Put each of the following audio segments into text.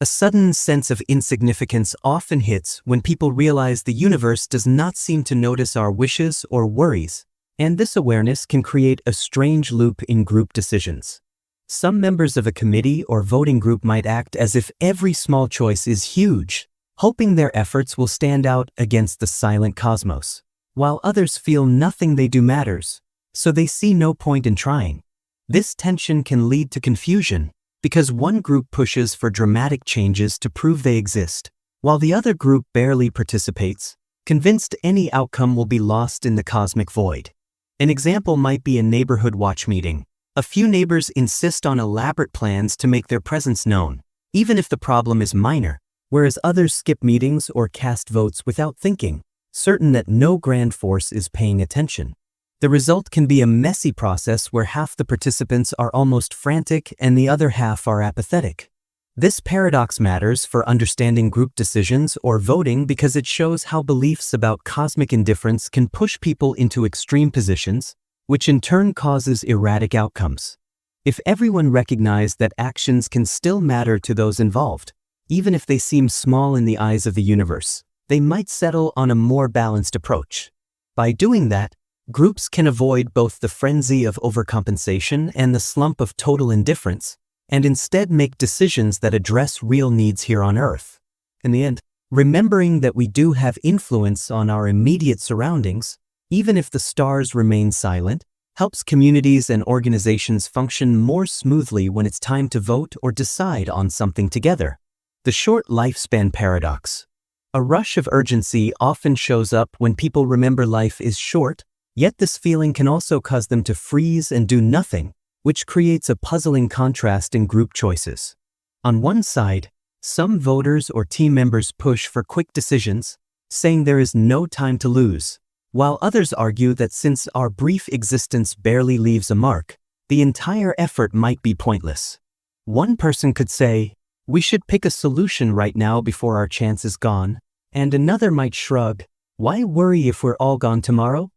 A sudden sense of insignificance often hits when people realize the universe does not seem to notice our wishes or worries, and this awareness can create a strange loop in group decisions. Some members of a committee or voting group might act as if every small choice is huge, hoping their efforts will stand out against the silent cosmos, while others feel nothing they do matters, so they see no point in trying. This tension can lead to confusion, because one group pushes for dramatic changes to prove they exist, while the other group barely participates, convinced any outcome will be lost in the cosmic void. An example might be a neighborhood watch meeting. A few neighbors insist on elaborate plans to make their presence known, even if the problem is minor, whereas others skip meetings or cast votes without thinking, certain that no grand force is paying attention. The result can be a messy process where half the participants are almost frantic and the other half are apathetic. This paradox matters for understanding group decisions or voting because it shows how beliefs about cosmic indifference can push people into extreme positions, which in turn causes erratic outcomes. If everyone recognized that actions can still matter to those involved, even if they seem small in the eyes of the universe, they might settle on a more balanced approach. By doing that, groups can avoid both the frenzy of overcompensation and the slump of total indifference, and instead make decisions that address real needs here on Earth. In the end, remembering that we do have influence on our immediate surroundings, even if the stars remain silent, helps communities and organizations function more smoothly when it's time to vote or decide on something together. The short lifespan paradox. A rush of urgency often shows up when people remember life is short, yet this feeling can also cause them to freeze and do nothing, which creates a puzzling contrast in group choices. On one side, some voters or team members push for quick decisions, saying there is no time to lose, while others argue that since our brief existence barely leaves a mark, the entire effort might be pointless. One person could say, "We should pick a solution right now before our chance is gone," and another might shrug, "Why worry if we're all gone tomorrow?"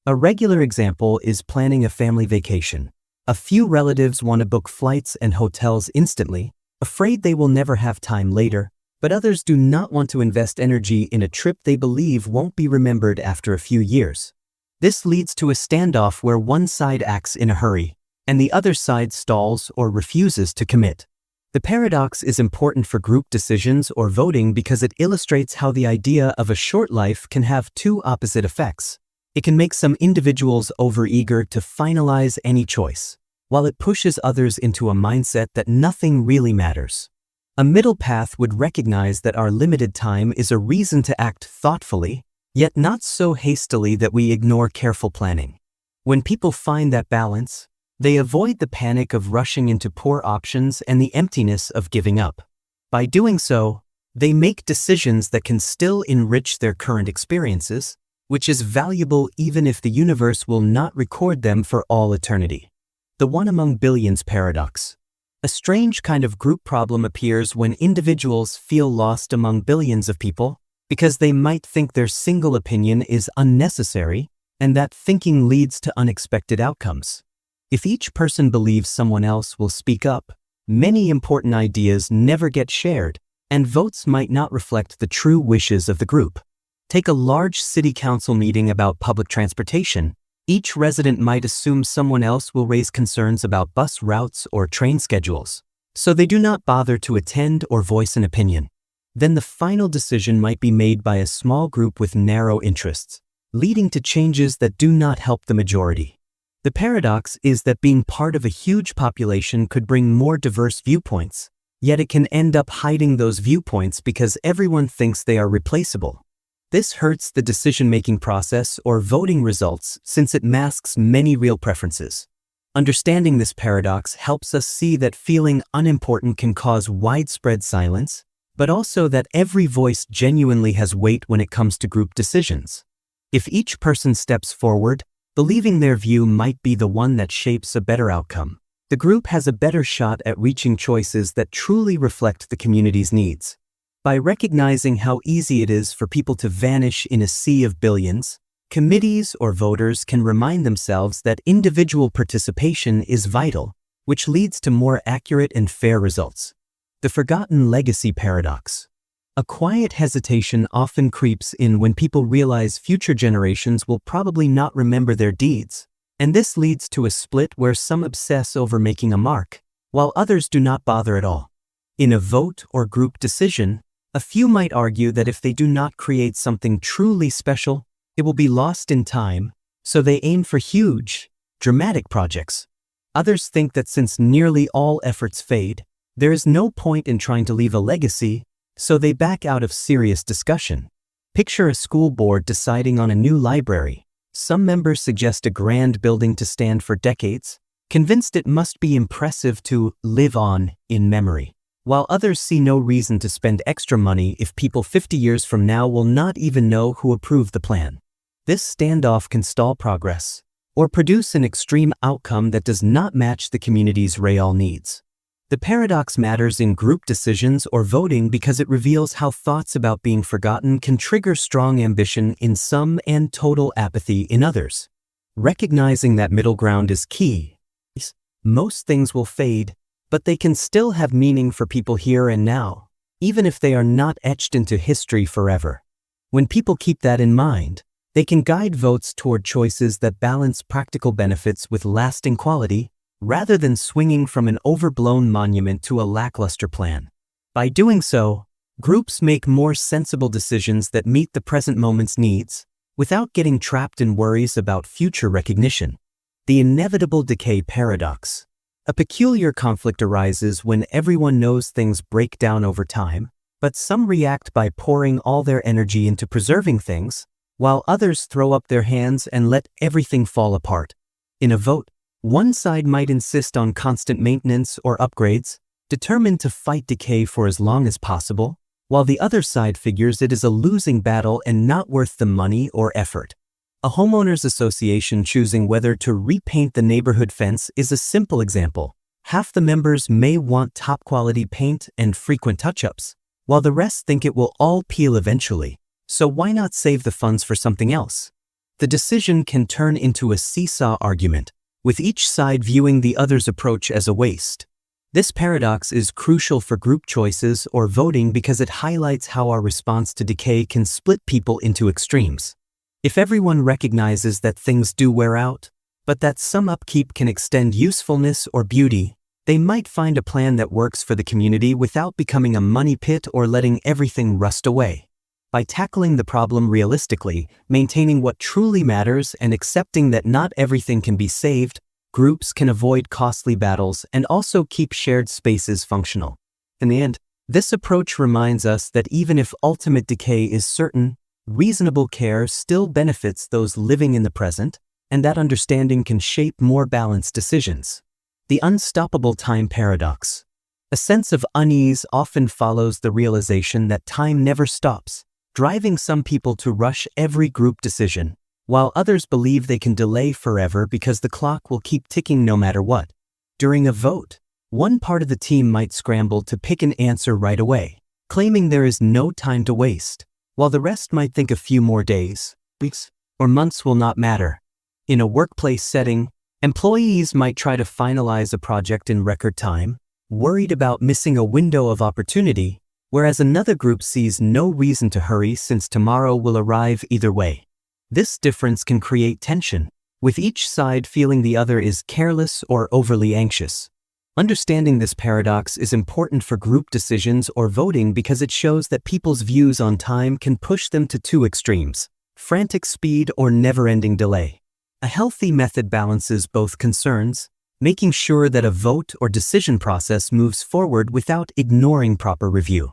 A regular example is planning a family vacation. A few relatives want to book flights and hotels instantly, afraid they will never have time later, but others do not want to invest energy in a trip they believe won't be remembered after a few years. This leads to a standoff where one side acts in a hurry, and the other side stalls or refuses to commit. The paradox is important for group decisions or voting because it illustrates how the idea of a short life can have two opposite effects. It can make some individuals overeager to finalize any choice, while it pushes others into a mindset that nothing really matters. A middle path would recognize that our limited time is a reason to act thoughtfully, yet not so hastily that we ignore careful planning. When people find that balance, they avoid the panic of rushing into poor options and the emptiness of giving up. By doing so, they make decisions that can still enrich their current experiences, which is valuable even if the universe will not record them for all eternity. The one among billions paradox. A strange kind of group problem appears when individuals feel lost among billions of people because they might think their single opinion is unnecessary and that thinking leads to unexpected outcomes. If each person believes someone else will speak up, many important ideas never get shared, and votes might not reflect the true wishes of the group. Take a large city council meeting about public transportation. Each resident might assume someone else will raise concerns about bus routes or train schedules, so they do not bother to attend or voice an opinion. Then the final decision might be made by a small group with narrow interests, leading to changes that do not help the majority. The paradox is that being part of a huge population could bring more diverse viewpoints, yet it can end up hiding those viewpoints because everyone thinks they are replaceable. This hurts the decision-making process or voting results since it masks many real preferences. Understanding this paradox helps us see that feeling unimportant can cause widespread silence, but also that every voice genuinely has weight when it comes to group decisions. If each person steps forward, believing their view might be the one that shapes a better outcome, the group has a better shot at reaching choices that truly reflect the community's needs. By recognizing how easy it is for people to vanish in a sea of billions, committees or voters can remind themselves that individual participation is vital, which leads to more accurate and fair results. The forgotten legacy paradox. A quiet hesitation often creeps in when people realize future generations will probably not remember their deeds, and this leads to a split where some obsess over making a mark, while others do not bother at all. In a vote or group decision, a few might argue that if they do not create something truly special, it will be lost in time, so they aim for huge, dramatic projects. Others think that since nearly all efforts fade, there is no point in trying to leave a legacy, so they back out of serious discussion. Picture a school board deciding on a new library. Some members suggest a grand building to stand for decades, convinced it must be impressive to live on in memory, while others see no reason to spend extra money if people 50 years from now will not even know who approved the plan. This standoff can stall progress, or produce an extreme outcome that does not match the community's real needs. The paradox matters in group decisions or voting because it reveals how thoughts about being forgotten can trigger strong ambition in some and total apathy in others. Recognizing that middle ground is key. Most things will fade, but they can still have meaning for people here and now, even if they are not etched into history forever. When people keep that in mind, they can guide votes toward choices that balance practical benefits with lasting quality, rather than swinging from an overblown monument to a lackluster plan. By doing so, groups make more sensible decisions that meet the present moment's needs, without getting trapped in worries about future recognition. The inevitable decay paradox. A peculiar conflict arises when everyone knows things break down over time, but some react by pouring all their energy into preserving things, while others throw up their hands and let everything fall apart. In a vote, one side might insist on constant maintenance or upgrades, determined to fight decay for as long as possible, while the other side figures it is a losing battle and not worth the money or effort. A homeowners association choosing whether to repaint the neighborhood fence is a simple example. Half the members may want top-quality paint and frequent touch-ups, while the rest think it will all peel eventually, so why not save the funds for something else? The decision can turn into a seesaw argument, with each side viewing the other's approach as a waste. This paradox is crucial for group choices or voting because it highlights how our response to decay can split people into extremes. If everyone recognizes that things do wear out, but that some upkeep can extend usefulness or beauty, they might find a plan that works for the community without becoming a money pit or letting everything rust away. By tackling the problem realistically, maintaining what truly matters and accepting that not everything can be saved, groups can avoid costly battles and also keep shared spaces functional. In the end, this approach reminds us that even if ultimate decay is certain, reasonable care still benefits those living in the present, and that understanding can shape more balanced decisions. The unstoppable time paradox. A sense of unease often follows the realization that time never stops, driving some people to rush every group decision, while others believe they can delay forever because the clock will keep ticking no matter what. During a vote, one part of the team might scramble to pick an answer right away, claiming there is no time to waste, while the rest might think a few more days, weeks, or months will not matter. In a workplace setting, employees might try to finalize a project in record time, worried about missing a window of opportunity, whereas another group sees no reason to hurry since tomorrow will arrive either way. This difference can create tension, with each side feeling the other is careless or overly anxious. Understanding this paradox is important for group decisions or voting because it shows that people's views on time can push them to two extremes: frantic speed or never-ending delay. A healthy method balances both concerns, making sure that a vote or decision process moves forward without ignoring proper review.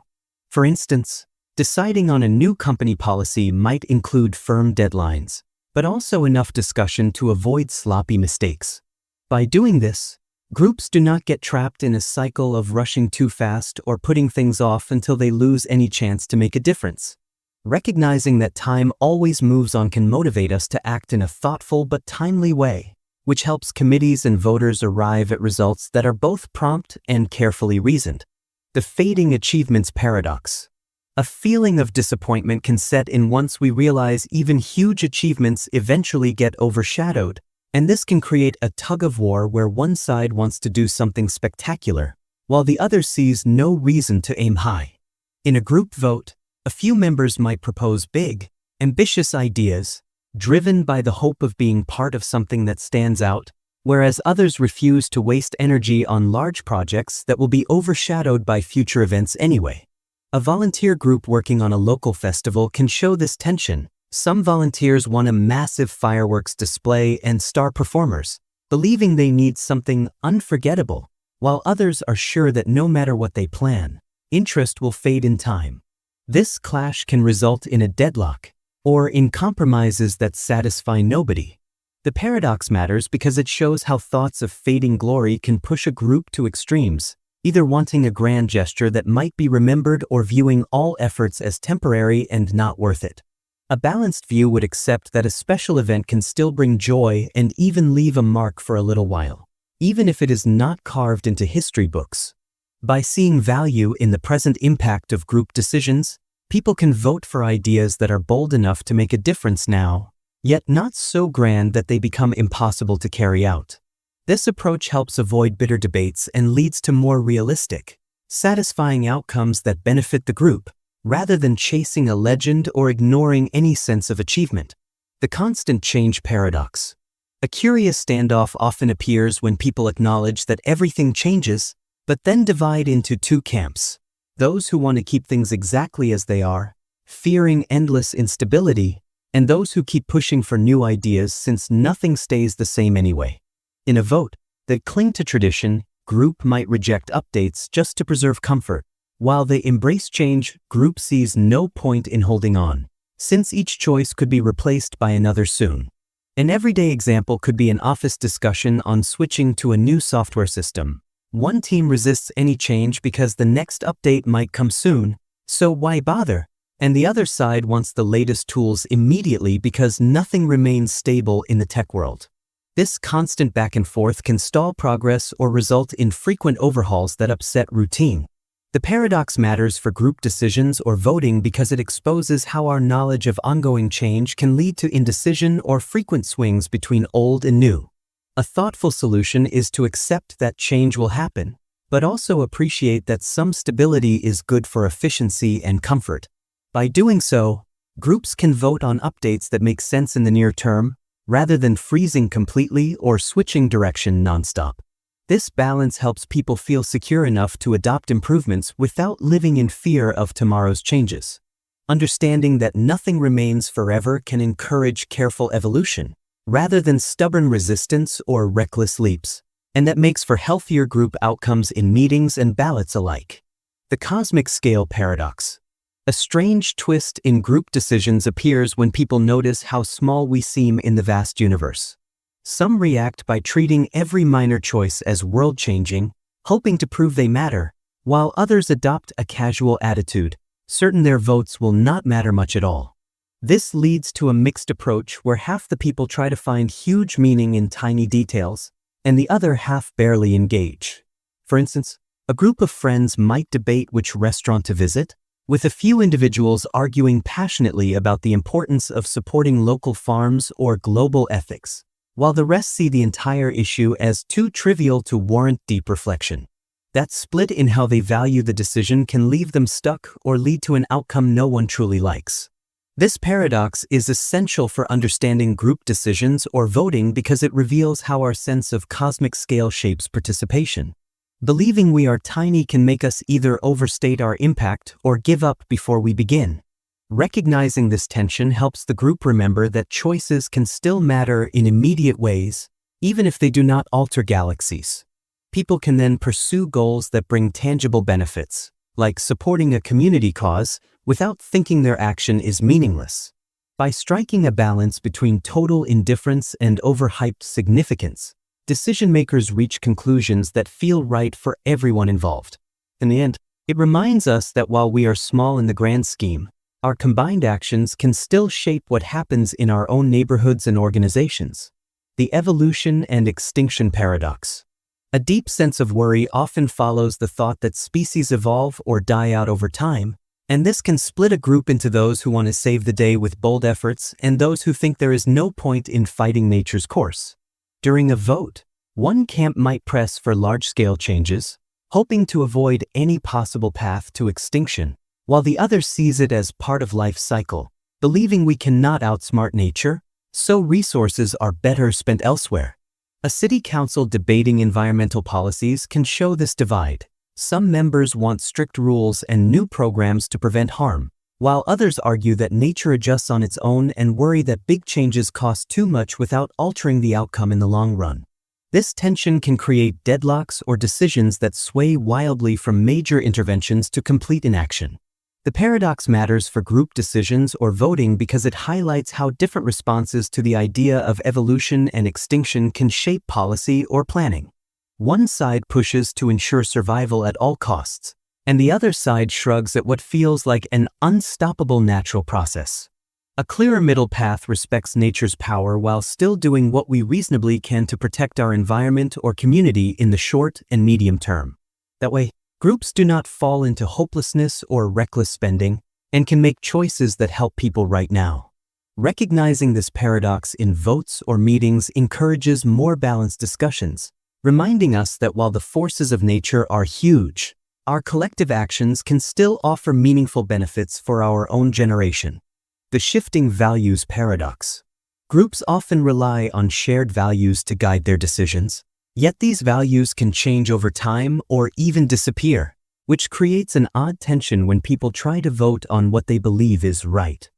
For instance, deciding on a new company policy might include firm deadlines, but also enough discussion to avoid sloppy mistakes. By doing this, groups do not get trapped in a cycle of rushing too fast or putting things off until they lose any chance to make a difference. Recognizing that time always moves on can motivate us to act in a thoughtful but timely way, which helps committees and voters arrive at results that are both prompt and carefully reasoned. The fading achievements paradox. A feeling of disappointment can set in once we realize even huge achievements eventually get overshadowed, and this can create a tug-of-war where one side wants to do something spectacular, while the other sees no reason to aim high. In a group vote, a few members might propose big, ambitious ideas, driven by the hope of being part of something that stands out, whereas others refuse to waste energy on large projects that will be overshadowed by future events anyway. A volunteer group working on a local festival can show this tension. Some volunteers want a massive fireworks display and star performers, believing they need something unforgettable, while others are sure that no matter what they plan, interest will fade in time. This clash can result in a deadlock, or in compromises that satisfy nobody. The paradox matters because it shows how thoughts of fading glory can push a group to extremes, either wanting a grand gesture that might be remembered or viewing all efforts as temporary and not worth it. A balanced view would accept that a special event can still bring joy and even leave a mark for a little while, even if it is not carved into history books. By seeing value in the present impact of group decisions, people can vote for ideas that are bold enough to make a difference now, yet not so grand that they become impossible to carry out. This approach helps avoid bitter debates and leads to more realistic, satisfying outcomes that benefit the group, rather than chasing a legend or ignoring any sense of achievement. The constant change paradox. A curious standoff often appears when people acknowledge that everything changes, but then divide into two camps. Those who want to keep things exactly as they are, fearing endless instability, and those who keep pushing for new ideas since nothing stays the same anyway. In a vote that cling to tradition, group might reject updates just to preserve comfort. While they embrace change, group sees no point in holding on, since each choice could be replaced by another soon. An everyday example could be an office discussion on switching to a new software system. One team resists any change because the next update might come soon, so why bother? And the other side wants the latest tools immediately because nothing remains stable in the tech world. This constant back and forth can stall progress or result in frequent overhauls that upset routine. The paradox matters for group decisions or voting because it exposes how our knowledge of ongoing change can lead to indecision or frequent swings between old and new. A thoughtful solution is to accept that change will happen, but also appreciate that some stability is good for efficiency and comfort. By doing so, groups can vote on updates that make sense in the near term, rather than freezing completely or switching direction nonstop. This balance helps people feel secure enough to adopt improvements without living in fear of tomorrow's changes. Understanding that nothing remains forever can encourage careful evolution, rather than stubborn resistance or reckless leaps, and that makes for healthier group outcomes in meetings and ballots alike. The cosmic scale paradox. A strange twist in group decisions appears when people notice how small we seem in the vast universe. Some react by treating every minor choice as world-changing, hoping to prove they matter, while others adopt a casual attitude, certain their votes will not matter much at all. This leads to a mixed approach where half the people try to find huge meaning in tiny details, and the other half barely engage. For instance, a group of friends might debate which restaurant to visit, with a few individuals arguing passionately about the importance of supporting local farms or global ethics, while the rest see the entire issue as too trivial to warrant deep reflection. That split in how they value the decision can leave them stuck or lead to an outcome no one truly likes. This paradox is essential for understanding group decisions or voting because it reveals how our sense of cosmic scale shapes participation. Believing we are tiny can make us either overstate our impact or give up before we begin. Recognizing this tension helps the group remember that choices can still matter in immediate ways, even if they do not alter galaxies. People can then pursue goals that bring tangible benefits, like supporting a community cause, without thinking their action is meaningless. By striking a balance between total indifference and overhyped significance, decision-makers reach conclusions that feel right for everyone involved. In the end, it reminds us that while we are small in the grand scheme, our combined actions can still shape what happens in our own neighborhoods and organizations. The evolution and extinction paradox. A deep sense of worry often follows the thought that species evolve or die out over time, and this can split a group into those who want to save the day with bold efforts and those who think there is no point in fighting nature's course. During a vote, one camp might press for large-scale changes, hoping to avoid any possible path to extinction, while the other sees it as part of life's cycle, believing we cannot outsmart nature, so resources are better spent elsewhere. A city council debating environmental policies can show this divide. Some members want strict rules and new programs to prevent harm, while others argue that nature adjusts on its own and worry that big changes cost too much without altering the outcome in the long run. This tension can create deadlocks or decisions that sway wildly from major interventions to complete inaction. The paradox matters for group decisions or voting because it highlights how different responses to the idea of evolution and extinction can shape policy or planning. One side pushes to ensure survival at all costs, and the other side shrugs at what feels like an unstoppable natural process. A clearer middle path respects nature's power while still doing what we reasonably can to protect our environment or community in the short and medium term. That way, groups do not fall into hopelessness or reckless spending and can make choices that help people right now. Recognizing this paradox in votes or meetings encourages more balanced discussions, reminding us that while the forces of nature are huge, our collective actions can still offer meaningful benefits for our own generation. The shifting values paradox. Groups often rely on shared values to guide their decisions, yet these values can change over time or even disappear, which creates an odd tension when people try to vote on what they believe is right.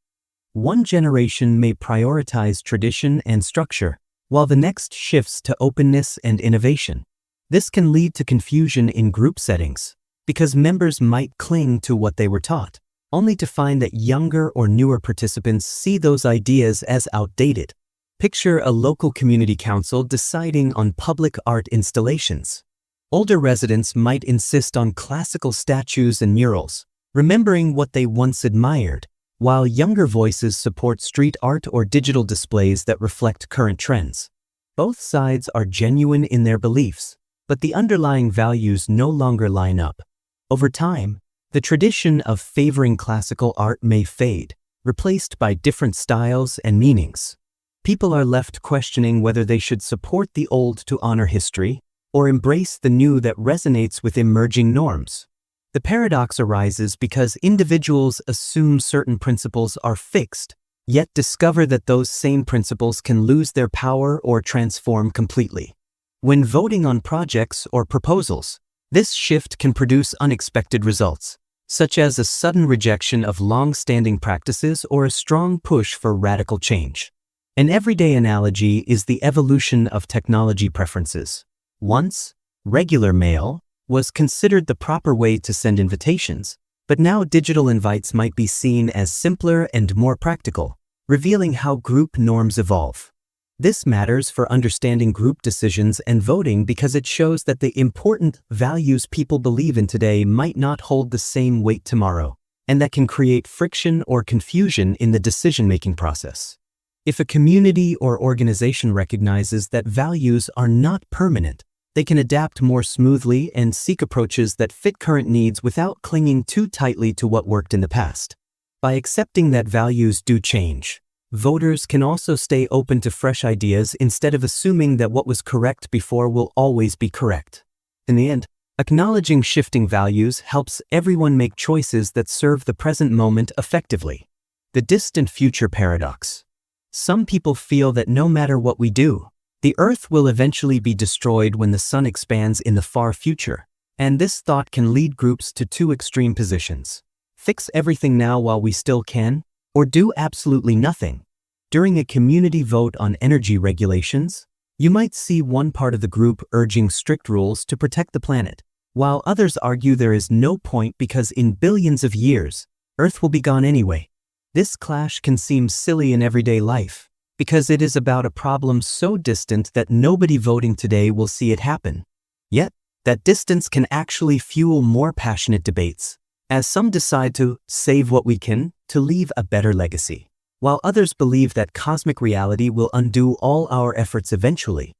One generation may prioritize tradition and structure, while the next shifts to openness and innovation. This can lead to confusion in group settings, because members might cling to what they were taught, only to find that younger or newer participants see those ideas as outdated. Picture a local community council deciding on public art installations. Older residents might insist on classical statues and murals, remembering what they once admired, while younger voices support street art or digital displays that reflect current trends. Both sides are genuine in their beliefs, but the underlying values no longer line up. Over time, the tradition of favoring classical art may fade, replaced by different styles and meanings. People are left questioning whether they should support the old to honor history or embrace the new that resonates with emerging norms. The paradox arises because individuals assume certain principles are fixed, yet discover that those same principles can lose their power or transform completely. When voting on projects or proposals, this shift can produce unexpected results, such as a sudden rejection of long-standing practices or a strong push for radical change. An everyday analogy is the evolution of technology preferences. Once, regular mail was considered the proper way to send invitations, but now digital invites might be seen as simpler and more practical, revealing how group norms evolve. This matters for understanding group decisions and voting because it shows that the important values people believe in today might not hold the same weight tomorrow, and that can create friction or confusion in the decision-making process. If a community or organization recognizes that values are not permanent, they can adapt more smoothly and seek approaches that fit current needs without clinging too tightly to what worked in the past. By accepting that values do change, voters can also stay open to fresh ideas instead of assuming that what was correct before will always be correct. In the end, acknowledging shifting values helps everyone make choices that serve the present moment effectively. The distant future paradox. Some people feel that no matter what we do, the Earth will eventually be destroyed when the sun expands in the far future, and this thought can lead groups to two extreme positions. Fix everything now while we still can, or do absolutely nothing. During a community vote on energy regulations, you might see one part of the group urging strict rules to protect the planet, while others argue there is no point because in billions of years, Earth will be gone anyway. This clash can seem silly in everyday life, because it is about a problem so distant that nobody voting today will see it happen. Yet, that distance can actually fuel more passionate debates, as some decide to save what we can to leave a better legacy, while others believe that cosmic reality will undo all our efforts eventually.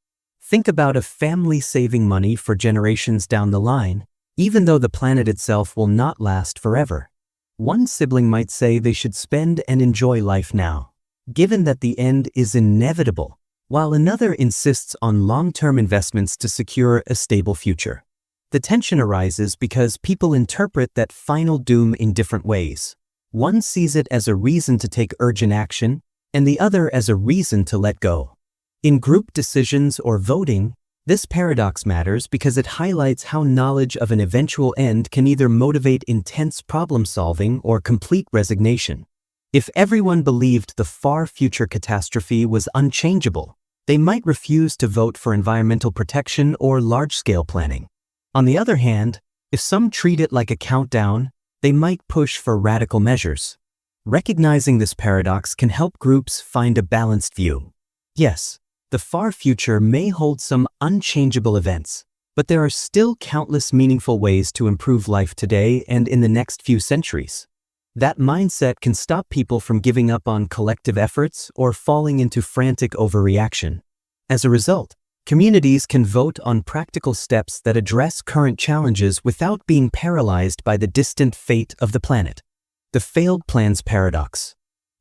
Think about a family saving money for generations down the line, even though the planet itself will not last forever. One sibling might say they should spend and enjoy life now, given that the end is inevitable, while another insists on long-term investments to secure a stable future. The tension arises because people interpret that final doom in different ways. One sees it as a reason to take urgent action, and the other as a reason to let go. In group decisions or voting, this paradox matters because it highlights how knowledge of an eventual end can either motivate intense problem-solving or complete resignation. If everyone believed the far future catastrophe was unchangeable, they might refuse to vote for environmental protection or large-scale planning. On the other hand, if some treat it like a countdown, they might push for radical measures. Recognizing this paradox can help groups find a balanced view. Yes, the far future may hold some unchangeable events, but there are still countless meaningful ways to improve life today and in the next few centuries. That mindset can stop people from giving up on collective efforts or falling into frantic overreaction. As a result, communities can vote on practical steps that address current challenges without being paralyzed by the distant fate of the planet. The failed plans paradox.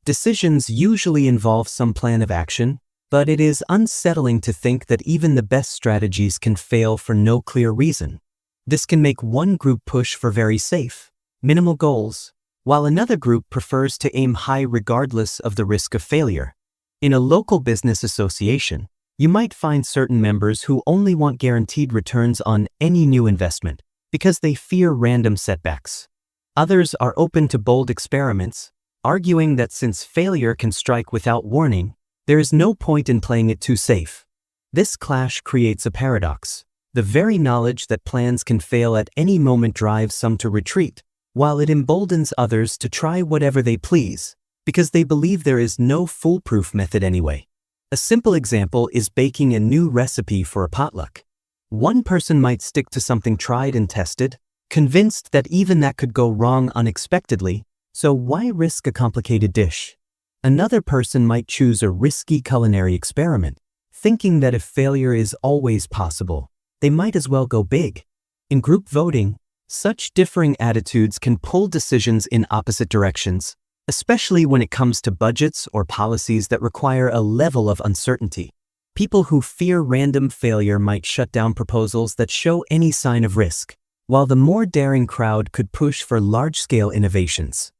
Decisions usually involve some plan of action, but it is unsettling to think that even the best strategies can fail for no clear reason. This can make one group push for very safe, minimal goals, while another group prefers to aim high regardless of the risk of failure. In a local business association, you might find certain members who only want guaranteed returns on any new investment because they fear random setbacks. Others are open to bold experiments, arguing that since failure can strike without warning, there is no point in playing it too safe. This clash creates a paradox. The very knowledge that plans can fail at any moment drives some to retreat, while it emboldens others to try whatever they please, because they believe there is no foolproof method anyway. A simple example is baking a new recipe for a potluck. One person might stick to something tried and tested, convinced that even that could go wrong unexpectedly, so why risk a complicated dish? Another person might choose a risky culinary experiment, thinking that if failure is always possible, they might as well go big. In group voting, such differing attitudes can pull decisions in opposite directions, especially when it comes to budgets or policies that require a level of uncertainty. People who fear random failure might shut down proposals that show any sign of risk, while the more daring crowd could push for large-scale innovations.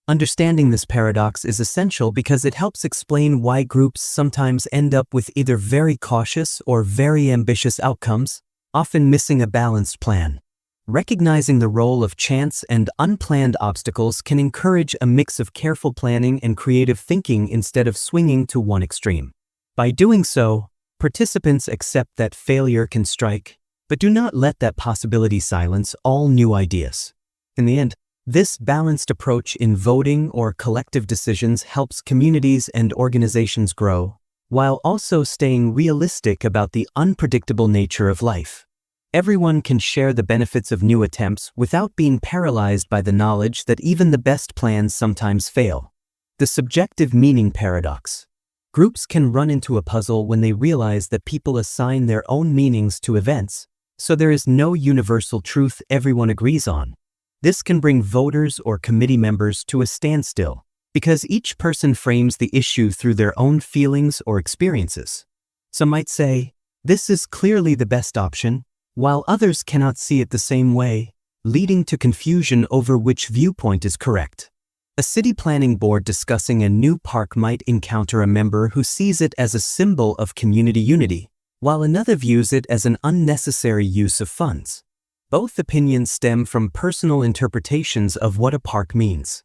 Understanding this paradox is essential because it helps explain why groups sometimes end up with either very cautious or very ambitious outcomes, often missing a balanced plan. Recognizing the role of chance and unplanned obstacles can encourage a mix of careful planning and creative thinking instead of swinging to one extreme. By doing so, participants accept that failure can strike, but do not let that possibility silence all new ideas. In the end, this balanced approach in voting or collective decisions helps communities and organizations grow, while also staying realistic about the unpredictable nature of life. Everyone can share the benefits of new attempts without being paralyzed by the knowledge that even the best plans sometimes fail. The subjective meaning paradox. Groups can run into a puzzle when they realize that people assign their own meanings to events, so there is no universal truth everyone agrees on. This can bring voters or committee members to a standstill, because each person frames the issue through their own feelings or experiences. Some might say, "This is clearly the best option," while others cannot see it the same way, leading to confusion over which viewpoint is correct. A city planning board discussing a new park might encounter a member who sees it as a symbol of community unity, while another views it as an unnecessary use of funds. Both opinions stem from personal interpretations of what a park means.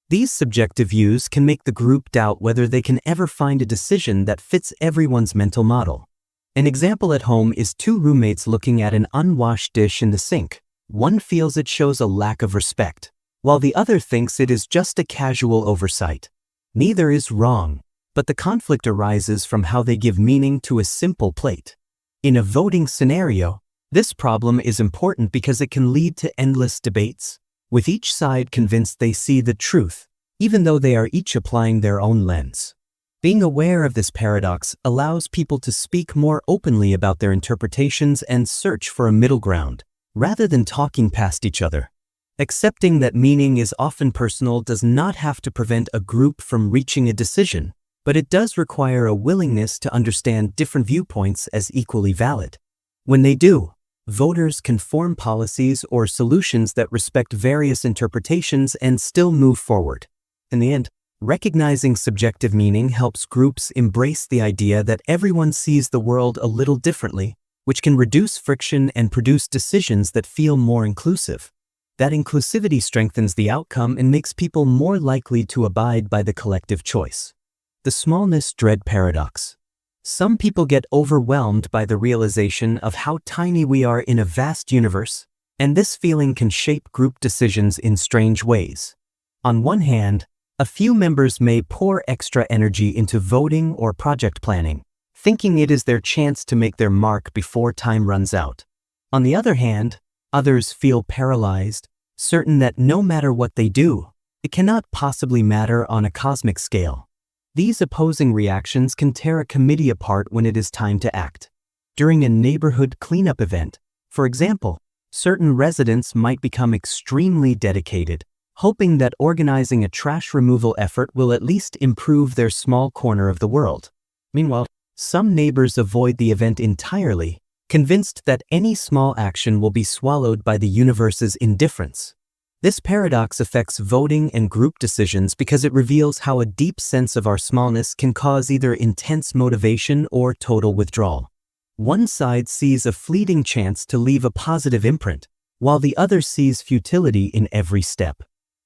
These subjective views can make the group doubt whether they can ever find a decision that fits everyone's mental model. An example at home is two roommates looking at an unwashed dish in the sink. One feels it shows a lack of respect, while the other thinks it is just a casual oversight. Neither is wrong, but the conflict arises from how they give meaning to a simple plate. In a voting scenario, this problem is important because it can lead to endless debates, with each side convinced they see the truth, even though they are each applying their own lens. Being aware of this paradox allows people to speak more openly about their interpretations and search for a middle ground, rather than talking past each other. Accepting that meaning is often personal does not have to prevent a group from reaching a decision, but it does require a willingness to understand different viewpoints as equally valid. When they do, voters can form policies or solutions that respect various interpretations and still move forward. In the end, recognizing subjective meaning helps groups embrace the idea that everyone sees the world a little differently, which can reduce friction and produce decisions that feel more inclusive. That inclusivity strengthens the outcome and makes people more likely to abide by the collective choice. The smallness dread paradox. Some people get overwhelmed by the realization of how tiny we are in a vast universe, and this feeling can shape group decisions in strange ways. On one hand, a few members may pour extra energy into voting or project planning, thinking it is their chance to make their mark before time runs out. On the other hand, others feel paralyzed, certain that no matter what they do, it cannot possibly matter on a cosmic scale. These opposing reactions can tear a committee apart when it is time to act. During a neighborhood cleanup event, for example, certain residents might become extremely dedicated, hoping that organizing a trash removal effort will at least improve their small corner of the world. Meanwhile, some neighbors avoid the event entirely, convinced that any small action will be swallowed by the universe's indifference. This paradox affects voting and group decisions because it reveals how a deep sense of our smallness can cause either intense motivation or total withdrawal. One side sees a fleeting chance to leave a positive imprint, while the other sees futility in every step.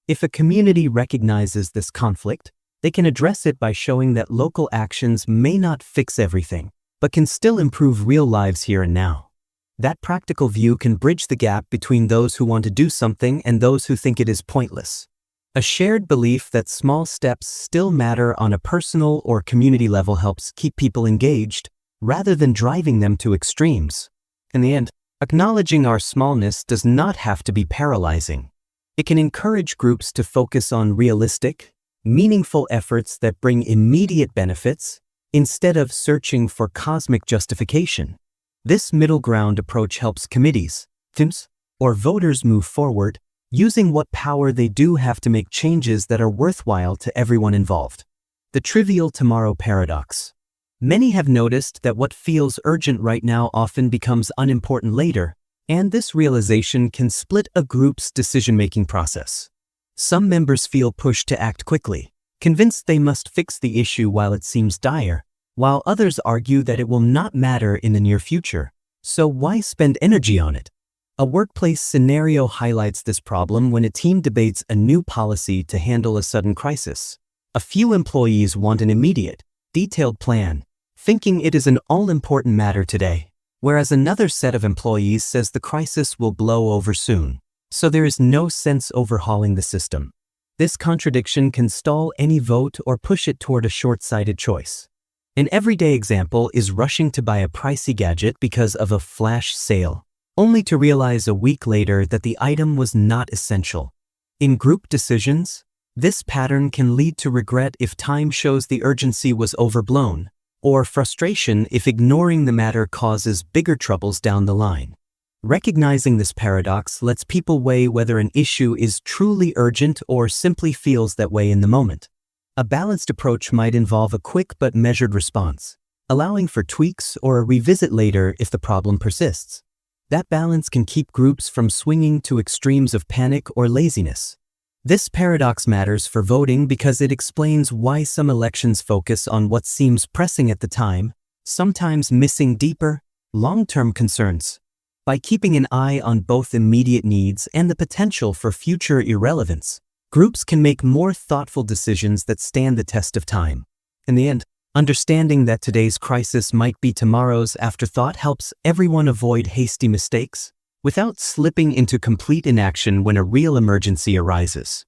If a community recognizes this conflict, they can address it by showing that local actions may not fix everything, but can still improve real lives here and now. That practical view can bridge the gap between those who want to do something and those who think it is pointless. A shared belief that small steps still matter on a personal or community level helps keep people engaged, rather than driving them to extremes. In the end, acknowledging our smallness does not have to be paralyzing. It can encourage groups to focus on realistic, meaningful efforts that bring immediate benefits, instead of searching for cosmic justification. This middle ground approach helps committees, teams, or voters move forward, using what power they do have to make changes that are worthwhile to everyone involved. The trivial tomorrow paradox. Many have noticed that what feels urgent right now often becomes unimportant later, and this realization can split a group's decision-making process. Some members feel pushed to act quickly, convinced they must fix the issue while it seems dire, while others argue that it will not matter in the near future, so why spend energy on it? A workplace scenario highlights this problem when a team debates a new policy to handle a sudden crisis. A few employees want an immediate, detailed plan, thinking it is an all-important matter today, whereas another set of employees says the crisis will blow over soon, so there is no sense overhauling the system. This contradiction can stall any vote or push it toward a short-sighted choice. An everyday example is rushing to buy a pricey gadget because of a flash sale, only to realize a week later that the item was not essential. In group decisions, this pattern can lead to regret if time shows the urgency was overblown, or frustration if ignoring the matter causes bigger troubles down the line. Recognizing this paradox lets people weigh whether an issue is truly urgent or simply feels that way in the moment. A balanced approach might involve a quick but measured response, allowing for tweaks or a revisit later if the problem persists. That balance can keep groups from swinging to extremes of panic or laziness. This paradox matters for voting because it explains why some elections focus on what seems pressing at the time, sometimes missing deeper, long-term concerns. By keeping an eye on both immediate needs and the potential for future irrelevance, groups can make more thoughtful decisions that stand the test of time. In the end, understanding that today's crisis might be tomorrow's afterthought helps everyone avoid hasty mistakes, without slipping into complete inaction when a real emergency arises.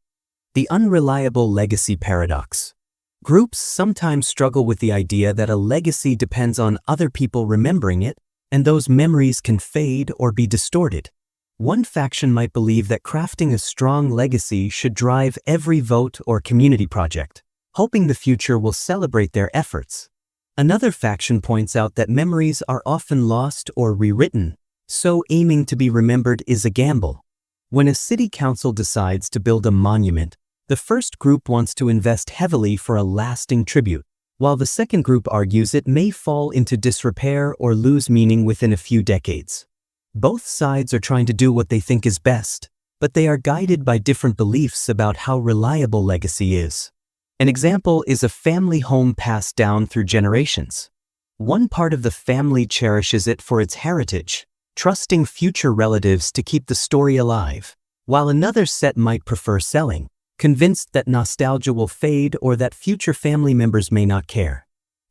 The unreliable legacy paradox. Groups sometimes struggle with the idea that a legacy depends on other people remembering it, and those memories can fade or be distorted. One faction might believe that crafting a strong legacy should drive every vote or community project, hoping the future will celebrate their efforts. Another faction points out that memories are often lost or rewritten, so aiming to be remembered is a gamble. When a city council decides to build a monument, the first group wants to invest heavily for a lasting tribute, while the second group argues it may fall into disrepair or lose meaning within a few decades. Both sides are trying to do what they think is best, but they are guided by different beliefs about how reliable legacy is. An example is a family home passed down through generations. One part of the family cherishes it for its heritage, trusting future relatives to keep the story alive, while another set might prefer selling, convinced that nostalgia will fade or that future family members may not care.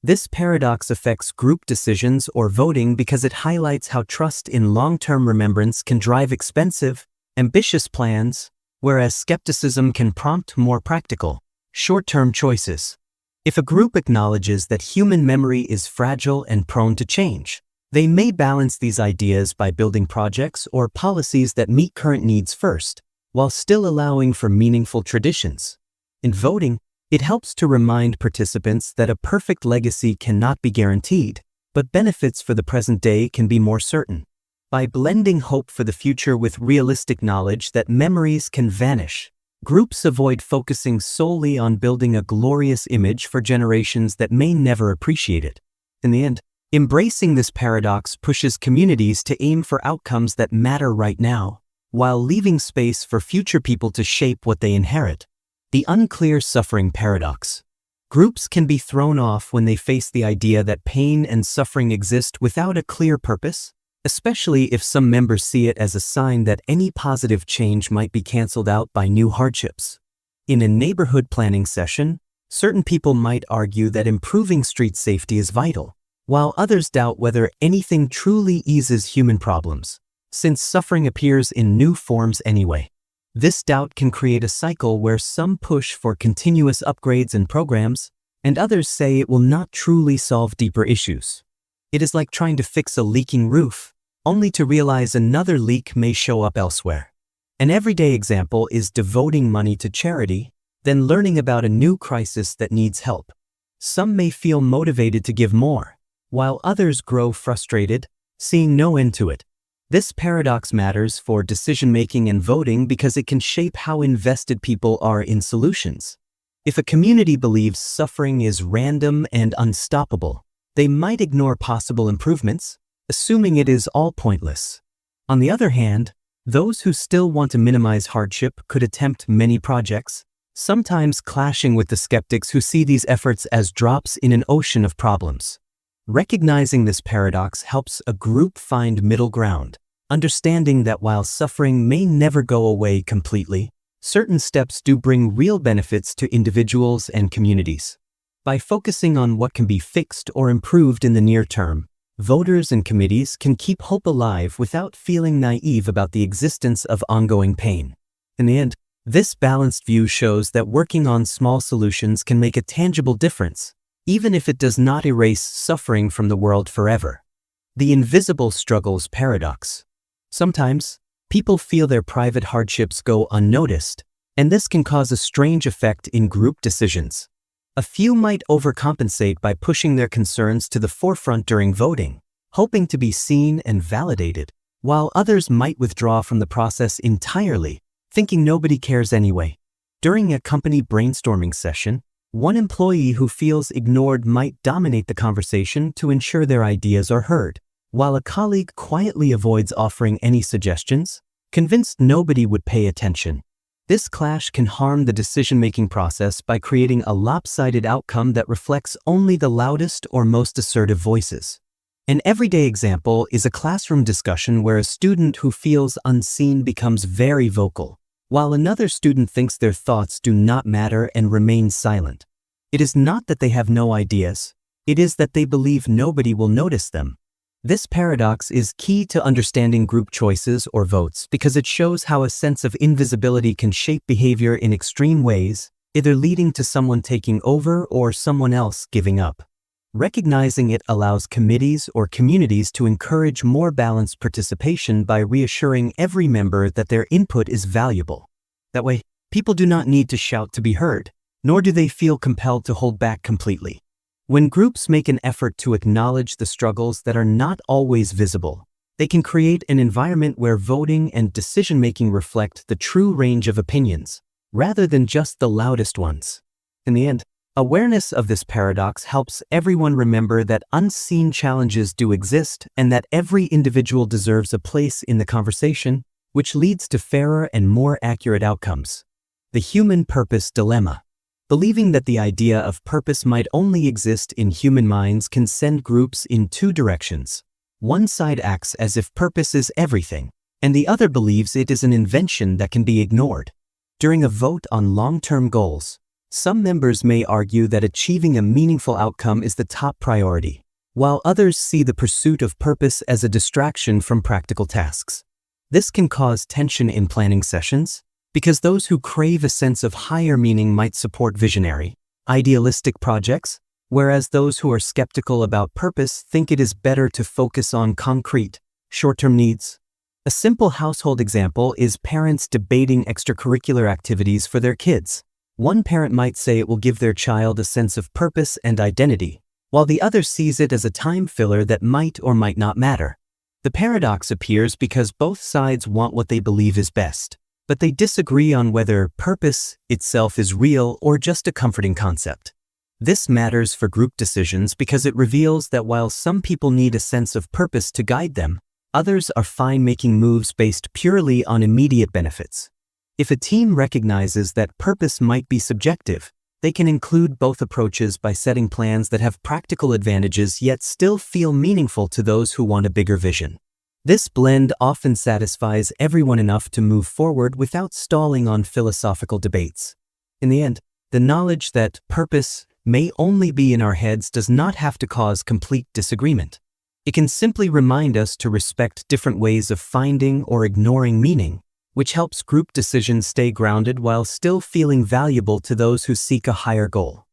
This paradox affects group decisions or voting because it highlights how trust in long-term remembrance can drive expensive, ambitious plans, whereas skepticism can prompt more practical, short-term choices. If a group acknowledges that human memory is fragile and prone to change, they may balance these ideas by building projects or policies that meet current needs first, while still allowing for meaningful traditions. In voting, it helps to remind participants that a perfect legacy cannot be guaranteed, but benefits for the present day can be more certain. By blending hope for the future with realistic knowledge that memories can vanish, groups avoid focusing solely on building a glorious image for generations that may never appreciate it. In the end, embracing this paradox pushes communities to aim for outcomes that matter right now, while leaving space for future people to shape what they inherit. The unclear suffering paradox. Groups can be thrown off when they face the idea that pain and suffering exist without a clear purpose, especially if some members see it as a sign that any positive change might be canceled out by new hardships. In a neighborhood planning session, certain people might argue that improving street safety is vital, while others doubt whether anything truly eases human problems, since suffering appears in new forms anyway. This doubt can create a cycle where some push for continuous upgrades and programs, and others say it will not truly solve deeper issues. It is like trying to fix a leaking roof, only to realize another leak may show up elsewhere. An everyday example is devoting money to charity, then learning about a new crisis that needs help. Some may feel motivated to give more, while others grow frustrated, seeing no end to it. This paradox matters for decision-making and voting because it can shape how invested people are in solutions. If a community believes suffering is random and unstoppable, they might ignore possible improvements, assuming it is all pointless. On the other hand, those who still want to minimize hardship could attempt many projects, sometimes clashing with the skeptics who see these efforts as drops in an ocean of problems. Recognizing this paradox helps a group find middle ground, understanding that while suffering may never go away completely, certain steps do bring real benefits to individuals and communities. By focusing on what can be fixed or improved in the near term, voters and committees can keep hope alive without feeling naive about the existence of ongoing pain. In the end, this balanced view shows that working on small solutions can make a tangible difference, even if it does not erase suffering from the world forever. The invisible struggles paradox. Sometimes, people feel their private hardships go unnoticed, and this can cause a strange effect in group decisions. A few might overcompensate by pushing their concerns to the forefront during voting, hoping to be seen and validated, while others might withdraw from the process entirely, thinking nobody cares anyway. During a company brainstorming session, one employee who feels ignored might dominate the conversation to ensure their ideas are heard, while a colleague quietly avoids offering any suggestions, convinced nobody would pay attention. This clash can harm the decision-making process by creating a lopsided outcome that reflects only the loudest or most assertive voices. An everyday example is a classroom discussion where a student who feels unseen becomes very vocal, while another student thinks their thoughts do not matter and remains silent. It is not that they have no ideas, it is that they believe nobody will notice them. This paradox is key to understanding group choices or votes because it shows how a sense of invisibility can shape behavior in extreme ways, either leading to someone taking over or someone else giving up. Recognizing it allows committees or communities to encourage more balanced participation by reassuring every member that their input is valuable. That way, people do not need to shout to be heard, nor do they feel compelled to hold back completely. When groups make an effort to acknowledge the struggles that are not always visible, they can create an environment where voting and decision-making reflect the true range of opinions, rather than just the loudest ones. In the end, Awareness of this paradox helps everyone remember that unseen challenges do exist and that every individual deserves a place in the conversation, which leads to fairer and more accurate outcomes. The human purpose dilemma. Believing that the idea of purpose might only exist in human minds can send groups in two directions. One side acts as if purpose is everything, and the other believes it is an invention that can be ignored. During a vote on long-term goals, some members may argue that achieving a meaningful outcome is the top priority, while others see the pursuit of purpose as a distraction from practical tasks. This can cause tension in planning sessions, because those who crave a sense of higher meaning might support visionary, idealistic projects, whereas those who are skeptical about purpose think it is better to focus on concrete, short-term needs. A simple household example is parents debating extracurricular activities for their kids. One parent might say it will give their child a sense of purpose and identity, while the other sees it as a time filler that might or might not matter. The paradox appears because both sides want what they believe is best, but they disagree on whether purpose itself is real or just a comforting concept. This matters for group decisions because it reveals that while some people need a sense of purpose to guide them, others are fine making moves based purely on immediate benefits. If a team recognizes that purpose might be subjective, they can include both approaches by setting plans that have practical advantages yet still feel meaningful to those who want a bigger vision. This blend often satisfies everyone enough to move forward without stalling on philosophical debates. In the end, the knowledge that purpose may only be in our heads does not have to cause complete disagreement. It can simply remind us to respect different ways of finding or ignoring meaning, which helps group decisions stay grounded while still feeling valuable to those who seek a higher goal.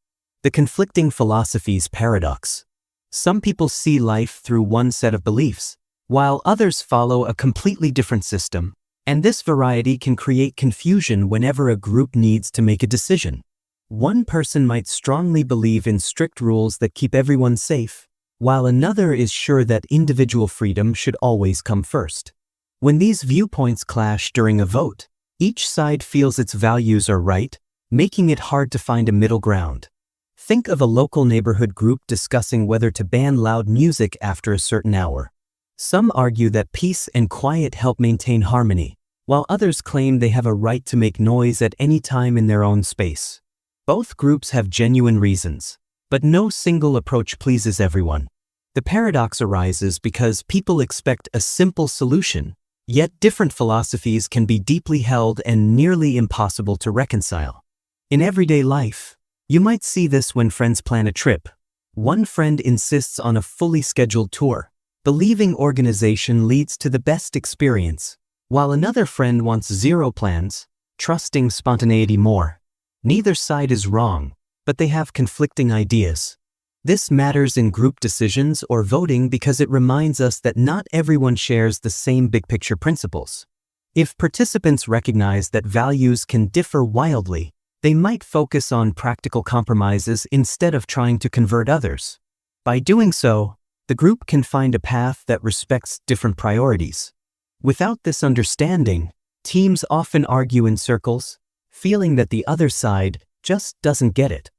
The conflicting philosophies paradox. Some people see life through one set of beliefs, while others follow a completely different system, and this variety can create confusion whenever a group needs to make a decision. One person might strongly believe in strict rules that keep everyone safe, while another is sure that individual freedom should always come first. When these viewpoints clash during a vote, each side feels its values are right, making it hard to find a middle ground. Think of a local neighborhood group discussing whether to ban loud music after a certain hour. Some argue that peace and quiet help maintain harmony, while others claim they have a right to make noise at any time in their own space. Both groups have genuine reasons, but no single approach pleases everyone. The paradox arises because people expect a simple solution, yet different philosophies can be deeply held and nearly impossible to reconcile. In everyday life, you might see this when friends plan a trip. One friend insists on a fully scheduled tour, believing organization leads to the best experience, while another friend wants zero plans, trusting spontaneity more. Neither side is wrong, but they have conflicting ideas. This matters in group decisions or voting because it reminds us that not everyone shares the same big-picture principles. If participants recognize that values can differ wildly, they might focus on practical compromises instead of trying to convert others. By doing so, the group can find a path that respects different priorities. Without this understanding, teams often argue in circles, feeling that the other side just doesn't get it.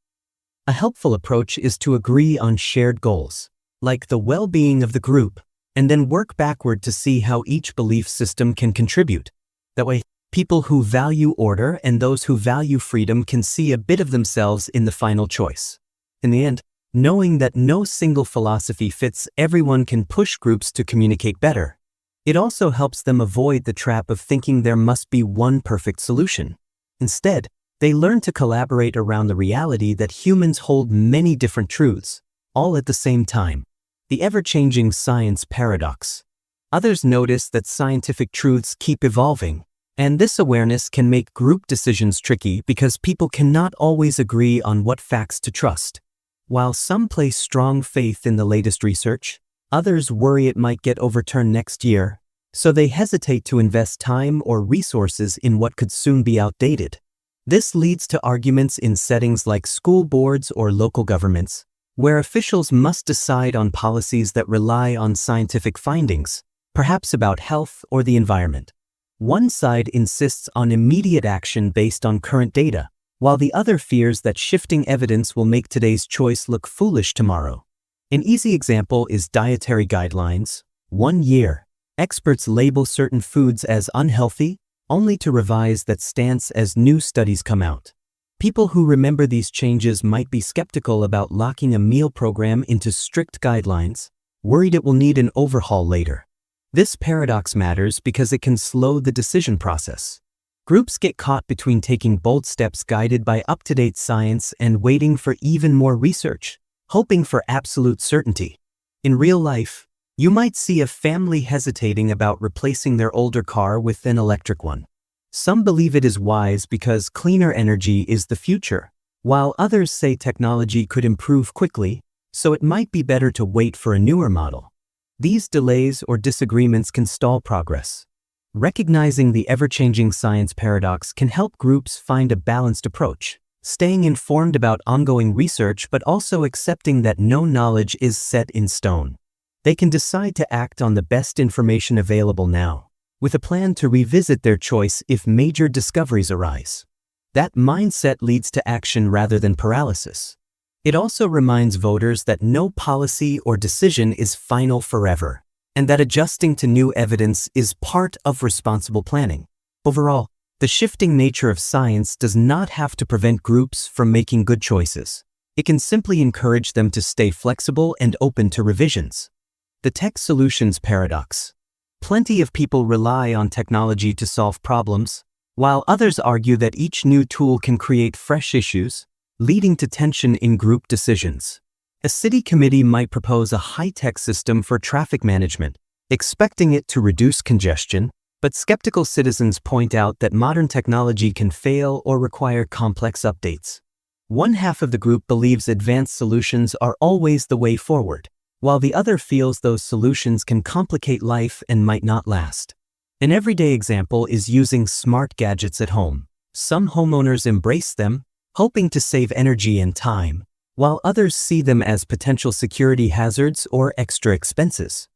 A helpful approach is to agree on shared goals, like the well-being of the group, and then work backward to see how each belief system can contribute. That way, people who value order and those who value freedom can see a bit of themselves in the final choice. In the end, knowing that no single philosophy fits everyone can push groups to communicate better. It also helps them avoid the trap of thinking there must be one perfect solution. Instead, they learn to collaborate around the reality that humans hold many different truths, all at the same time. The ever-changing science paradox. Others notice that scientific truths keep evolving, and this awareness can make group decisions tricky because people cannot always agree on what facts to trust. While some place strong faith in the latest research, others worry it might get overturned next year, so they hesitate to invest time or resources in what could soon be outdated. This leads to arguments in settings like school boards or local governments, where officials must decide on policies that rely on scientific findings, perhaps about health or the environment. One side insists on immediate action based on current data, while the other fears that shifting evidence will make today's choice look foolish tomorrow. An easy example is dietary guidelines. 1 year, experts label certain foods as unhealthy, only to revise that stance as new studies come out. People who remember these changes might be skeptical about locking a meal program into strict guidelines, worried it will need an overhaul later. This paradox matters because it can slow the decision process. Groups get caught between taking bold steps guided by up-to-date science and waiting for even more research, hoping for absolute certainty. In real life, you might see a family hesitating about replacing their older car with an electric one. Some believe it is wise because cleaner energy is the future, while others say technology could improve quickly, so it might be better to wait for a newer model. These delays or disagreements can stall progress. Recognizing the ever-changing science paradox can help groups find a balanced approach, staying informed about ongoing research but also accepting that no knowledge is set in stone. They can decide to act on the best information available now, with a plan to revisit their choice if major discoveries arise. That mindset leads to action rather than paralysis. It also reminds voters that no policy or decision is final forever, and that adjusting to new evidence is part of responsible planning. Overall, the shifting nature of science does not have to prevent groups from making good choices. It can simply encourage them to stay flexible and open to revisions. The tech solutions paradox. Plenty of people rely on technology to solve problems, while others argue that each new tool can create fresh issues, leading to tension in group decisions. A city committee might propose a high-tech system for traffic management, expecting it to reduce congestion, but skeptical citizens point out that modern technology can fail or require complex updates. One half of the group believes advanced solutions are always the way forward, while the other feels those solutions can complicate life and might not last. An everyday example is using smart gadgets at home. Some homeowners embrace them, hoping to save energy and time, while others see them as potential security hazards or extra expenses.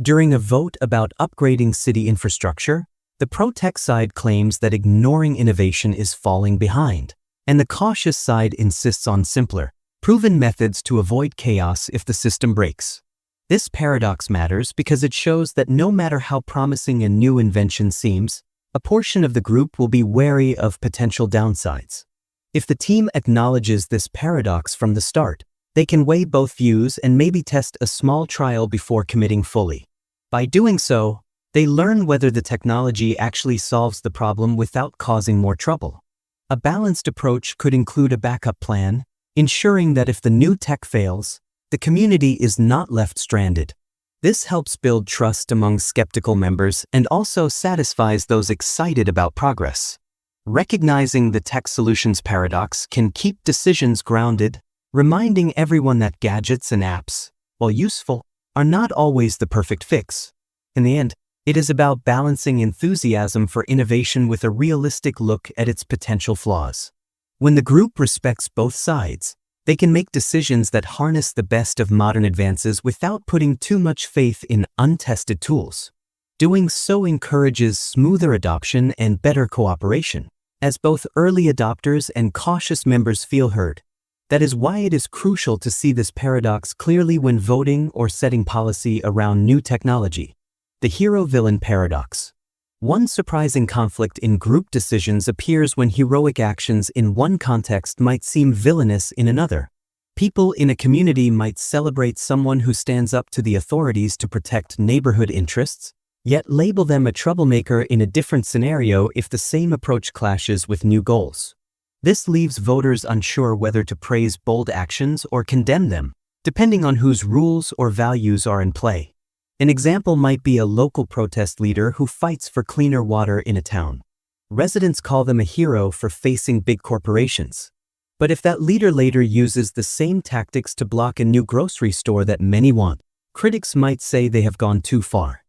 During a vote about upgrading city infrastructure, the pro-tech side claims that ignoring innovation is falling behind, and the cautious side insists on simpler, proven methods to avoid chaos if the system breaks. This paradox matters because it shows that no matter how promising a new invention seems, a portion of the group will be wary of potential downsides. If the team acknowledges this paradox from the start, they can weigh both views and maybe test a small trial before committing fully. By doing so, they learn whether the technology actually solves the problem without causing more trouble. A balanced approach could include a backup plan, ensuring that if the new tech fails, the community is not left stranded. This helps build trust among skeptical members and also satisfies those excited about progress. Recognizing the tech solutions paradox can keep decisions grounded, reminding everyone that gadgets and apps, while useful, are not always the perfect fix. In the end, it is about balancing enthusiasm for innovation with a realistic look at its potential flaws. When the group respects both sides, they can make decisions that harness the best of modern advances without putting too much faith in untested tools. Doing so encourages smoother adoption and better cooperation, as both early adopters and cautious members feel heard. That is why it is crucial to see this paradox clearly when voting or setting policy around new technology. The hero-villain paradox. One surprising conflict in group decisions appears when heroic actions in one context might seem villainous in another. People in a community might celebrate someone who stands up to the authorities to protect neighborhood interests, yet label them a troublemaker in a different scenario if the same approach clashes with new goals. This leaves voters unsure whether to praise bold actions or condemn them, depending on whose rules or values are in play. An example might be a local protest leader who fights for cleaner water in a town. Residents call them a hero for facing big corporations. But if that leader later uses the same tactics to block a new grocery store that many want, critics might say they have gone too far.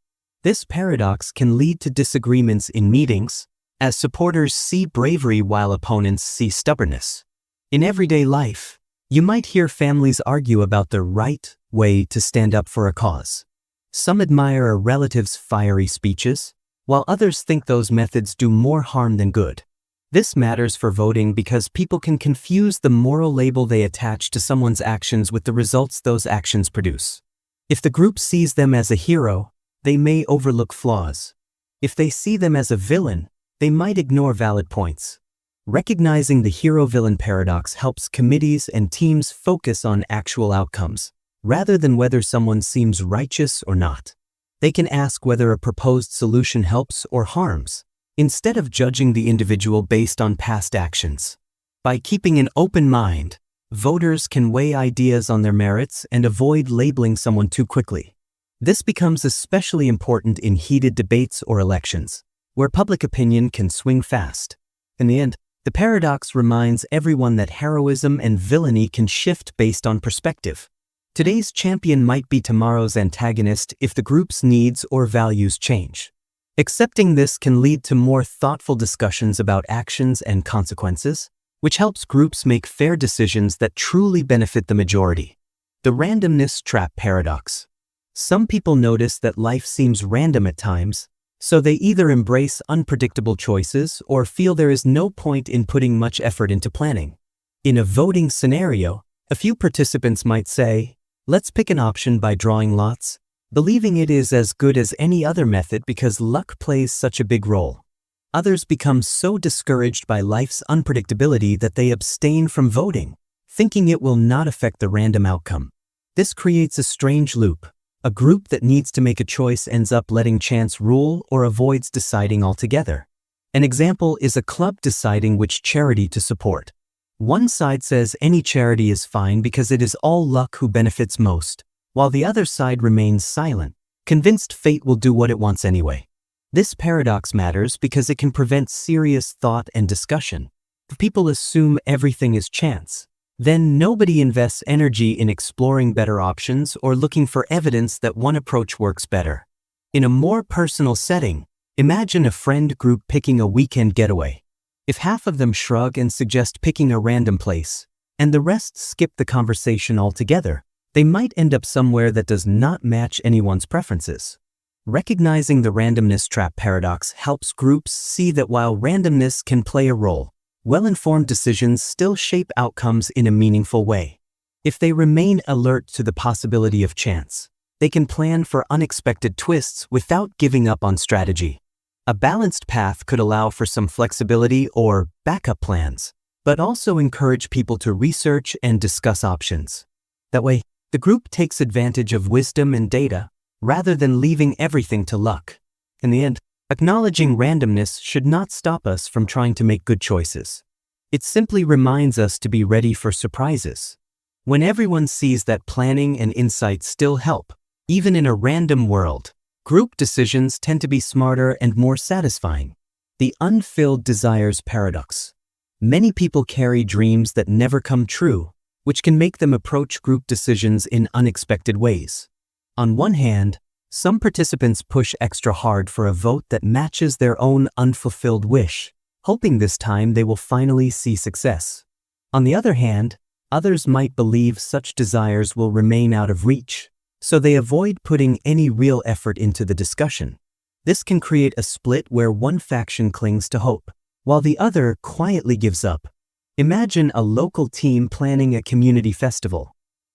This paradox can lead to disagreements in meetings, as supporters see bravery while opponents see stubbornness. In everyday life, you might hear families argue about the right way to stand up for a cause. Some admire a relative's fiery speeches, while others think those methods do more harm than good. This matters for voting because people can confuse the moral label they attach to someone's actions with the results those actions produce. If the group sees them as a hero, they may overlook flaws. If they see them as a villain, they might ignore valid points. Recognizing the hero-villain paradox helps committees and teams focus on actual outcomes, rather than whether someone seems righteous or not. They can ask whether a proposed solution helps or harms, instead of judging the individual based on past actions. By keeping an open mind, voters can weigh ideas on their merits and avoid labeling someone too quickly. This becomes especially important in heated debates or elections, where public opinion can swing fast. In the end, the paradox reminds everyone that heroism and villainy can shift based on perspective. Today's champion might be tomorrow's antagonist if the group's needs or values change. Accepting this can lead to more thoughtful discussions about actions and consequences, which helps groups make fair decisions that truly benefit the majority. The randomness trap paradox. Some people notice that life seems random at times, so they either embrace unpredictable choices or feel there is no point in putting much effort into planning. In a voting scenario, a few participants might say, "Let's pick an option by drawing lots," believing it is as good as any other method because luck plays such a big role. Others become so discouraged by life's unpredictability that they abstain from voting, thinking it will not affect the random outcome. This creates a strange loop. A group that needs to make a choice ends up letting chance rule or avoids deciding altogether. An example is a club deciding which charity to support. One side says any charity is fine because it is all luck who benefits most, while the other side remains silent, convinced fate will do what it wants anyway. This paradox matters because it can prevent serious thought and discussion. If people assume everything is chance, then nobody invests energy in exploring better options or looking for evidence that one approach works better. In a more personal setting, imagine a friend group picking a weekend getaway. If half of them shrug and suggest picking a random place, and the rest skip the conversation altogether, they might end up somewhere that does not match anyone's preferences. Recognizing the randomness trap paradox helps groups see that while randomness can play a role, well-informed decisions still shape outcomes in a meaningful way. If they remain alert to the possibility of chance, they can plan for unexpected twists without giving up on strategy. A balanced path could allow for some flexibility or backup plans, but also encourage people to research and discuss options. That way, the group takes advantage of wisdom and data, rather than leaving everything to luck. In the end, acknowledging randomness should not stop us from trying to make good choices. It simply reminds us to be ready for surprises. When everyone sees that planning and insight still help, even in a random world, group decisions tend to be smarter and more satisfying. The unfilled desires paradox. Many people carry dreams that never come true, which can make them approach group decisions in unexpected ways. On one hand, some participants push extra hard for a vote that matches their own unfulfilled wish, hoping this time they will finally see success. On the other hand, others might believe such desires will remain out of reach, so they avoid putting any real effort into the discussion. This can create a split where one faction clings to hope, while the other quietly gives up. Imagine a local team planning a community festival.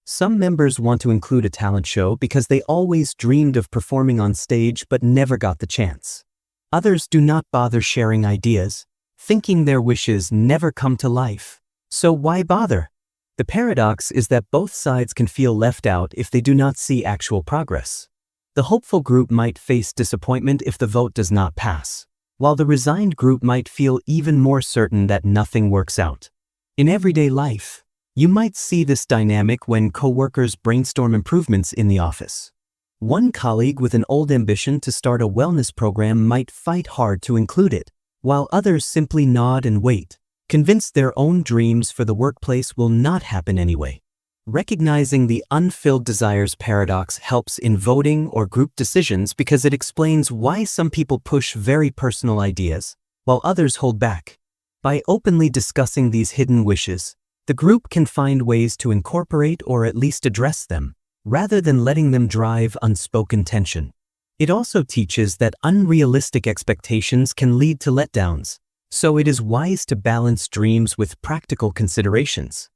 Some members want to include a talent show because they always dreamed of performing on stage but never got the chance. Others do not bother sharing ideas, thinking their wishes never come to life. So why bother? The paradox is that both sides can feel left out if they do not see actual progress. The hopeful group might face disappointment if the vote does not pass, while the resigned group might feel even more certain that nothing works out. In everyday life, you might see this dynamic when coworkers brainstorm improvements in the office. One colleague with an old ambition to start a wellness program might fight hard to include it, while others simply nod and wait, convinced their own dreams for the workplace will not happen anyway. Recognizing the unfilled desires paradox helps in voting or group decisions because it explains why some people push very personal ideas, while others hold back. By openly discussing these hidden wishes, the group can find ways to incorporate or at least address them, rather than letting them drive unspoken tension. It also teaches that unrealistic expectations can lead to letdowns, So it is wise to balance dreams with practical considerations.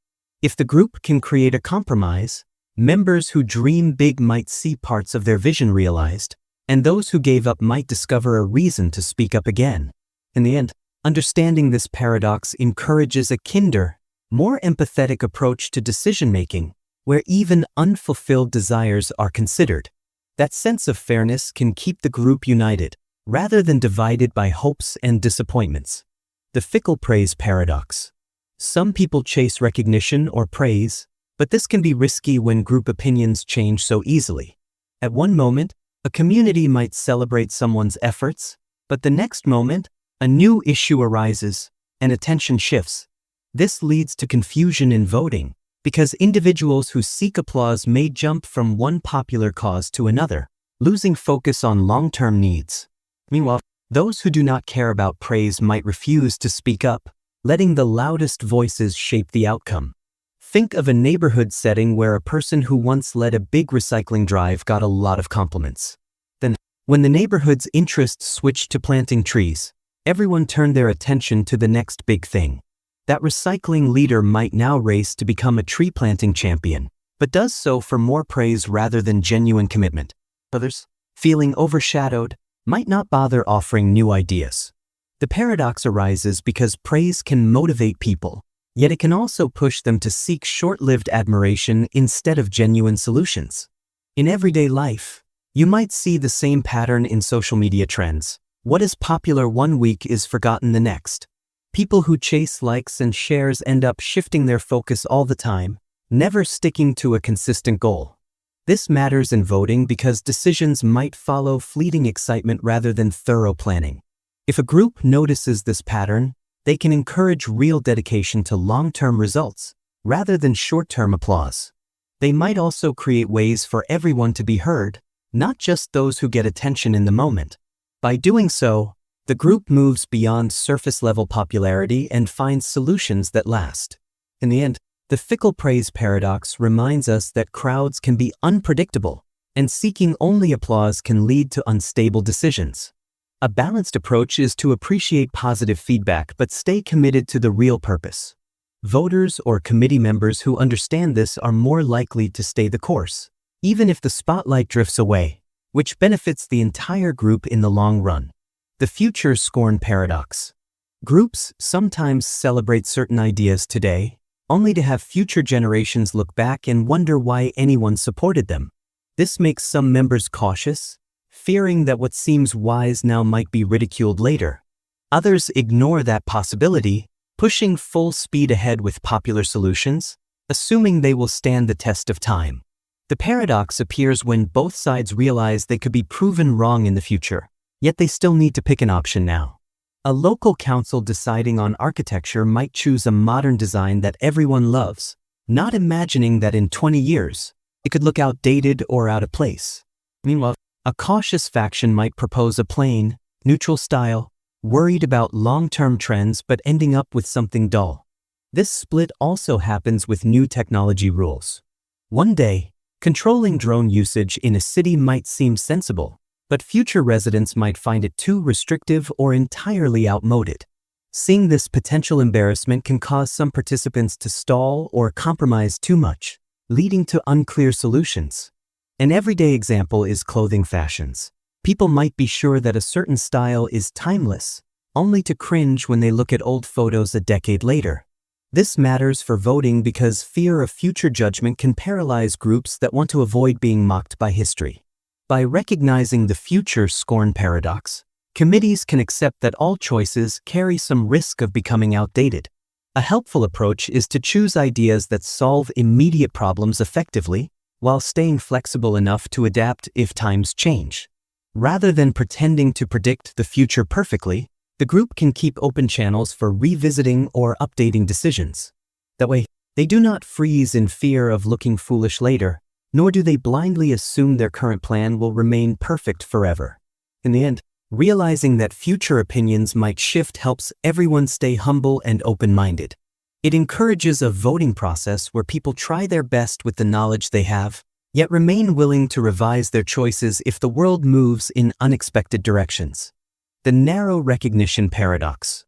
If the group can create a compromise, members who dream big might see parts of their vision realized, and those who gave up might discover a reason to speak up again. In the end, understanding this paradox encourages a kinder, more empathetic approach to decision-making, where even unfulfilled desires are considered. That sense of fairness can keep the group united, rather than divided by hopes and disappointments. The fickle praise paradox. Some people chase recognition or praise, but this can be risky when group opinions change so easily. At one moment, a community might celebrate someone's efforts, but the next moment, a new issue arises, and attention shifts. This leads to confusion in voting, because individuals who seek applause may jump from one popular cause to another, losing focus on long-term needs. Meanwhile, those who do not care about praise might refuse to speak up, letting the loudest voices shape the outcome. Think of a neighborhood setting where a person who once led a big recycling drive got a lot of compliments. Then, when the neighborhood's interests switched to planting trees, everyone turned their attention to the next big thing. That recycling leader might now race to become a tree planting champion, but does so for more praise rather than genuine commitment. Others, feeling overshadowed, might not bother offering new ideas. The paradox arises because praise can motivate people, yet it can also push them to seek short-lived admiration instead of genuine solutions. In everyday life, you might see the same pattern in social media trends. What is popular one week is forgotten the next. People who chase likes and shares end up shifting their focus all the time, never sticking to a consistent goal. This matters in voting because decisions might follow fleeting excitement rather than thorough planning. If a group notices this pattern, they can encourage real dedication to long-term results, rather than short-term applause. They might also create ways for everyone to be heard, not just those who get attention in the moment. By doing so, the group moves beyond surface-level popularity and finds solutions that last. In the end, the fickle praise paradox reminds us that crowds can be unpredictable, and seeking only applause can lead to unstable decisions. A balanced approach is to appreciate positive feedback but stay committed to the real purpose. Voters or committee members who understand this are more likely to stay the course, even if the spotlight drifts away, which benefits the entire group in the long run. The future scorn paradox. Groups sometimes celebrate certain ideas today, only to have future generations look back and wonder why anyone supported them. This makes some members cautious, fearing that what seems wise now might be ridiculed later. Others ignore that possibility, pushing full speed ahead with popular solutions, assuming they will stand the test of time. The paradox appears when both sides realize they could be proven wrong in the future, yet they still need to pick an option now. A local council deciding on architecture might choose a modern design that everyone loves, not imagining that in 20 years, it could look outdated or out of place. Meanwhile, a cautious faction might propose a plain, neutral style, worried about long-term trends but ending up with something dull. This split also happens with new technology rules. One day, controlling drone usage in a city might seem sensible, but future residents might find it too restrictive or entirely outmoded. Seeing this potential embarrassment can cause some participants to stall or compromise too much, leading to unclear solutions. An everyday example is clothing fashions. People might be sure that a certain style is timeless, only to cringe when they look at old photos a decade later. This matters for voting because fear of future judgment can paralyze groups that want to avoid being mocked by history. By recognizing the future scorn paradox, committees can accept that all choices carry some risk of becoming outdated. A helpful approach is to choose ideas that solve immediate problems effectively, while staying flexible enough to adapt if times change. Rather than pretending to predict the future perfectly, the group can keep open channels for revisiting or updating decisions. That way, they do not freeze in fear of looking foolish later, nor do they blindly assume their current plan will remain perfect forever. In the end, realizing that future opinions might shift helps everyone stay humble and open-minded. It encourages a voting process where people try their best with the knowledge they have, yet remain willing to revise their choices if the world moves in unexpected directions. The narrow recognition paradox.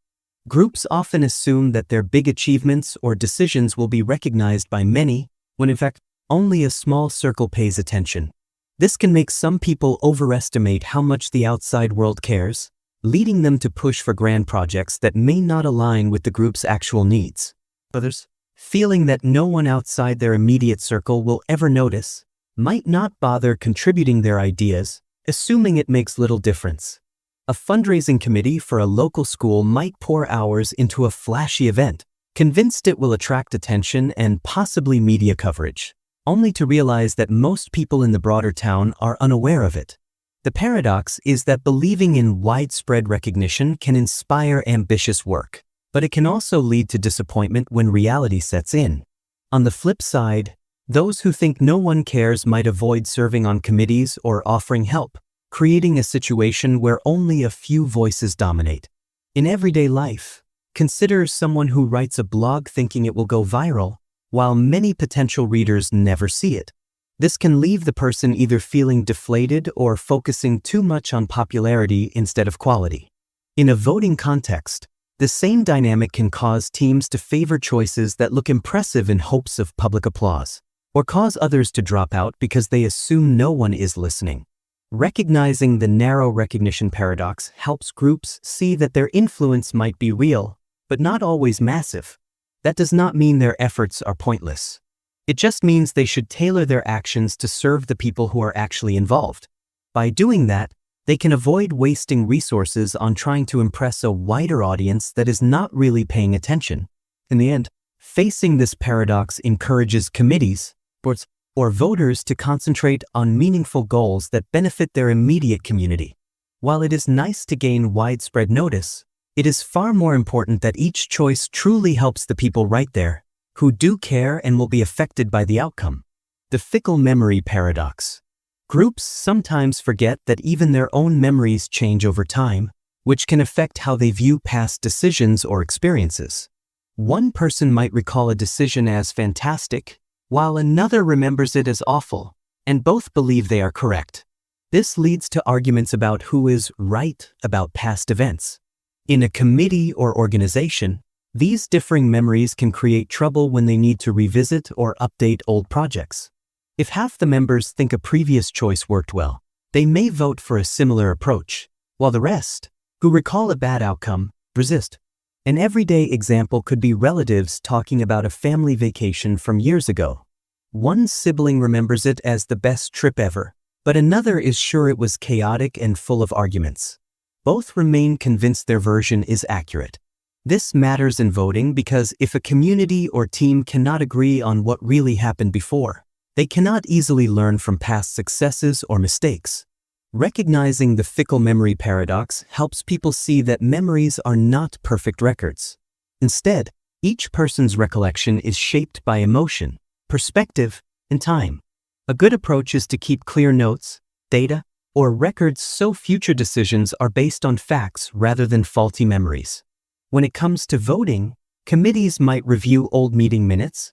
Groups often assume that their big achievements or decisions will be recognized by many, when in fact, only a small circle pays attention. This can make some people overestimate how much the outside world cares, leading them to push for grand projects that may not align with the group's actual needs. Others, feeling that no one outside their immediate circle will ever notice, might not bother contributing their ideas, assuming it makes little difference. A fundraising committee for a local school might pour hours into a flashy event, convinced it will attract attention and possibly media coverage, only to realize that most people in the broader town are unaware of it. The paradox is that believing in widespread recognition can inspire ambitious work, but it can also lead to disappointment when reality sets in. On the flip side, those who think no one cares might avoid serving on committees or offering help, creating a situation where only a few voices dominate. In everyday life, consider someone who writes a blog thinking it will go viral, while many potential readers never see it. This can leave the person either feeling deflated or focusing too much on popularity instead of quality. In a voting context, the same dynamic can cause teams to favor choices that look impressive in hopes of public applause, or cause others to drop out because they assume no one is listening. Recognizing the narrow recognition paradox helps groups see that their influence might be real, but not always massive. That does not mean their efforts are pointless. It just means they should tailor their actions to serve the people who are actually involved. By doing that, they can avoid wasting resources on trying to impress a wider audience that is not really paying attention. In the end, facing this paradox encourages committees, boards, or voters to concentrate on meaningful goals that benefit their immediate community. While it is nice to gain widespread notice, it is far more important that each choice truly helps the people right there, who do care and will be affected by the outcome. The fickle memory paradox. Groups sometimes forget that even their own memories change over time, which can affect how they view past decisions or experiences. One person might recall a decision as fantastic, while another remembers it as awful, and both believe they are correct. This leads to arguments about who is right about past events. In a committee or organization, these differing memories can create trouble when they need to revisit or update old projects. If half the members think a previous choice worked well, they may vote for a similar approach, while the rest, who recall a bad outcome, resist. An everyday example could be relatives talking about a family vacation from years ago. One sibling remembers it as the best trip ever, but another is sure it was chaotic and full of arguments. Both remain convinced their version is accurate. This matters in voting because if a community or team cannot agree on what really happened before, they cannot easily learn from past successes or mistakes. Recognizing the fickle memory paradox helps people see that memories are not perfect records. Instead, each person's recollection is shaped by emotion, perspective, and time. A good approach is to keep clear notes, data, or records so future decisions are based on facts rather than faulty memories. When it comes to voting, committees might review old meeting minutes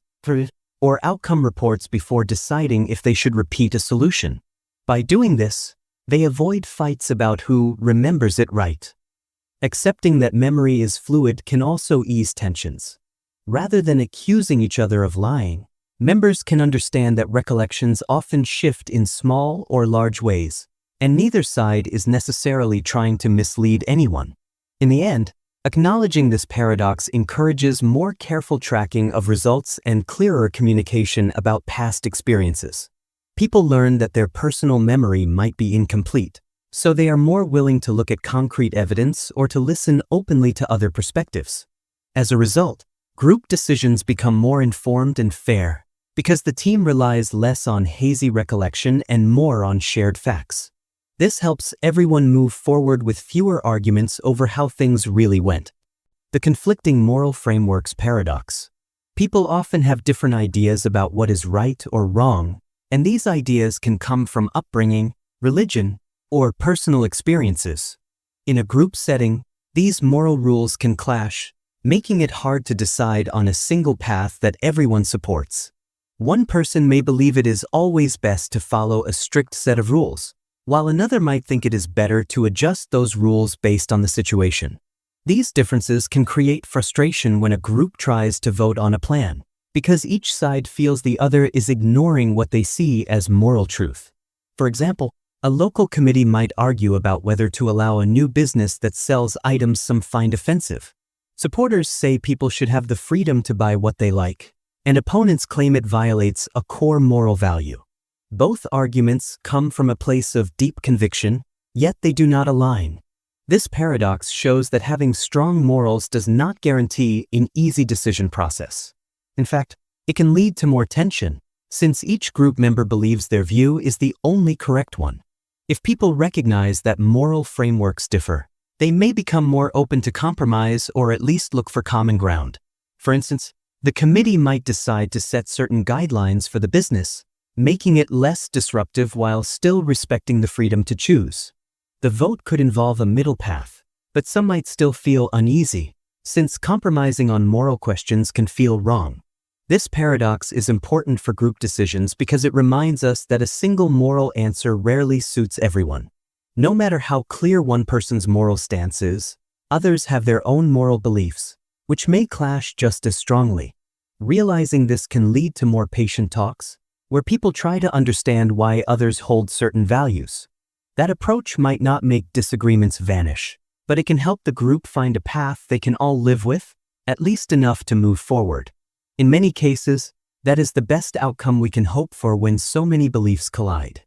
or outcome reports before deciding if they should repeat a solution. By doing this, they avoid fights about who remembers it right. Accepting that memory is fluid can also ease tensions. Rather than accusing each other of lying, members can understand that recollections often shift in small or large ways, and neither side is necessarily trying to mislead anyone. In the end, acknowledging this paradox encourages more careful tracking of results and clearer communication about past experiences. People learn that their personal memory might be incomplete, so they are more willing to look at concrete evidence or to listen openly to other perspectives. As a result, group decisions become more informed and fair, because the team relies less on hazy recollection and more on shared facts. This helps everyone move forward with fewer arguments over how things really went. The conflicting moral frameworks paradox. People often have different ideas about what is right or wrong, and these ideas can come from upbringing, religion, or personal experiences. In a group setting, these moral rules can clash, making it hard to decide on a single path that everyone supports. One person may believe it is always best to follow a strict set of rules, while another might think it is better to adjust those rules based on the situation. These differences can create frustration when a group tries to vote on a plan, because each side feels the other is ignoring what they see as moral truth. For example, a local committee might argue about whether to allow a new business that sells items some find offensive. Supporters say people should have the freedom to buy what they like, and opponents claim it violates a core moral value. Both arguments come from a place of deep conviction, yet they do not align. This paradox shows that having strong morals does not guarantee an easy decision process. In fact, it can lead to more tension, since each group member believes their view is the only correct one. If people recognize that moral frameworks differ, they may become more open to compromise or at least look for common ground. For instance, the committee might decide to set certain guidelines for the business, making it less disruptive while still respecting the freedom to choose. The vote could involve a middle path, but some might still feel uneasy, since compromising on moral questions can feel wrong. This paradox is important for group decisions because it reminds us that a single moral answer rarely suits everyone. No matter how clear one person's moral stance is, others have their own moral beliefs, which may clash just as strongly. Realizing this can lead to more patient talks, where people try to understand why others hold certain values. That approach might not make disagreements vanish, but it can help the group find a path they can all live with, at least enough to move forward. In many cases, that is the best outcome we can hope for when so many beliefs collide.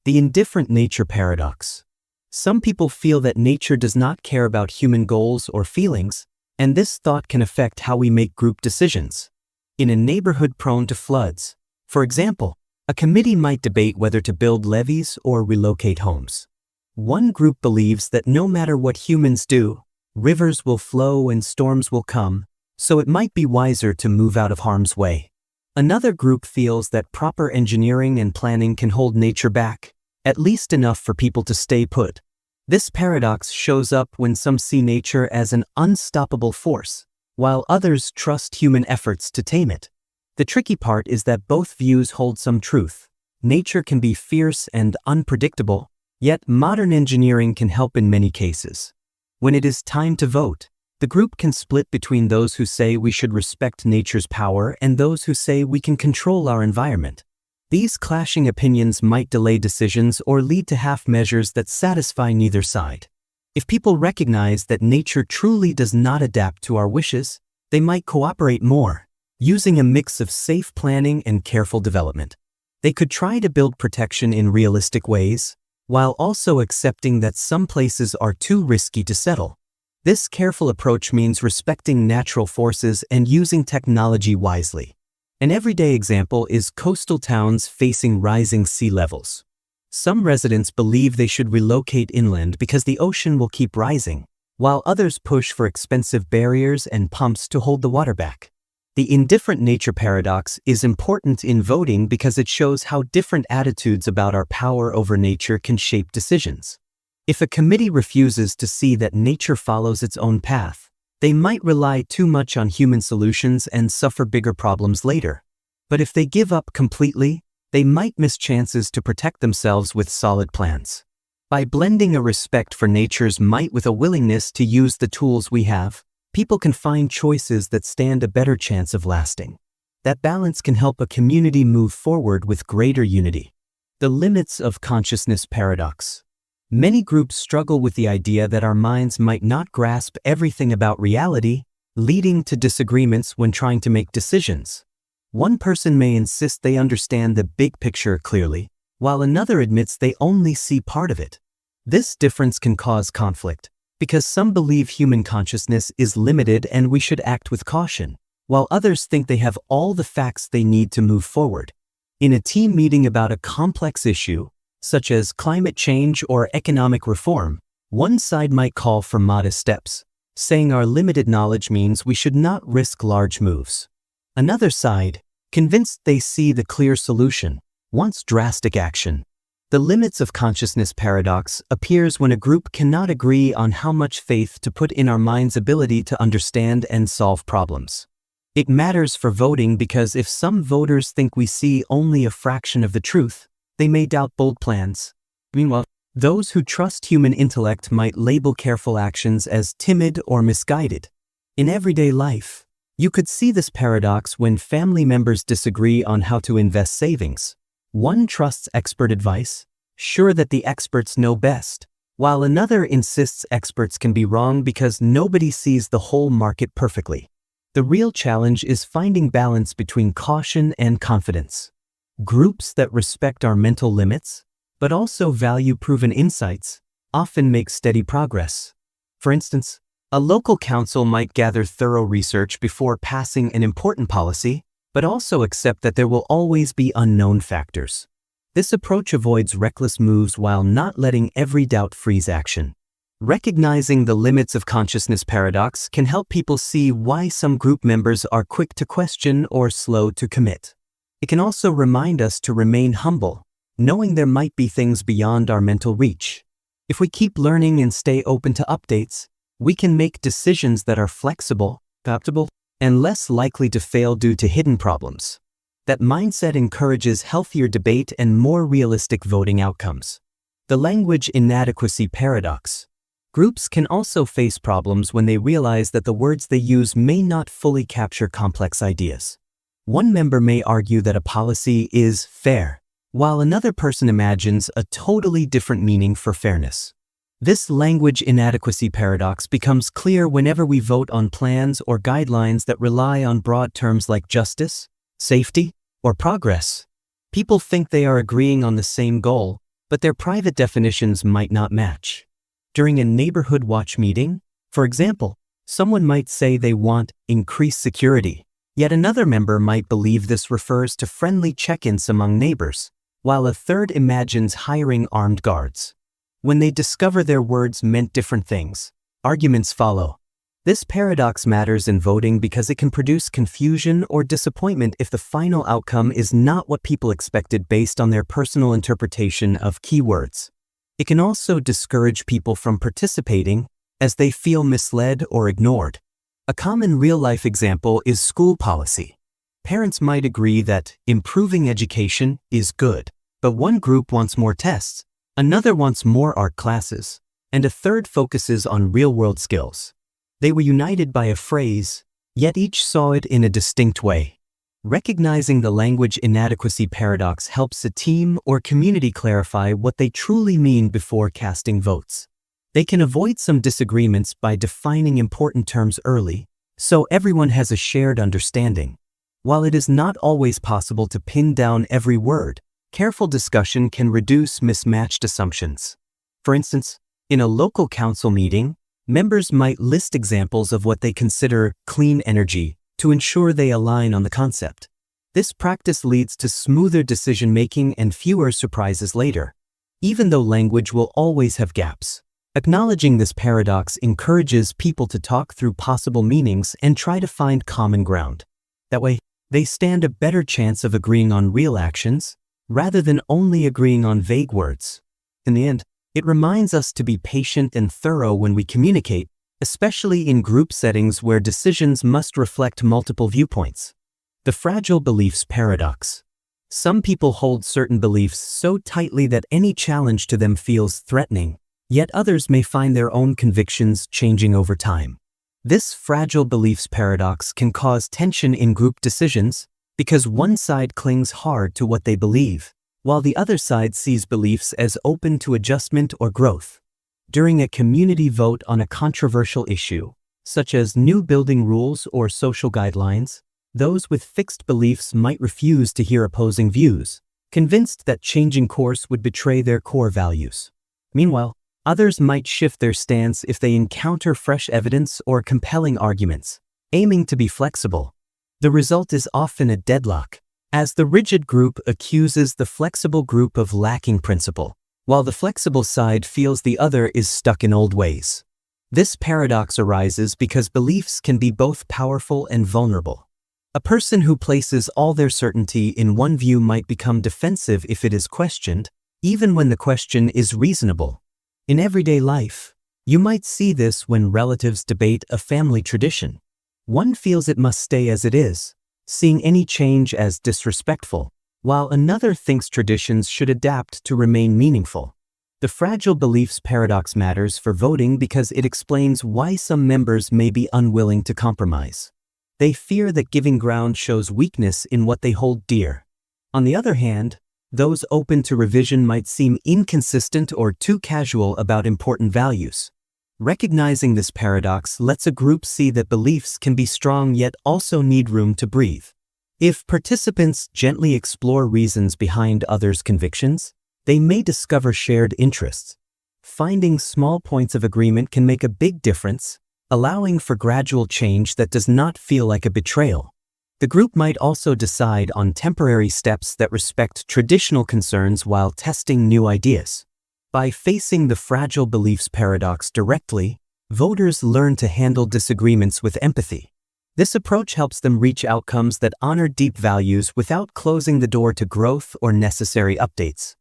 The indifferent nature paradox. Some people feel that nature does not care about human goals or feelings, and this thought can affect how we make group decisions. In a neighborhood prone to floods, for example, a committee might debate whether to build levees or relocate homes. One group believes that no matter what humans do, rivers will flow and storms will come, so it might be wiser to move out of harm's way. Another group feels that proper engineering and planning can hold nature back, at least enough for people to stay put. This paradox shows up when some see nature as an unstoppable force, while others trust human efforts to tame it. The tricky part is that both views hold some truth. Nature can be fierce and unpredictable, yet modern engineering can help in many cases. When it is time to vote, the group can split between those who say we should respect nature's power and those who say we can control our environment. These clashing opinions might delay decisions or lead to half measures that satisfy neither side. If people recognize that nature truly does not adapt to our wishes, they might cooperate more, using a mix of safe planning and careful development. They could try to build protection in realistic ways, while also accepting that some places are too risky to settle. This careful approach means respecting natural forces and using technology wisely. An everyday example is coastal towns facing rising sea levels. Some residents believe they should relocate inland because the ocean will keep rising, while others push for expensive barriers and pumps to hold the water back. The indifferent nature paradox is important in voting because it shows how different attitudes about our power over nature can shape decisions. If a committee refuses to see that nature follows its own path, they might rely too much on human solutions and suffer bigger problems later. But if they give up completely, they might miss chances to protect themselves with solid plans. By blending a respect for nature's might with a willingness to use the tools we have, people can find choices that stand a better chance of lasting. That balance can help a community move forward with greater unity. The limits of consciousness paradox. Many groups struggle with the idea that our minds might not grasp everything about reality, leading to disagreements when trying to make decisions. One person may insist they understand the big picture clearly, while another admits they only see part of it. This difference can cause conflict, because some believe human consciousness is limited and we should act with caution, while others think they have all the facts they need to move forward. In a team meeting about a complex issue, such as climate change or economic reform, one side might call for modest steps, saying our limited knowledge means we should not risk large moves. Another side, convinced they see the clear solution, wants drastic action. The limits of consciousness paradox appears when a group cannot agree on how much faith to put in our mind's ability to understand and solve problems. It matters for voting because if some voters think we see only a fraction of the truth, they may doubt bold plans. Meanwhile, Those who trust human intellect might label careful actions as timid or misguided. In everyday life, you could see this paradox when family members disagree on how to invest savings. One trusts expert advice, sure that the experts know best, while another insists experts can be wrong because nobody sees the whole market perfectly. The real challenge is finding balance between caution and confidence. Groups that respect our mental limits, but also value proven insights, often make steady progress. For instance, a local council might gather thorough research before passing an important policy, but also accept that there will always be unknown factors. This approach avoids reckless moves while not letting every doubt freeze action. Recognizing the limits of consciousness paradox can help people see why some group members are quick to question or slow to commit. It can also remind us to remain humble, knowing there might be things beyond our mental reach. If we keep learning and stay open to updates, we can make decisions that are flexible, adaptable, and less likely to fail due to hidden problems. That mindset encourages healthier debate and more realistic voting outcomes. The language inadequacy paradox. Groups can also face problems when they realize that the words they use may not fully capture complex ideas. One member may argue that a policy is fair, while another person imagines a totally different meaning for fairness. This language inadequacy paradox becomes clear whenever we vote on plans or guidelines that rely on broad terms like justice, safety, or progress. People think they are agreeing on the same goal, but their private definitions might not match. During a neighborhood watch meeting, for example, someone might say they want increased security, yet another member might believe this refers to friendly check-ins among neighbors, while a third imagines hiring armed guards. When they discover their words meant different things, arguments follow. This paradox matters in voting because it can produce confusion or disappointment if the final outcome is not what people expected based on their personal interpretation of keywords. It can also discourage people from participating as they feel misled or ignored. A common real-life example is school policy. Parents might agree that improving education is good, but one group wants more tests, another wants more art classes, and a third focuses on real-world skills. They were united by a phrase, yet each saw it in a distinct way. Recognizing the language inadequacy paradox helps a team or community clarify what they truly mean before casting votes. They can avoid some disagreements by defining important terms early, so everyone has a shared understanding. While it is not always possible to pin down every word, careful discussion can reduce mismatched assumptions. For instance, in a local council meeting, members might list examples of what they consider clean energy to ensure they align on the concept. This practice leads to smoother decision-making and fewer surprises later, even though language will always have gaps. Acknowledging this paradox encourages people to talk through possible meanings and try to find common ground. That way, they stand a better chance of agreeing on real actions, rather than only agreeing on vague words. In the end, it reminds us to be patient and thorough when we communicate, especially in group settings where decisions must reflect multiple viewpoints. The fragile beliefs paradox. Some people hold certain beliefs so tightly that any challenge to them feels threatening, yet others may find their own convictions changing over time. This fragile beliefs paradox can cause tension in group decisions because one side clings hard to what they believe, while the other side sees beliefs as open to adjustment or growth. During a community vote on a controversial issue, such as new building rules or social guidelines, those with fixed beliefs might refuse to hear opposing views, convinced that changing course would betray their core values. Meanwhile, others might shift their stance if they encounter fresh evidence or compelling arguments, aiming to be flexible. The result is often a deadlock, as the rigid group accuses the flexible group of lacking principle, while the flexible side feels the other is stuck in old ways. This paradox arises because beliefs can be both powerful and vulnerable. A person who places all their certainty in one view might become defensive if it is questioned, even when the question is reasonable. In everyday life, you might see this when relatives debate a family tradition. One feels it must stay as it is, seeing any change as disrespectful, while another thinks traditions should adapt to remain meaningful. The fragile beliefs paradox matters for voting because it explains why some members may be unwilling to compromise. They fear that giving ground shows weakness in what they hold dear. On the other hand, those open to revision might seem inconsistent or too casual about important values. Recognizing this paradox lets a group see that beliefs can be strong yet also need room to breathe. If participants gently explore reasons behind others' convictions, they may discover shared interests. Finding small points of agreement can make a big difference, allowing for gradual change that does not feel like a betrayal. The group might also decide on temporary steps that respect traditional concerns while testing new ideas. By facing the fragile beliefs paradox directly, voters learn to handle disagreements with empathy. This approach helps them reach outcomes that honor deep values without closing the door to growth or necessary updates.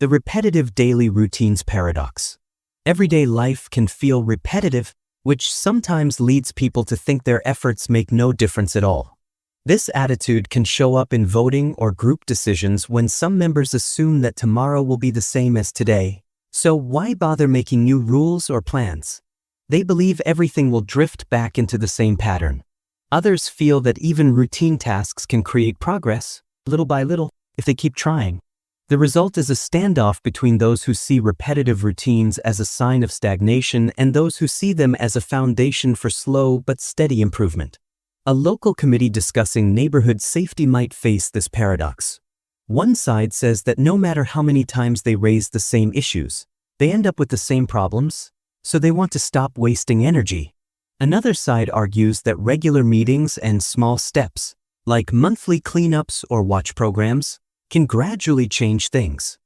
The repetitive daily routines paradox. Everyday life can feel repetitive, which sometimes leads people to think their efforts make no difference at all. This attitude can show up in voting or group decisions when some members assume that tomorrow will be the same as today, so why bother making new rules or plans? They believe everything will drift back into the same pattern. Others feel that even routine tasks can create progress, little by little, if they keep trying. The result is a standoff between those who see repetitive routines as a sign of stagnation and those who see them as a foundation for slow but steady improvement. A local committee discussing neighborhood safety might face this paradox. One side says that no matter how many times they raise the same issues, they end up with the same problems, so they want to stop wasting energy. Another side argues that regular meetings and small steps, like monthly cleanups or watch programs, can gradually change things.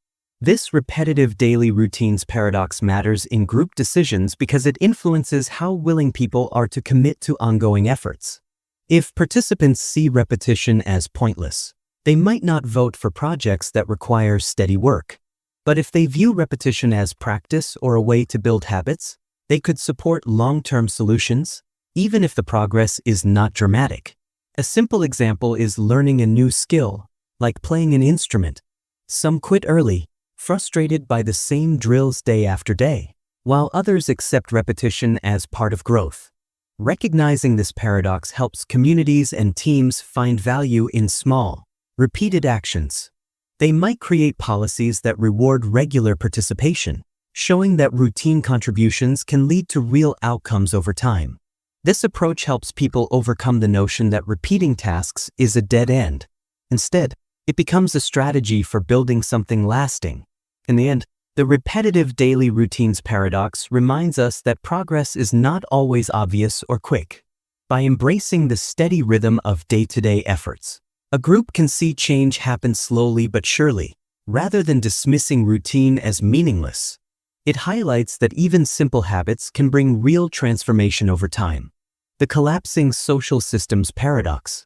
This repetitive daily routines paradox matters in group decisions because it influences how willing people are to commit to ongoing efforts. If participants see repetition as pointless, they might not vote for projects that require steady work. But if they view repetition as practice or a way to build habits, they could support long-term solutions, even if the progress is not dramatic. A simple example is learning a new skill, like playing an instrument. Some quit early, frustrated by the same drills day after day, while others accept repetition as part of growth. Recognizing this paradox helps communities and teams find value in small, repeated actions. They might create policies that reward regular participation, showing that routine contributions can lead to real outcomes over time. This approach helps people overcome the notion that repeating tasks is a dead end. Instead, it becomes a strategy for building something lasting. In the end, the repetitive daily routines paradox reminds us that progress is not always obvious or quick. By embracing the steady rhythm of day-to-day efforts, a group can see change happen slowly but surely, rather than dismissing routine as meaningless. It highlights that even simple habits can bring real transformation over time. The collapsing social systems paradox.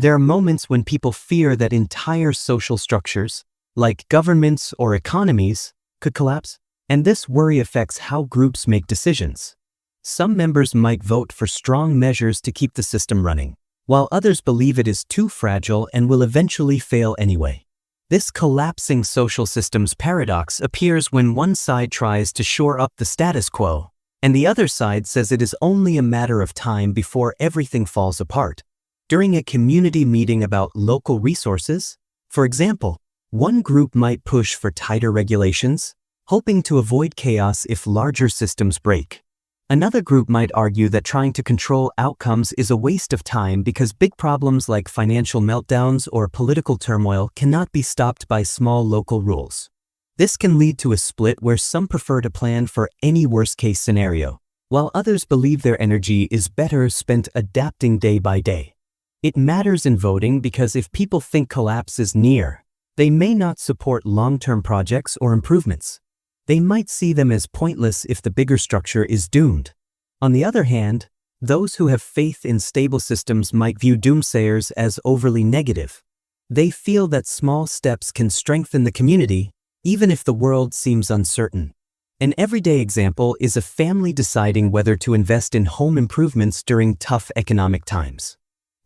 There are moments when people fear that entire social structures, like governments or economies, could collapse, and this worry affects how groups make decisions. Some members might vote for strong measures to keep the system running, while others believe it is too fragile and will eventually fail anyway. This collapsing social systems paradox appears when one side tries to shore up the status quo, and the other side says it is only a matter of time before everything falls apart. During a community meeting about local resources, for example, one group might push for tighter regulations, hoping to avoid chaos if larger systems break. Another group might argue that trying to control outcomes is a waste of time because big problems like financial meltdowns or political turmoil cannot be stopped by small local rules. This can lead to a split where some prefer to plan for any worst-case scenario, while others believe their energy is better spent adapting day by day. It matters in voting because if people think collapse is near, they may not support long-term projects or improvements. They might see them as pointless if the bigger structure is doomed. On the other hand, those who have faith in stable systems might view doomsayers as overly negative. They feel that small steps can strengthen the community, even if the world seems uncertain. An everyday example is a family deciding whether to invest in home improvements during tough economic times.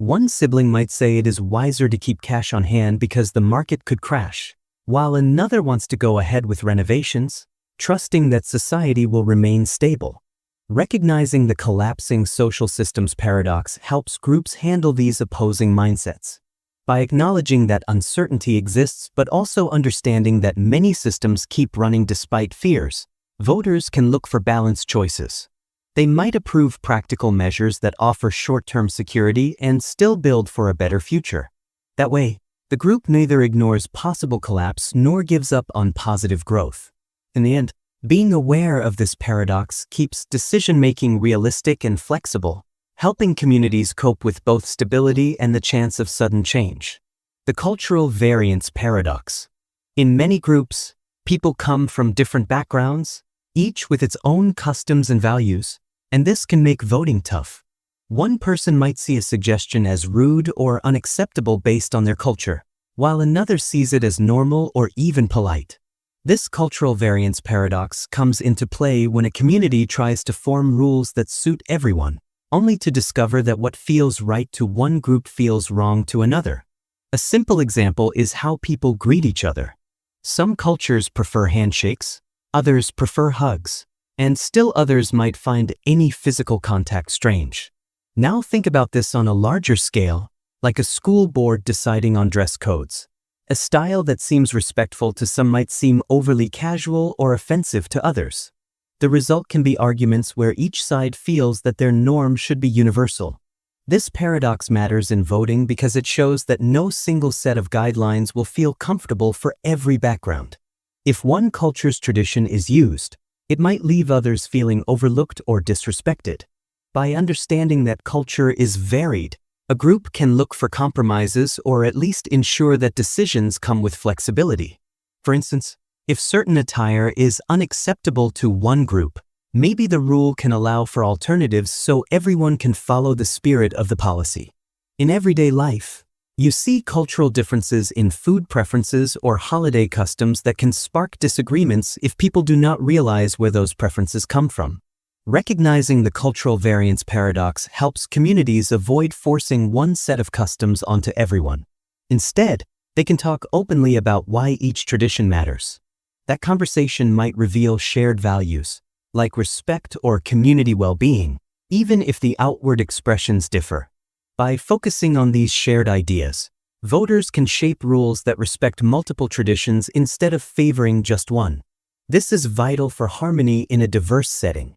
One sibling might say it is wiser to keep cash on hand because the market could crash, while another wants to go ahead with renovations, trusting that society will remain stable. Recognizing the collapsing social systems paradox helps groups handle these opposing mindsets. By acknowledging that uncertainty exists but also understanding that many systems keep running despite fears, voters can look for balanced choices. They might approve practical measures that offer short-term security and still build for a better future. That way, the group neither ignores possible collapse nor gives up on positive growth. In the end, being aware of this paradox keeps decision-making realistic and flexible, helping communities cope with both stability and the chance of sudden change. The cultural variance paradox. In many groups, people come from different backgrounds, each with its own customs and values, and this can make voting tough. One person might see a suggestion as rude or unacceptable based on their culture, while another sees it as normal or even polite. This cultural variance paradox comes into play when a community tries to form rules that suit everyone, only to discover that what feels right to one group feels wrong to another. A simple example is how people greet each other. Some cultures prefer handshakes, others prefer hugs, and still others might find any physical contact strange. Now think about this on a larger scale, like a school board deciding on dress codes. A style that seems respectful to some might seem overly casual or offensive to others. The result can be arguments where each side feels that their norm should be universal. This paradox matters in voting because it shows that no single set of guidelines will feel comfortable for every background. If one culture's tradition is used, it might leave others feeling overlooked or disrespected. By understanding that culture is varied, a group can look for compromises or at least ensure that decisions come with flexibility. For instance, if certain attire is unacceptable to one group, maybe the rule can allow for alternatives so everyone can follow the spirit of the policy. In everyday life, you see cultural differences in food preferences or holiday customs that can spark disagreements if people do not realize where those preferences come from. Recognizing the cultural variance paradox helps communities avoid forcing one set of customs onto everyone. Instead, they can talk openly about why each tradition matters. That conversation might reveal shared values, like respect or community well-being, even if the outward expressions differ. By focusing on these shared ideas, voters can shape rules that respect multiple traditions instead of favoring just one. This is vital for harmony in a diverse setting.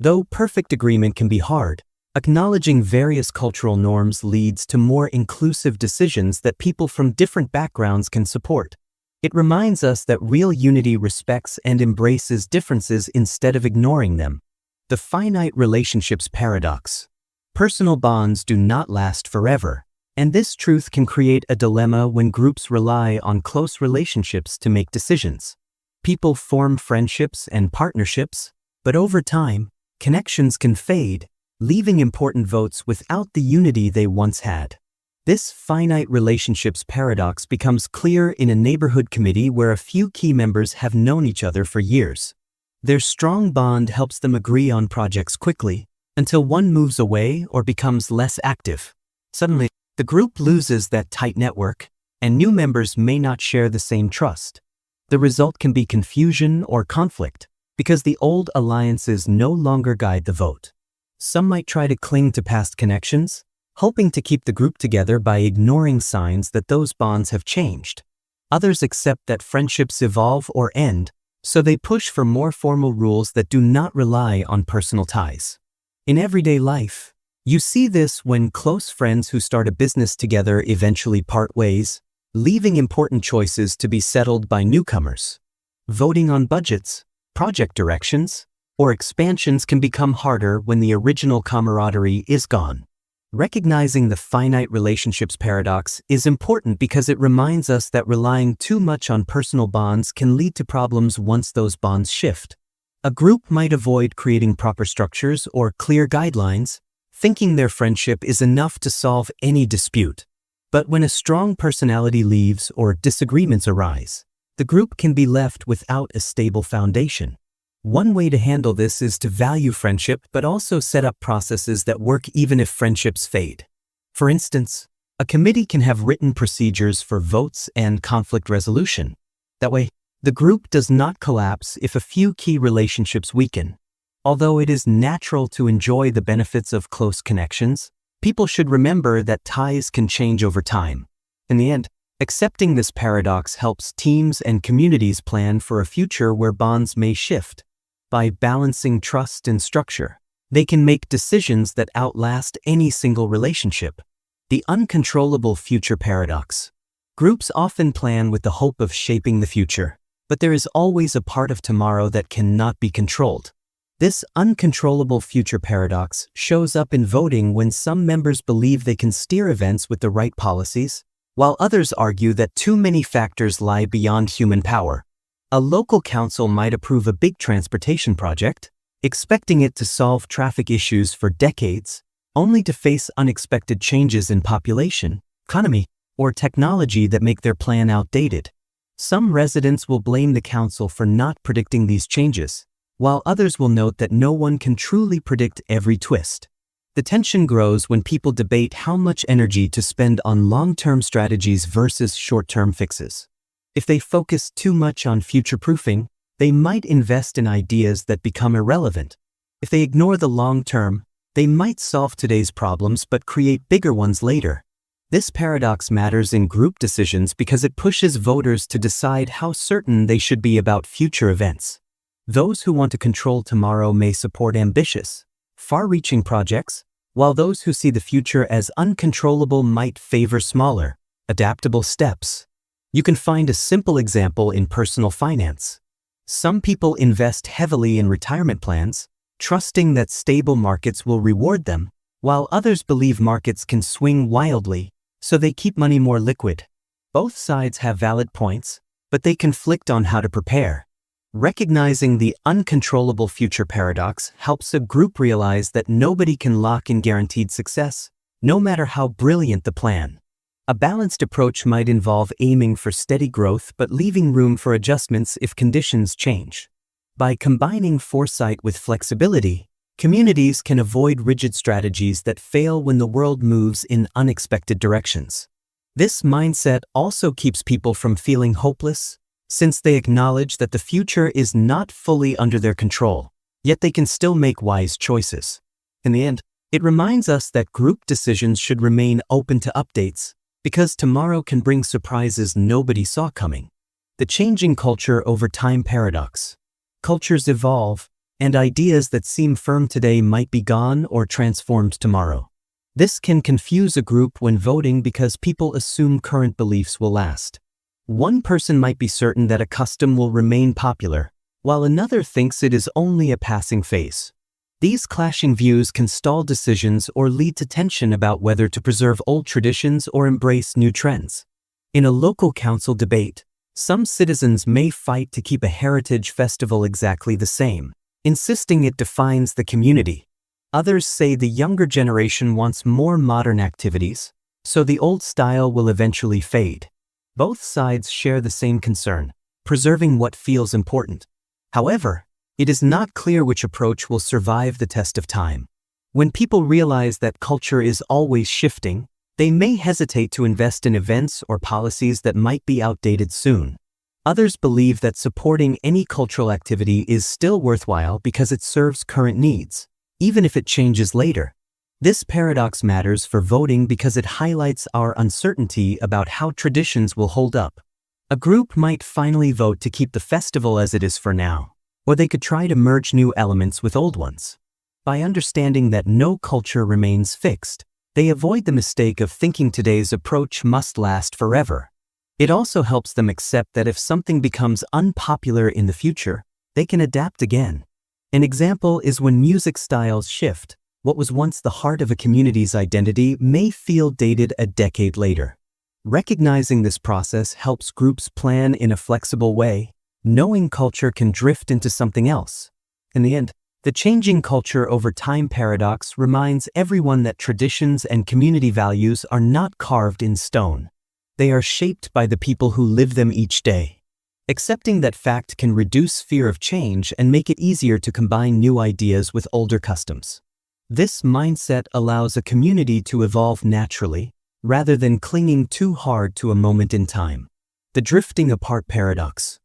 Though perfect agreement can be hard, acknowledging various cultural norms leads to more inclusive decisions that people from different backgrounds can support. It reminds us that real unity respects and embraces differences instead of ignoring them. The finite relationships paradox. Personal bonds do not last forever, and this truth can create a dilemma when groups rely on close relationships to make decisions. People form friendships and partnerships, but over time, connections can fade, leaving important votes without the unity they once had. This finite relationships paradox becomes clear in a neighborhood committee where a few key members have known each other for years. Their strong bond helps them agree on projects quickly, until one moves away or becomes less active. Suddenly, the group loses that tight network, and new members may not share the same trust. The result can be confusion or conflict, because the old alliances no longer guide the vote. Some might try to cling to past connections, hoping to keep the group together by ignoring signs that those bonds have changed. Others accept that friendships evolve or end, so they push for more formal rules that do not rely on personal ties. In everyday life, you see this when close friends who start a business together eventually part ways, leaving important choices to be settled by newcomers. Voting on budgets, project directions, or expansions can become harder when the original camaraderie is gone. Recognizing the finite relationships paradox is important because it reminds us that relying too much on personal bonds can lead to problems once those bonds shift. A group might avoid creating proper structures or clear guidelines, thinking their friendship is enough to solve any dispute. But when a strong personality leaves or disagreements arise, the group can be left without a stable foundation. One way to handle this is to value friendship but also set up processes that work even if friendships fade. For instance, a committee can have written procedures for votes and conflict resolution. That way, The group does not collapse if a few key relationships weaken. Although it is natural to enjoy the benefits of close connections, people should remember that ties can change over time. In the end, accepting this paradox helps teams and communities plan for a future where bonds may shift. By balancing trust and structure, they can make decisions that outlast any single relationship. The uncontrollable future paradox. Groups often plan with the hope of shaping the future, but there is always a part of tomorrow that cannot be controlled. This uncontrollable future paradox shows up in voting when some members believe they can steer events with the right policies, while others argue that too many factors lie beyond human power. A local council might approve a big transportation project, expecting it to solve traffic issues for decades, only to face unexpected changes in population, economy, or technology that make their plan outdated. Some residents will blame the council for not predicting these changes, while others will note that no one can truly predict every twist. The tension grows when people debate how much energy to spend on long-term strategies versus short-term fixes. If they focus too much on future-proofing, they might invest in ideas that become irrelevant. If they ignore the long term, they might solve today's problems but create bigger ones later. This paradox matters in group decisions because it pushes voters to decide how certain they should be about future events. Those who want to control tomorrow may support ambitious, far-reaching projects, while those who see the future as uncontrollable might favor smaller, adaptable steps. You can find a simple example in personal finance. Some people invest heavily in retirement plans, trusting that stable markets will reward them, while others believe markets can swing wildly, so they keep money more liquid. Both sides have valid points, but they conflict on how to prepare. Recognizing the uncontrollable future paradox helps a group realize that nobody can lock in guaranteed success, no matter how brilliant the plan. A balanced approach might involve aiming for steady growth but leaving room for adjustments if conditions change. By combining foresight with flexibility, communities can avoid rigid strategies that fail when the world moves in unexpected directions. This mindset also keeps people from feeling hopeless, since they acknowledge that the future is not fully under their control, yet they can still make wise choices. In the end, it reminds us that group decisions should remain open to updates, because tomorrow can bring surprises nobody saw coming. The changing culture over time paradox. Cultures evolve, and ideas that seem firm today might be gone or transformed tomorrow. This can confuse a group when voting because people assume current beliefs will last. One person might be certain that a custom will remain popular, while another thinks it is only a passing phase. These clashing views can stall decisions or lead to tension about whether to preserve old traditions or embrace new trends. In a local council debate, some citizens may fight to keep a heritage festival exactly the same, insisting it defines the community. Others say the younger generation wants more modern activities, so the old style will eventually fade. Both sides share the same concern, preserving what feels important. However, it is not clear which approach will survive the test of time. When people realize that culture is always shifting, they may hesitate to invest in events or policies that might be outdated soon. Others believe that supporting any cultural activity is still worthwhile because it serves current needs, even if it changes later. This paradox matters for voting because it highlights our uncertainty about how traditions will hold up. A group might finally vote to keep the festival as it is for now, or they could try to merge new elements with old ones. By understanding that no culture remains fixed, they avoid the mistake of thinking today's approach must last forever. It also helps them accept that if something becomes unpopular in the future, they can adapt again. An example is when music styles shift. What was once the heart of a community's identity may feel dated a decade later. Recognizing this process helps groups plan in a flexible way, knowing culture can drift into something else. In the end, the changing culture over time paradox reminds everyone that traditions and community values are not carved in stone. They are shaped by the people who live them each day. Accepting that fact can reduce fear of change and make it easier to combine new ideas with older customs. This mindset allows a community to evolve naturally, rather than clinging too hard to a moment in time. The drifting apart paradox.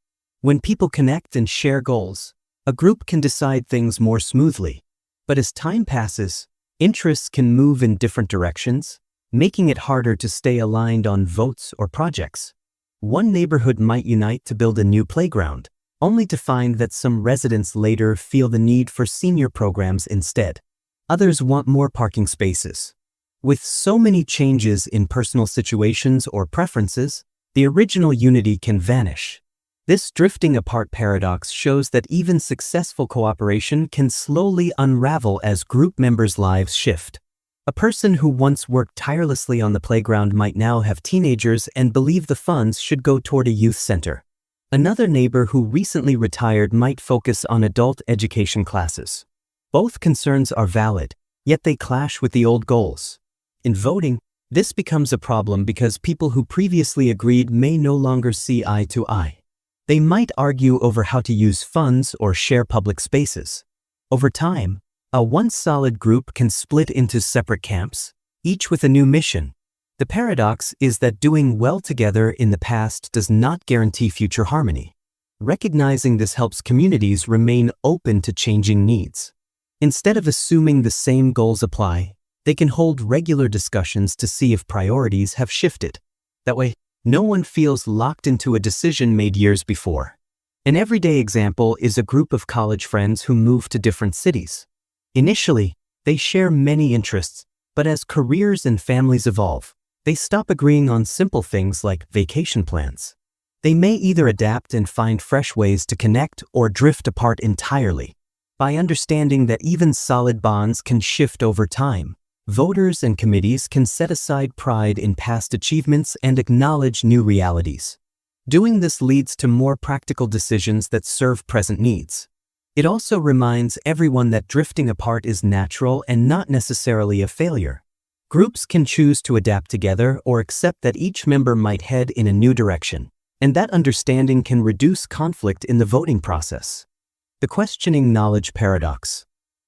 When people connect and share goals, a group can decide things more smoothly. But as time passes, interests can move in different directions, making it harder to stay aligned on votes or projects. One neighborhood might unite to build a new playground, only to find that some residents later feel the need for senior programs instead. Others want more parking spaces. With so many changes in personal situations or preferences, the original unity can vanish. This drifting apart paradox shows that even successful cooperation can slowly unravel as group members' lives shift. A person who once worked tirelessly on the playground might now have teenagers and believe the funds should go toward a youth center. Another neighbor who recently retired might focus on adult education classes. Both concerns are valid, yet they clash with the old goals. In voting, this becomes a problem because people who previously agreed may no longer see eye to eye. They might argue over how to use funds or share public spaces. Over time, a once solid group can split into separate camps, each with a new mission. The paradox is that doing well together in the past does not guarantee future harmony. Recognizing this helps communities remain open to changing needs. Instead of assuming the same goals apply, they can hold regular discussions to see if priorities have shifted. That way, no one feels locked into a decision made years before. An everyday example is a group of college friends who move to different cities. Initially, they share many interests, but as careers and families evolve, they stop agreeing on simple things like vacation plans. They may either adapt and find fresh ways to connect or drift apart entirely. By understanding that even solid bonds can shift over time, voters and committees can set aside pride in past achievements and acknowledge new realities. Doing this leads to more practical decisions that serve present needs. It also reminds everyone that drifting apart is natural and not necessarily a failure. Groups can choose to adapt together or accept that each member might head in a new direction, and that understanding can reduce conflict in the voting process. The questioning knowledge paradox.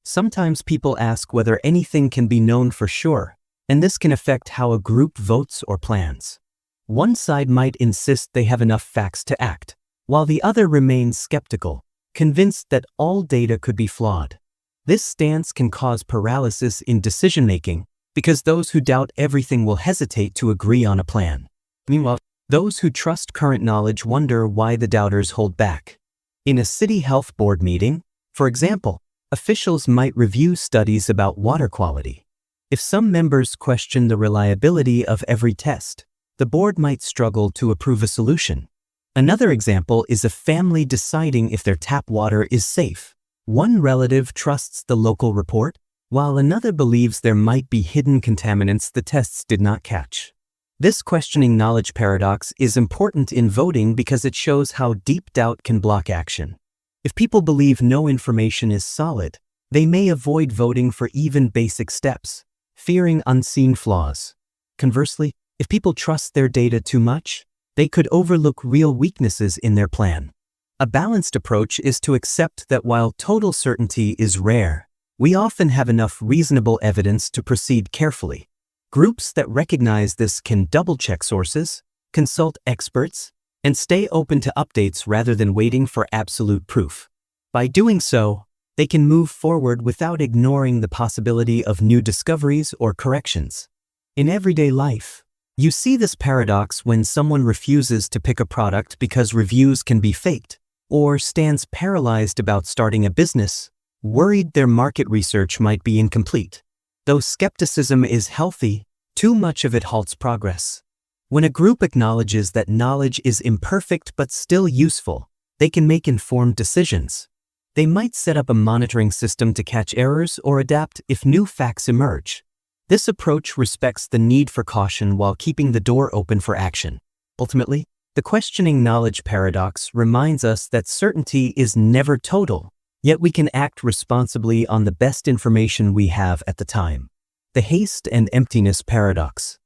Sometimes people ask whether anything can be known for sure, and this can affect how a group votes or plans. One side might insist they have enough facts to act, while the other remains skeptical, convinced that all data could be flawed. This stance can cause paralysis in decision-making because those who doubt everything will hesitate to agree on a plan. Meanwhile, those who trust current knowledge wonder why the doubters hold back. In a city health board meeting, for example, officials might review studies about water quality. If some members question the reliability of every test, the board might struggle to approve a solution. Another example is a family deciding if their tap water is safe. One relative trusts the local report, while another believes there might be hidden contaminants the tests did not catch. This questioning knowledge paradox is important in voting because it shows how deep doubt can block action. If people believe no information is solid, they may avoid voting for even basic steps, fearing unseen flaws. Conversely, if people trust their data too much, they could overlook real weaknesses in their plan. A balanced approach is to accept that while total certainty is rare, we often have enough reasonable evidence to proceed carefully. Groups that recognize this can double-check sources, consult experts, and stay open to updates rather than waiting for absolute proof. By doing so, they can move forward without ignoring the possibility of new discoveries or corrections. In everyday life, you see this paradox when someone refuses to pick a product because reviews can be faked, or stands paralyzed about starting a business, worried their market research might be incomplete. Though skepticism is healthy, too much of it halts progress. When a group acknowledges that knowledge is imperfect but still useful, they can make informed decisions. They might set up a monitoring system to catch errors or adapt if new facts emerge. This approach respects the need for caution while keeping the door open for action. Ultimately, the questioning knowledge paradox reminds us that certainty is never total, yet we can act responsibly on the best information we have at the time. The haste and emptiness paradox.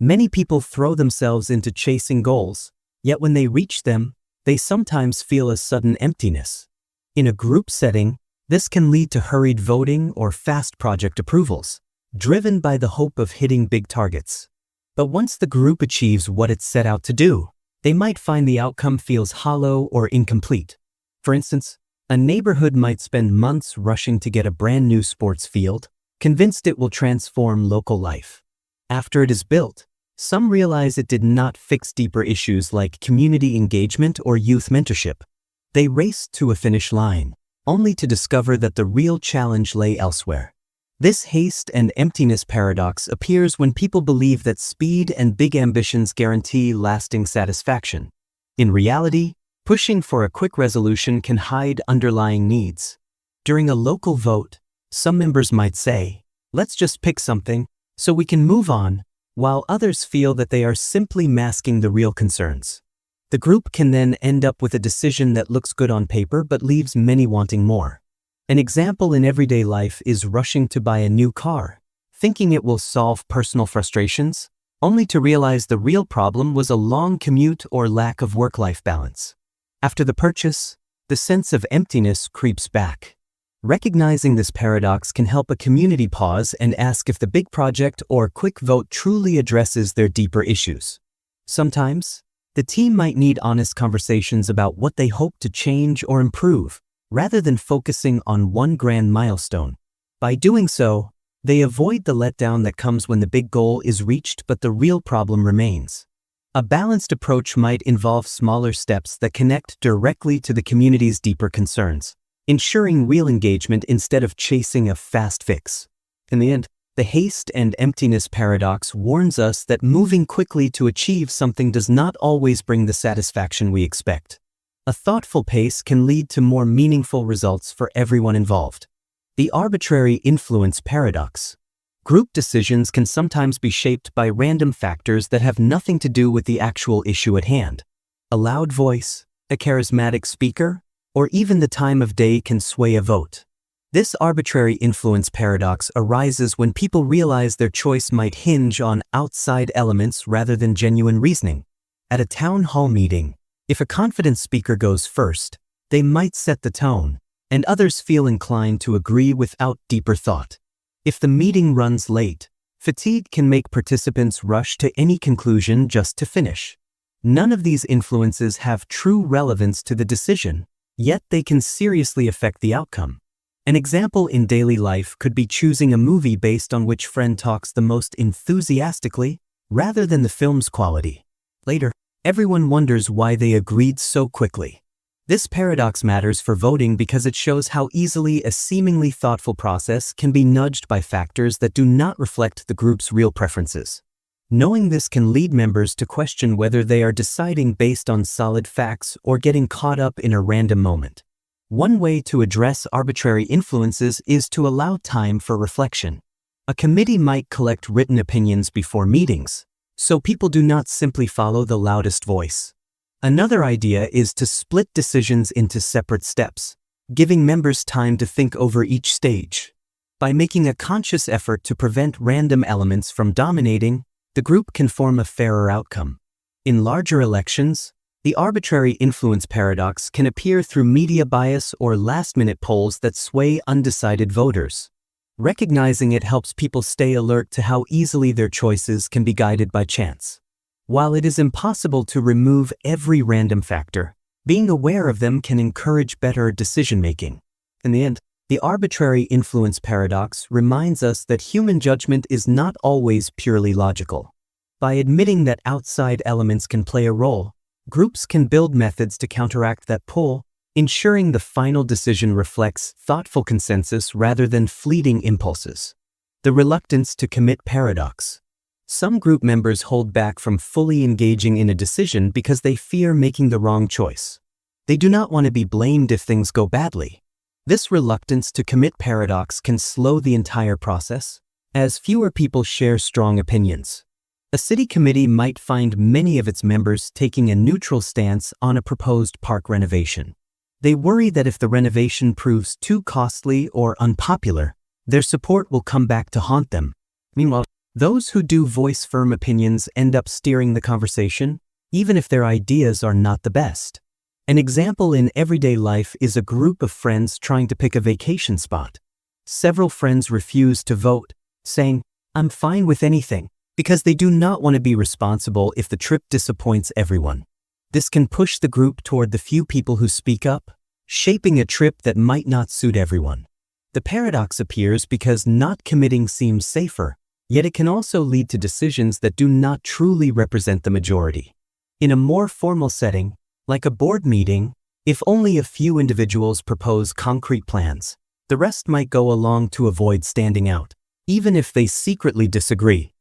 Many people throw themselves into chasing goals, yet when they reach them, they sometimes feel a sudden emptiness. In a group setting, this can lead to hurried voting or fast project approvals, driven by the hope of hitting big targets. But once the group achieves what it set out to do, they might find the outcome feels hollow or incomplete. For instance, a neighborhood might spend months rushing to get a brand new sports field, convinced it will transform local life. After it is built, some realize it did not fix deeper issues like community engagement or youth mentorship. They raced to a finish line, only to discover that the real challenge lay elsewhere. This haste and emptiness paradox appears when people believe that speed and big ambitions guarantee lasting satisfaction. In reality, pushing for a quick resolution can hide underlying needs. During a local vote, some members might say, "Let's just pick something so we can move on," while others feel that they are simply masking the real concerns. The group can then end up with a decision that looks good on paper but leaves many wanting more. An example in everyday life is rushing to buy a new car, thinking it will solve personal frustrations, only to realize the real problem was a long commute or lack of work-life balance. After the purchase, the sense of emptiness creeps back. Recognizing this paradox can help a community pause and ask if the big project or quick vote truly addresses their deeper issues. Sometimes, the team might need honest conversations about what they hope to change or improve, rather than focusing on one grand milestone. By doing so, they avoid the letdown that comes when the big goal is reached but the real problem remains. A balanced approach might involve smaller steps that connect directly to the community's deeper concerns, ensuring real engagement instead of chasing a fast fix. In the end, the haste and emptiness paradox warns us that moving quickly to achieve something does not always bring the satisfaction we expect. A thoughtful pace can lead to more meaningful results for everyone involved. The arbitrary influence paradox. Group decisions can sometimes be shaped by random factors that have nothing to do with the actual issue at hand. A loud voice, a charismatic speaker, or even the time of day can sway a vote. This arbitrary influence paradox arises when people realize their choice might hinge on outside elements rather than genuine reasoning. At a town hall meeting, if a confident speaker goes first, they might set the tone, and others feel inclined to agree without deeper thought. If the meeting runs late, fatigue can make participants rush to any conclusion just to finish. None of these influences have true relevance to the decision, yet they can seriously affect the outcome. An example in daily life could be choosing a movie based on which friend talks the most enthusiastically, rather than the film's quality. Later, everyone wonders why they agreed so quickly. This paradox matters for voting because it shows how easily a seemingly thoughtful process can be nudged by factors that do not reflect the group's real preferences. Knowing this can lead members to question whether they are deciding based on solid facts or getting caught up in a random moment. One way to address arbitrary influences is to allow time for reflection. A committee might collect written opinions before meetings, so people do not simply follow the loudest voice. Another idea is to split decisions into separate steps, giving members time to think over each stage. By making a conscious effort to prevent random elements from dominating, the group can form a fairer outcome. In larger elections, the arbitrary influence paradox can appear through media bias or last-minute polls that sway undecided voters. Recognizing it helps people stay alert to how easily their choices can be guided by chance. While it is impossible to remove every random factor, being aware of them can encourage better decision-making. In the end, the arbitrary influence paradox reminds us that human judgment is not always purely logical. By admitting that outside elements can play a role, groups can build methods to counteract that pull, ensuring the final decision reflects thoughtful consensus rather than fleeting impulses. The reluctance to commit paradox. Some group members hold back from fully engaging in a decision because they fear making the wrong choice. They do not want to be blamed if things go badly. This reluctance to commit paradox can slow the entire process, as fewer people share strong opinions. A city committee might find many of its members taking a neutral stance on a proposed park renovation. They worry that if the renovation proves too costly or unpopular, their support will come back to haunt them. Meanwhile, those who do voice firm opinions end up steering the conversation, even if their ideas are not the best. An example in everyday life is a group of friends trying to pick a vacation spot. Several friends refuse to vote, saying, "I'm fine with anything," because they do not want to be responsible if the trip disappoints everyone. This can push the group toward the few people who speak up, shaping a trip that might not suit everyone. The paradox appears because not committing seems safer, yet it can also lead to decisions that do not truly represent the majority. In a more formal setting, like a board meeting, if only a few individuals propose concrete plans, the rest might go along to avoid standing out, even if they secretly disagree.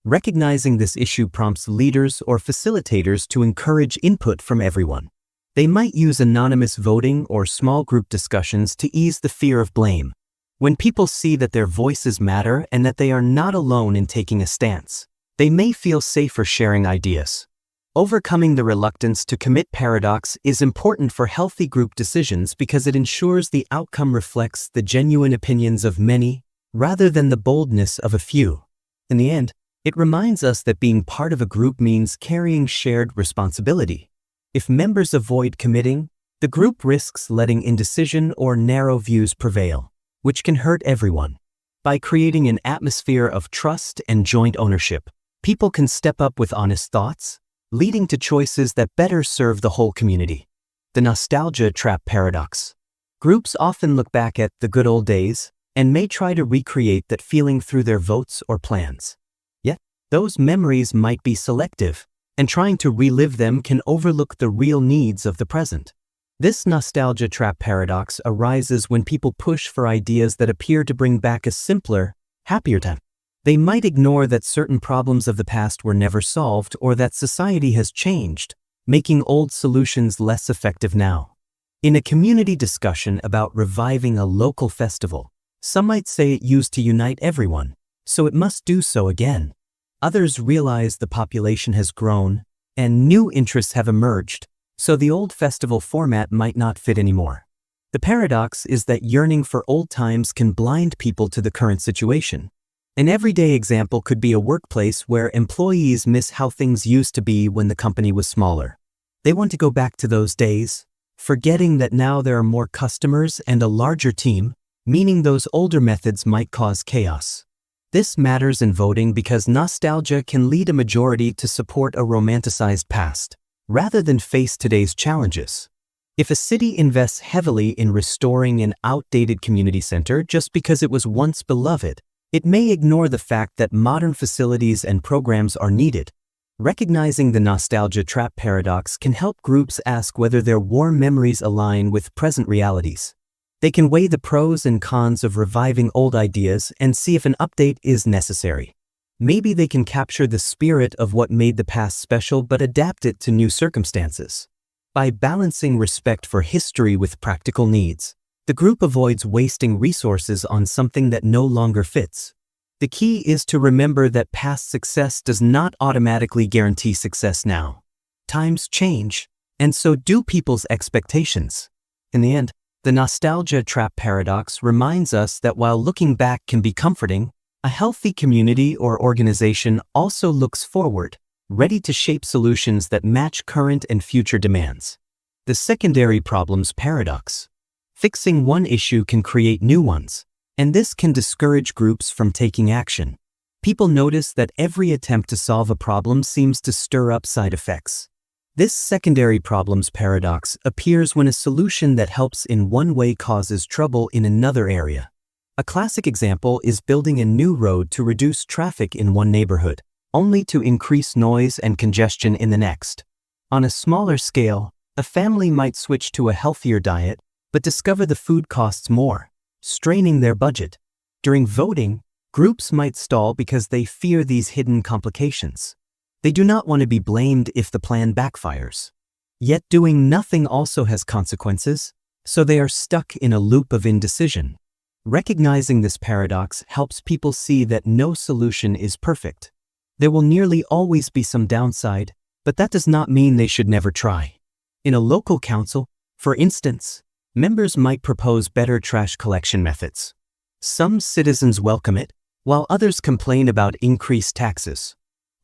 Recognizing this issue prompts leaders or facilitators to encourage input from everyone. They might use anonymous voting or small group discussions to ease the fear of blame. When people see that their voices matter and that they are not alone in taking a stance, they may feel safer sharing ideas. Overcoming the reluctance to commit paradox is important for healthy group decisions because it ensures the outcome reflects the genuine opinions of many, rather than the boldness of a few. In the end, it reminds us that being part of a group means carrying shared responsibility. If members avoid committing, the group risks letting indecision or narrow views prevail, which can hurt everyone. By creating an atmosphere of trust and joint ownership, people can step up with honest thoughts, leading to choices that better serve the whole community. The nostalgia trap paradox. Groups often look back at the good old days and may try to recreate that feeling through their votes or plans. Yet, those memories might be selective, and trying to relive them can overlook the real needs of the present. This nostalgia trap paradox arises when people push for ideas that appear to bring back a simpler, happier time. They might ignore that certain problems of the past were never solved or that society has changed, making old solutions less effective now. In a community discussion about reviving a local festival, some might say it used to unite everyone, so it must do so again. Others realize the population has grown and new interests have emerged, so the old festival format might not fit anymore. The paradox is that yearning for old times can blind people to the current situation. An everyday example could be a workplace where employees miss how things used to be when the company was smaller. They want to go back to those days, forgetting that now there are more customers and a larger team, meaning those older methods might cause chaos. This matters in voting because nostalgia can lead a majority to support a romanticized past, rather than face today's challenges. If a city invests heavily in restoring an outdated community center just because it was once beloved, it may ignore the fact that modern facilities and programs are needed. Recognizing the nostalgia trap paradox can help groups ask whether their warm memories align with present realities. They can weigh the pros and cons of reviving old ideas and see if an update is necessary. Maybe they can capture the spirit of what made the past special but adapt it to new circumstances. By balancing respect for history with practical needs, the group avoids wasting resources on something that no longer fits. The key is to remember that past success does not automatically guarantee success now. Times change, and so do people's expectations. In the end, the nostalgia trap paradox reminds us that while looking back can be comforting, a healthy community or organization also looks forward, ready to shape solutions that match current and future demands. The secondary problems paradox. Fixing one issue can create new ones, and this can discourage groups from taking action. People notice that every attempt to solve a problem seems to stir up side effects. This secondary problems paradox appears when a solution that helps in one way causes trouble in another area. A classic example is building a new road to reduce traffic in one neighborhood, only to increase noise and congestion in the next. On a smaller scale, a family might switch to a healthier diet, but discover the food costs more, straining their budget. During voting, groups might stall because they fear these hidden complications. They do not want to be blamed if the plan backfires. Yet doing nothing also has consequences, so they are stuck in a loop of indecision. Recognizing this paradox helps people see that no solution is perfect. There will nearly always be some downside, but that does not mean they should never try. In a local council, for instance, members might propose better trash collection methods. Some citizens welcome it, while others complain about increased taxes.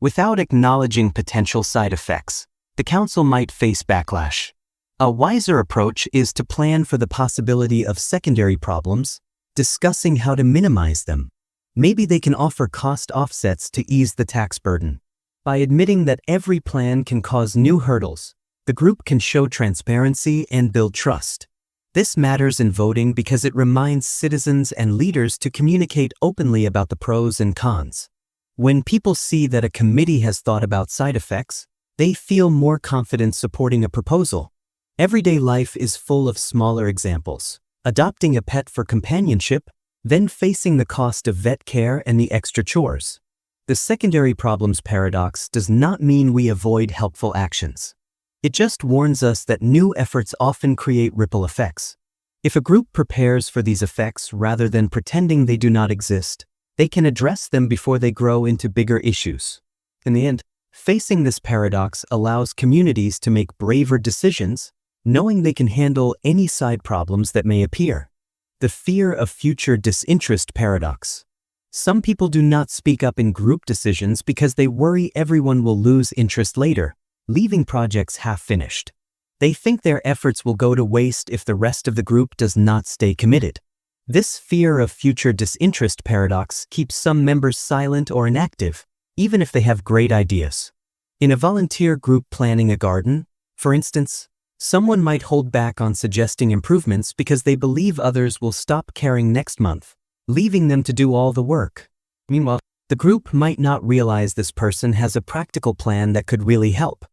Without acknowledging potential side effects, the council might face backlash. A wiser approach is to plan for the possibility of secondary problems, discussing how to minimize them. Maybe they can offer cost offsets to ease the tax burden. By admitting that every plan can cause new hurdles, the group can show transparency and build trust. This matters in voting because it reminds citizens and leaders to communicate openly about the pros and cons. When people see that a committee has thought about side effects, they feel more confident supporting a proposal. Everyday life is full of smaller examples. Adopting a pet for companionship, then facing the cost of vet care and the extra chores. The secondary problems paradox does not mean we avoid helpful actions. It just warns us that new efforts often create ripple effects. If a group prepares for these effects rather than pretending they do not exist, they can address them before they grow into bigger issues. In the end, facing this paradox allows communities to make braver decisions, knowing they can handle any side problems that may appear. The fear of future disinterest paradox. Some people do not speak up in group decisions because they worry everyone will lose interest later, leaving projects half-finished. They think their efforts will go to waste if the rest of the group does not stay committed. This fear of future disinterest paradox keeps some members silent or inactive, even if they have great ideas. In a volunteer group planning a garden, for instance, someone might hold back on suggesting improvements because they believe others will stop caring next month, leaving them to do all the work. Meanwhile, the group might not realize this person has a practical plan that could really help.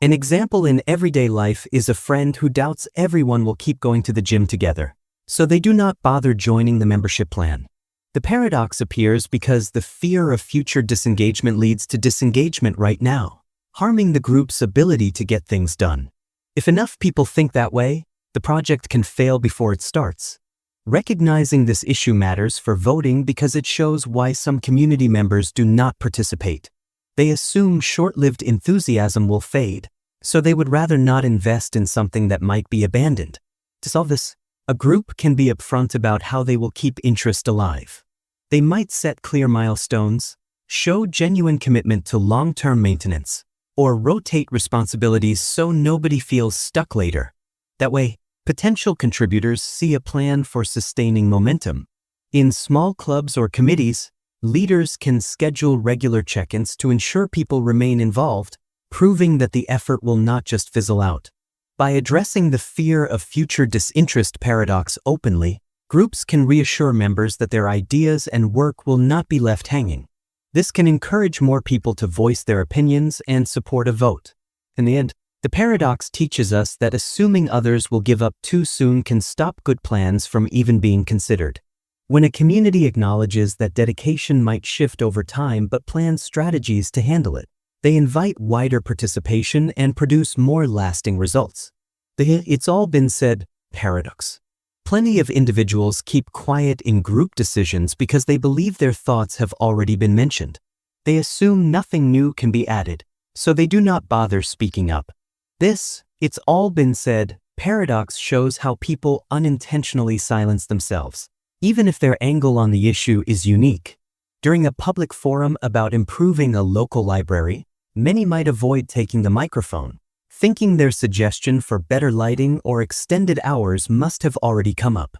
An example in everyday life is a friend who doubts everyone will keep going to the gym together, so they do not bother joining the membership plan. The paradox appears because the fear of future disengagement leads to disengagement right now, harming the group's ability to get things done. If enough people think that way, the project can fail before it starts. Recognizing this issue matters for voting because it shows why some community members do not participate. They assume short-lived enthusiasm will fade, so they would rather not invest in something that might be abandoned. To solve this, a group can be upfront about how they will keep interest alive. They might set clear milestones, show genuine commitment to long-term maintenance, or rotate responsibilities so nobody feels stuck later. That way, potential contributors see a plan for sustaining momentum. In small clubs or committees, leaders can schedule regular check-ins to ensure people remain involved, proving that the effort will not just fizzle out. By addressing the fear of future disinterest paradox openly, groups can reassure members that their ideas and work will not be left hanging. This can encourage more people to voice their opinions and support a vote. In the end, the paradox teaches us that assuming others will give up too soon can stop good plans from even being considered. When a community acknowledges that dedication might shift over time but plans strategies to handle it, they invite wider participation and produce more lasting results. The "it's all been said" paradox. Plenty of individuals keep quiet in group decisions because they believe their thoughts have already been mentioned. They assume nothing new can be added, so they do not bother speaking up. This "it's all been said" paradox shows how people unintentionally silence themselves, even if their angle on the issue is unique. During a public forum about improving a local library, many might avoid taking the microphone, thinking their suggestion for better lighting or extended hours must have already come up.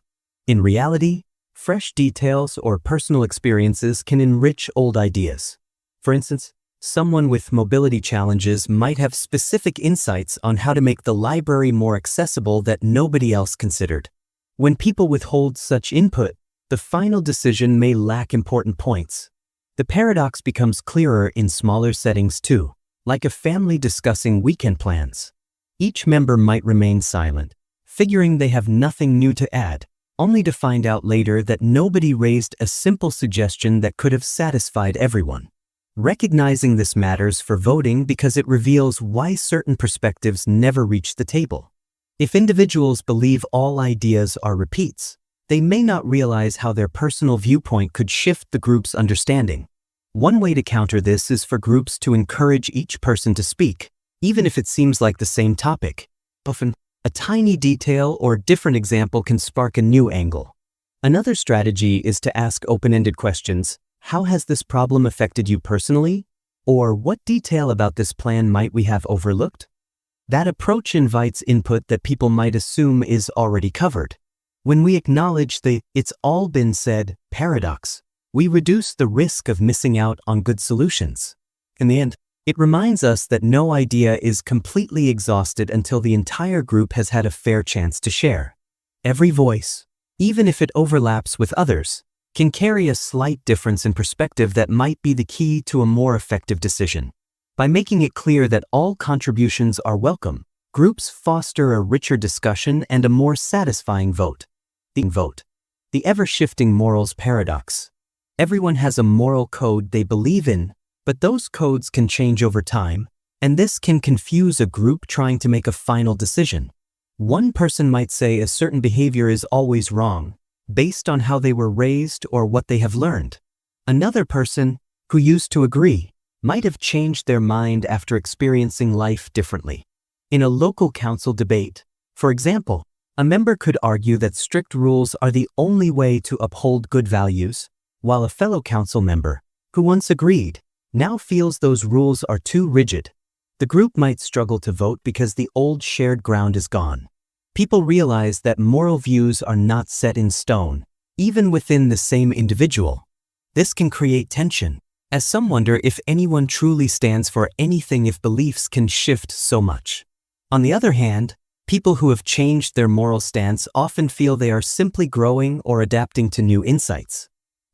In reality, fresh details or personal experiences can enrich old ideas. For instance, someone with mobility challenges might have specific insights on how to make the library more accessible that nobody else considered. When people withhold such input, the final decision may lack important points. The paradox becomes clearer in smaller settings too, like a family discussing weekend plans. Each member might remain silent, figuring they have nothing new to add, only to find out later that nobody raised a simple suggestion that could have satisfied everyone. Recognizing this matters for voting because it reveals why certain perspectives never reach the table. If individuals believe all ideas are repeats, they may not realize how their personal viewpoint could shift the group's understanding. One way to counter this is for groups to encourage each person to speak, even if it seems like the same topic. Often, a tiny detail or different example can spark a new angle. Another strategy is to ask open-ended questions. How has this problem affected you personally? Or what detail about this plan might we have overlooked? That approach invites input that people might assume is already covered. When we acknowledge the "it's all been said" paradox, we reduce the risk of missing out on good solutions. In the end, It reminds us that no idea is completely exhausted until the entire group has had a fair chance to share. Every voice, even if it overlaps with others, can carry a slight difference in perspective that might be the key to a more effective decision. By making it clear that all contributions are welcome, groups foster a richer discussion and a more satisfying vote. The ever-shifting morals paradox. Everyone has a moral code they believe in, but those codes can change over time, and this can confuse a group trying to make a final decision. One person might say a certain behavior is always wrong, based on how they were raised or what they have learned. Another person, who used to agree, might have changed their mind after experiencing life differently. In a local council debate, for example, a member could argue that strict rules are the only way to uphold good values, while a fellow council member, who once agreed, now feels those rules are too rigid. The group might struggle to vote because the old shared ground is gone. People realize that moral views are not set in stone, even within the same individual. This can create tension, as some wonder if anyone truly stands for anything if beliefs can shift so much. On the other hand, people who have changed their moral stance often feel they are simply growing or adapting to new insights.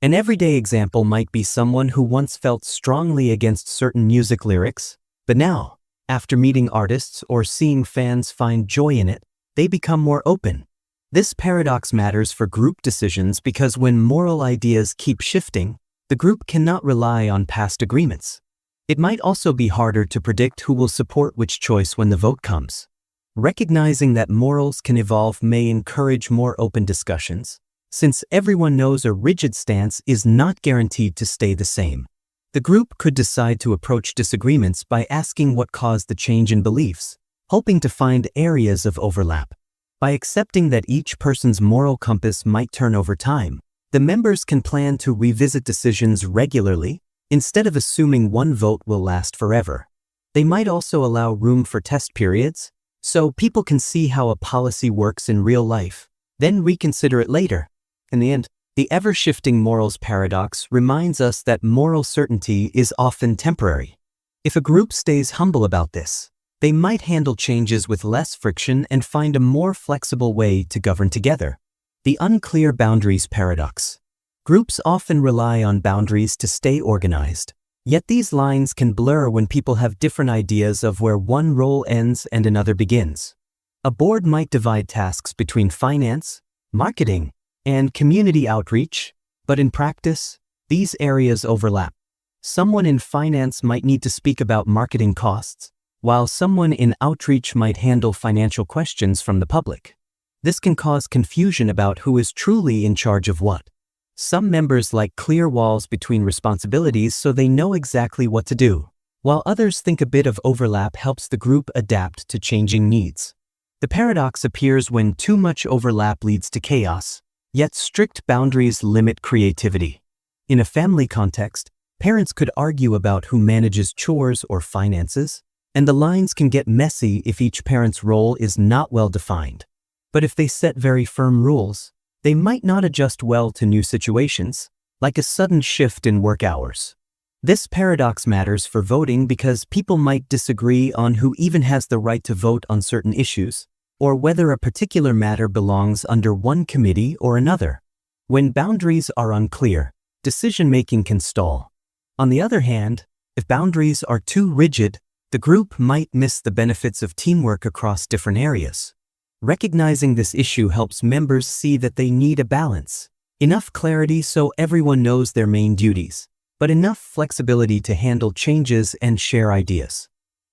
An everyday example might be someone who once felt strongly against certain music lyrics, but now, after meeting artists or seeing fans find joy in it, they become more open. This paradox matters for group decisions because when moral ideas keep shifting, the group cannot rely on past agreements. It might also be harder to predict who will support which choice when the vote comes. Recognizing that morals can evolve may encourage more open discussions, since everyone knows a rigid stance is not guaranteed to stay the same. The group could decide to approach disagreements by asking what caused the change in beliefs, hoping to find areas of overlap. By accepting that each person's moral compass might turn over time, the members can plan to revisit decisions regularly, instead of assuming one vote will last forever. They might also allow room for test periods, so people can see how a policy works in real life, then reconsider it later. In the end, the ever-shifting morals paradox reminds us that moral certainty is often temporary. If a group stays humble about this, they might handle changes with less friction and find a more flexible way to govern together. The unclear boundaries paradox. Groups often rely on boundaries to stay organized, yet these lines can blur when people have different ideas of where one role ends and another begins. A board might divide tasks between finance, marketing, and community outreach, but in practice, these areas overlap. Someone in finance might need to speak about marketing costs, while someone in outreach might handle financial questions from the public. This can cause confusion about who is truly in charge of what. Some members like clear walls between responsibilities so they know exactly what to do, while others think a bit of overlap helps the group adapt to changing needs. The paradox appears when too much overlap leads to chaos, yet strict boundaries limit creativity. In a family context, parents could argue about who manages chores or finances, and the lines can get messy if each parent's role is not well defined. But if they set very firm rules, they might not adjust well to new situations, like a sudden shift in work hours. This paradox matters for voting because people might disagree on who even has the right to vote on certain issues, or whether a particular matter belongs under one committee or another. When boundaries are unclear, decision-making can stall. On the other hand, if boundaries are too rigid, the group might miss the benefits of teamwork across different areas. Recognizing this issue helps members see that they need a balance. Enough clarity so everyone knows their main duties, but enough flexibility to handle changes and share ideas.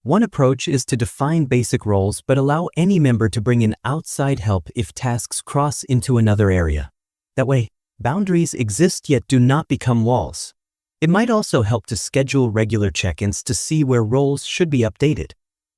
One approach is to define basic roles but allow any member to bring in outside help if tasks cross into another area. That way, boundaries exist yet do not become walls. It might also help to schedule regular check-ins to see where roles should be updated.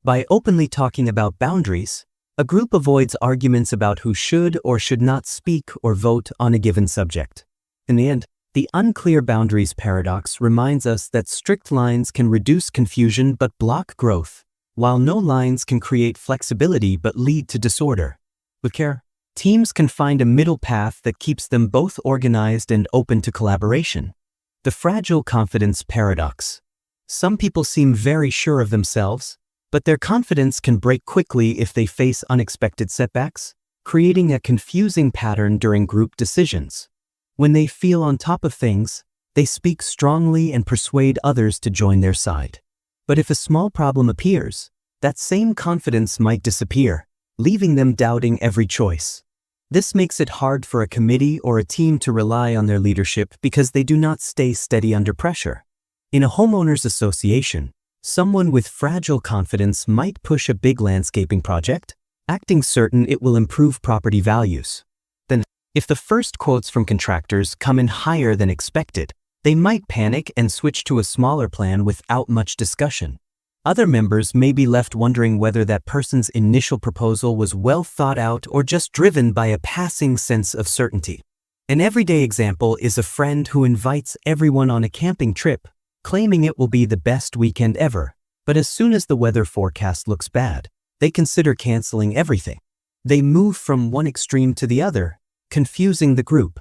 By openly talking about boundaries, a group avoids arguments about who should or should not speak or vote on a given subject. In the end, the unclear boundaries paradox reminds us that strict lines can reduce confusion but block growth, while no lines can create flexibility but lead to disorder. With care, teams can find a middle path that keeps them both organized and open to collaboration. The fragile confidence paradox. Some people seem very sure of themselves, but their confidence can break quickly if they face unexpected setbacks, creating a confusing pattern during group decisions. When they feel on top of things, they speak strongly and persuade others to join their side. But if a small problem appears, that same confidence might disappear, leaving them doubting every choice. This makes it hard for a committee or a team to rely on their leadership because they do not stay steady under pressure. In a homeowners association, someone with fragile confidence might push a big landscaping project, acting certain it will improve property values. Then, if the first quotes from contractors come in higher than expected, they might panic and switch to a smaller plan without much discussion. Other members may be left wondering whether that person's initial proposal was well thought out or just driven by a passing sense of certainty. An everyday example is a friend who invites everyone on a camping trip, claiming it will be the best weekend ever, but as soon as the weather forecast looks bad, they consider canceling everything. They move from one extreme to the other, confusing the group.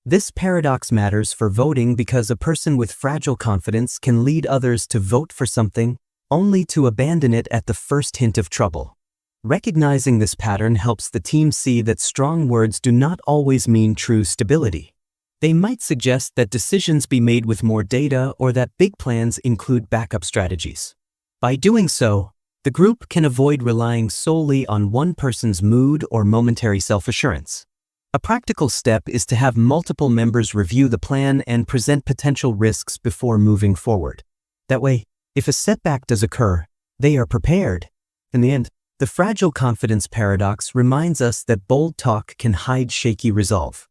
This paradox matters for voting because a person with fragile confidence can lead others to vote for something, only to abandon it at the first hint of trouble. Recognizing this pattern helps the team see that strong words do not always mean true stability. They might suggest that decisions be made with more data or that big plans include backup strategies. By doing so, the group can avoid relying solely on one person's mood or momentary self-assurance. A practical step is to have multiple members review the plan and present potential risks before moving forward. That way, if a setback does occur, they are prepared. In the end, the fragile confidence paradox reminds us that bold talk can hide shaky resolve.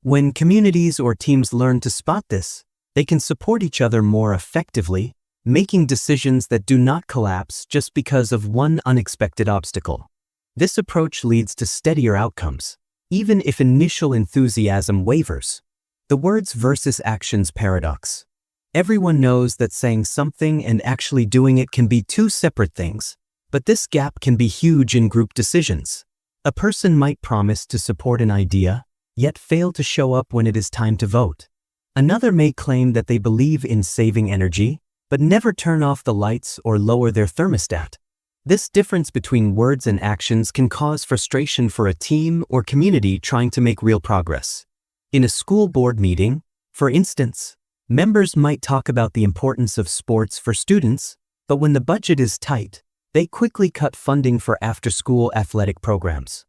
When communities or teams learn to spot this, they can support each other more effectively, making decisions that do not collapse just because of one unexpected obstacle. This approach leads to steadier outcomes, even if initial enthusiasm wavers. The words versus actions paradox. Everyone knows that saying something and actually doing it can be two separate things, but this gap can be huge in group decisions. A person might promise to support an idea, yet fail to show up when it is time to vote. Another may claim that they believe in saving energy, but never turn off the lights or lower their thermostat. This difference between words and actions can cause frustration for a team or community trying to make real progress. In a school board meeting, for instance, members might talk about the importance of sports for students, but when the budget is tight, they quickly cut funding for after-school athletic programs.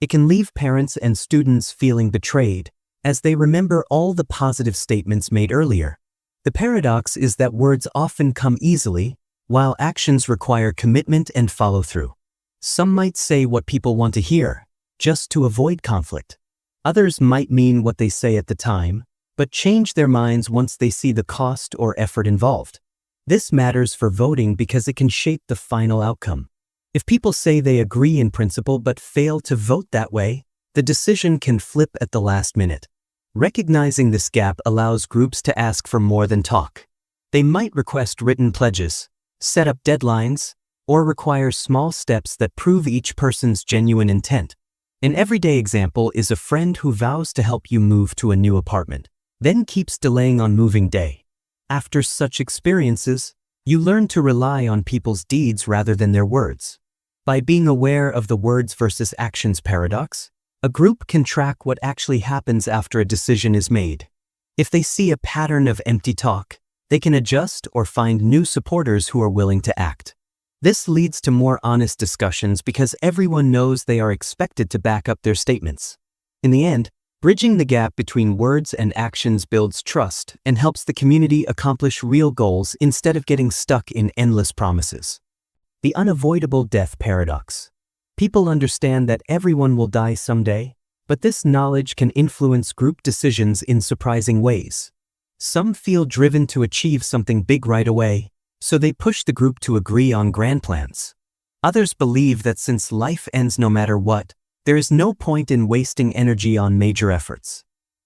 It can leave parents and students feeling betrayed, as they remember all the positive statements made earlier. The paradox is that words often come easily, while actions require commitment and follow-through. Some might say what people want to hear, just to avoid conflict. Others might mean what they say at the time, but change their minds once they see the cost or effort involved. This matters for voting because it can shape the final outcome. If people say they agree in principle but fail to vote that way, the decision can flip at the last minute. Recognizing this gap allows groups to ask for more than talk. They might request written pledges, set up deadlines, or require small steps that prove each person's genuine intent. An everyday example is a friend who vows to help you move to a new apartment, then keeps delaying on moving day. After such experiences, you learn to rely on people's deeds rather than their words. By being aware of the words versus actions paradox, a group can track what actually happens after a decision is made. If they see a pattern of empty talk, they can adjust or find new supporters who are willing to act. This leads to more honest discussions because everyone knows they are expected to back up their statements. In the end, bridging the gap between words and actions builds trust and helps the community accomplish real goals instead of getting stuck in endless promises. The unavoidable death paradox. People understand that everyone will die someday, but this knowledge can influence group decisions in surprising ways. Some feel driven to achieve something big right away, so they push the group to agree on grand plans. Others believe that since life ends no matter what, there is no point in wasting energy on major efforts.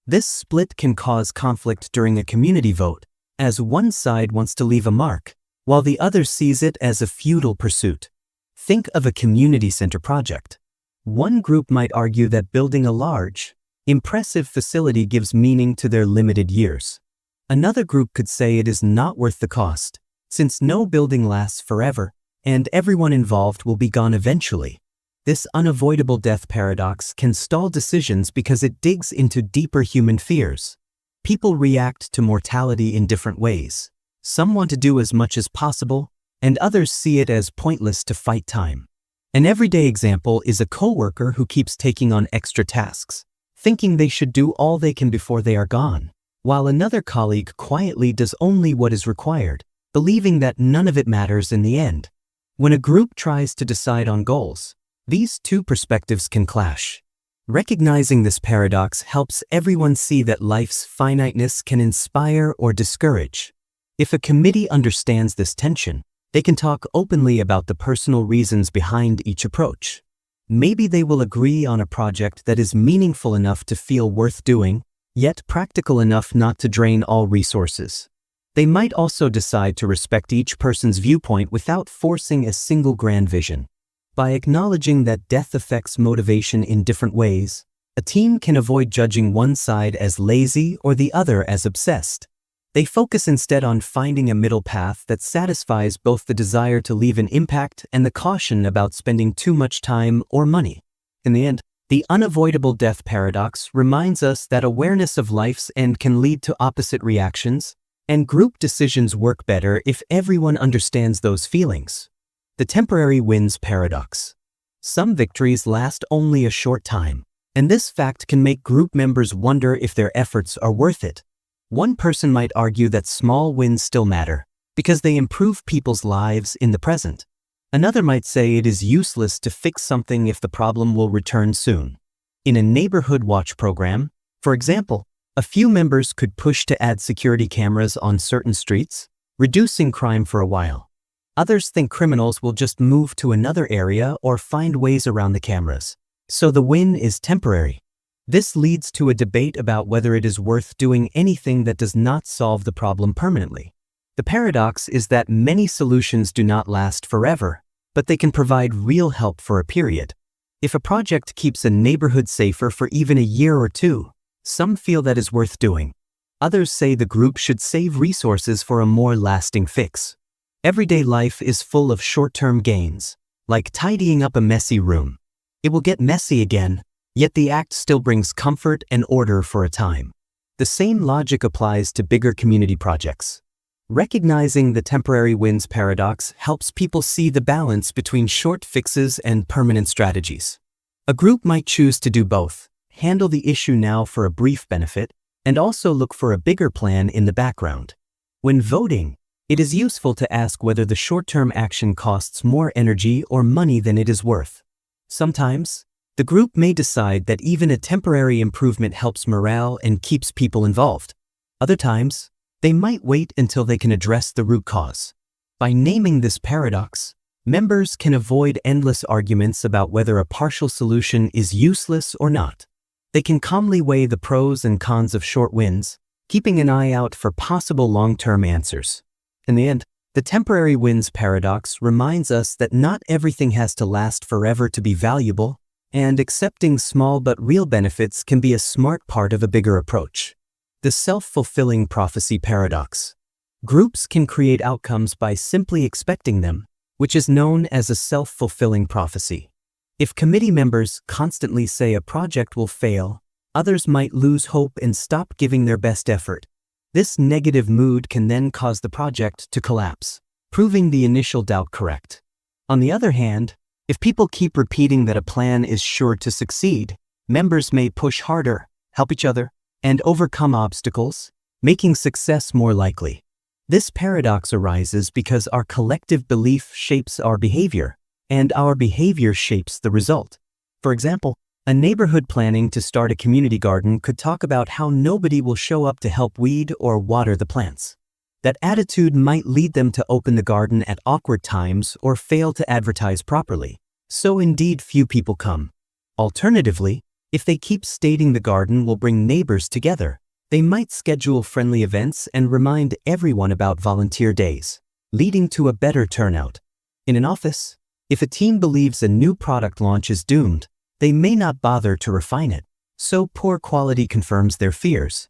This split can cause conflict during a community vote, as one side wants to leave a mark, while the other sees it as a futile pursuit. Think of a community center project. One group might argue that building a large, impressive facility gives meaning to their limited years. Another group could say it is not worth the cost, since no building lasts forever, and everyone involved will be gone eventually. This unavoidable death paradox can stall decisions because it digs into deeper human fears. People react to mortality in different ways. Some want to do as much as possible, and others see it as pointless to fight time. An everyday example is a coworker who keeps taking on extra tasks, thinking they should do all they can before they are gone, while another colleague quietly does only what is required, believing that none of it matters in the end. When a group tries to decide on goals, these two perspectives can clash. Recognizing this paradox helps everyone see that life's finiteness can inspire or discourage. If a committee understands this tension, they can talk openly about the personal reasons behind each approach. Maybe they will agree on a project that is meaningful enough to feel worth doing, yet practical enough not to drain all resources. They might also decide to respect each person's viewpoint without forcing a single grand vision. By acknowledging that death affects motivation in different ways, a team can avoid judging one side as lazy or the other as obsessed. They focus instead on finding a middle path that satisfies both the desire to leave an impact and the caution about spending too much time or money. In the end, the unavoidable death paradox reminds us that awareness of life's end can lead to opposite reactions, and group decisions work better if everyone understands those feelings. The temporary wins paradox. Some victories last only a short time, and this fact can make group members wonder if their efforts are worth it. One person might argue that small wins still matter, because they improve people's lives in the present. Another might say it is useless to fix something if the problem will return soon. In a neighborhood watch program, for example, a few members could push to add security cameras on certain streets, reducing crime for a while. Others think criminals will just move to another area or find ways around the cameras, so the win is temporary. This leads to a debate about whether it is worth doing anything that does not solve the problem permanently. The paradox is that many solutions do not last forever, but they can provide real help for a period. If a project keeps a neighborhood safer for even a year or two, some feel that is worth doing. Others say the group should save resources for a more lasting fix. Everyday life is full of short-term gains, like tidying up a messy room. It will get messy again, yet the act still brings comfort and order for a time. The same logic applies to bigger community projects. Recognizing the temporary wins paradox helps people see the balance between short fixes and permanent strategies. A group might choose to do both, handle the issue now for a brief benefit, and also look for a bigger plan in the background. When voting, it is useful to ask whether the short-term action costs more energy or money than it is worth. Sometimes, the group may decide that even a temporary improvement helps morale and keeps people involved. Other times, they might wait until they can address the root cause. By naming this paradox, members can avoid endless arguments about whether a partial solution is useless or not. They can calmly weigh the pros and cons of short wins, keeping an eye out for possible long-term answers. In the end, the temporary wins paradox reminds us that not everything has to last forever to be valuable, and accepting small but real benefits can be a smart part of a bigger approach. The self-fulfilling prophecy paradox. Groups can create outcomes by simply expecting them, which is known as a self-fulfilling prophecy. If committee members constantly say a project will fail, others might lose hope and stop giving their best effort. This negative mood can then cause the project to collapse, proving the initial doubt correct. On the other hand, if people keep repeating that a plan is sure to succeed, members may push harder, help each other, and overcome obstacles, making success more likely. This paradox arises because our collective belief shapes our behavior, and our behavior shapes the result. For example, a neighborhood planning to start a community garden could talk about how nobody will show up to help weed or water the plants. That attitude might lead them to open the garden at awkward times or fail to advertise properly, so indeed few people come. Alternatively, if they keep stating the garden will bring neighbors together, they might schedule friendly events and remind everyone about volunteer days, leading to a better turnout. In an office, if a team believes a new product launch is doomed, they may not bother to refine it, so poor quality confirms their fears.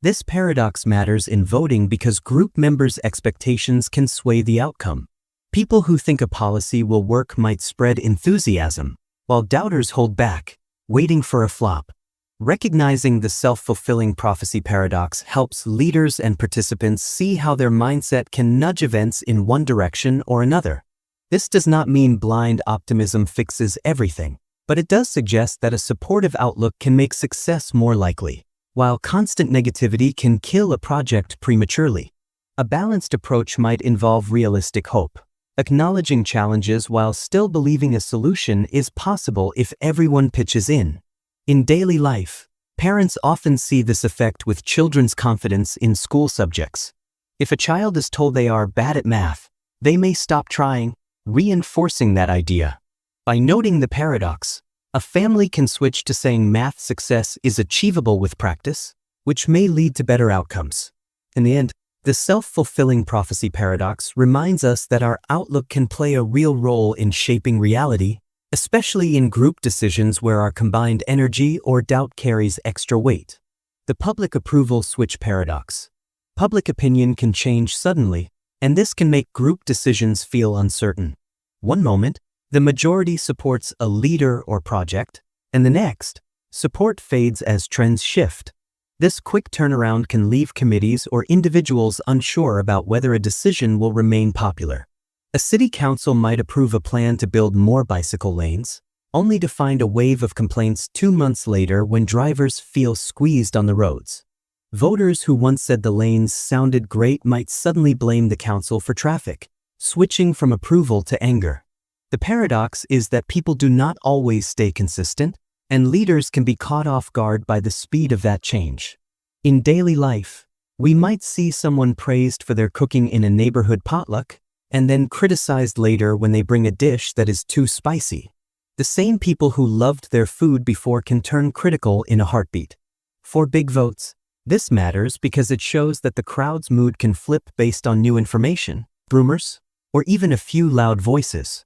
This paradox matters in voting because group members' expectations can sway the outcome. People who think a policy will work might spread enthusiasm, while doubters hold back, waiting for a flop. Recognizing the self-fulfilling prophecy paradox helps leaders and participants see how their mindset can nudge events in one direction or another. This does not mean blind optimism fixes everything, but it does suggest that a supportive outlook can make success more likely, while constant negativity can kill a project prematurely. A balanced approach might involve realistic hope. Acknowledging challenges while still believing a solution is possible if everyone pitches in. In daily life, parents often see this effect with children's confidence in school subjects. If a child is told they are bad at math, they may stop trying, reinforcing that idea. By noting the paradox, a family can switch to saying math success is achievable with practice, which may lead to better outcomes. In the end, the self-fulfilling prophecy paradox reminds us that our outlook can play a real role in shaping reality, especially in group decisions where our combined energy or doubt carries extra weight. The public approval switch paradox. Public opinion can change suddenly, and this can make group decisions feel uncertain. One moment, the majority supports a leader or project, and the next, support fades as trends shift. This quick turnaround can leave committees or individuals unsure about whether a decision will remain popular. A city council might approve a plan to build more bicycle lanes, only to find a wave of complaints 2 months later when drivers feel squeezed on the roads. Voters who once said the lanes sounded great might suddenly blame the council for traffic, switching from approval to anger. The paradox is that people do not always stay consistent, and leaders can be caught off guard by the speed of that change. In daily life, we might see someone praised for their cooking in a neighborhood potluck, and then criticized later when they bring a dish that is too spicy. The same people who loved their food before can turn critical in a heartbeat. For big votes, this matters because it shows that the crowd's mood can flip based on new information, rumors, or even a few loud voices.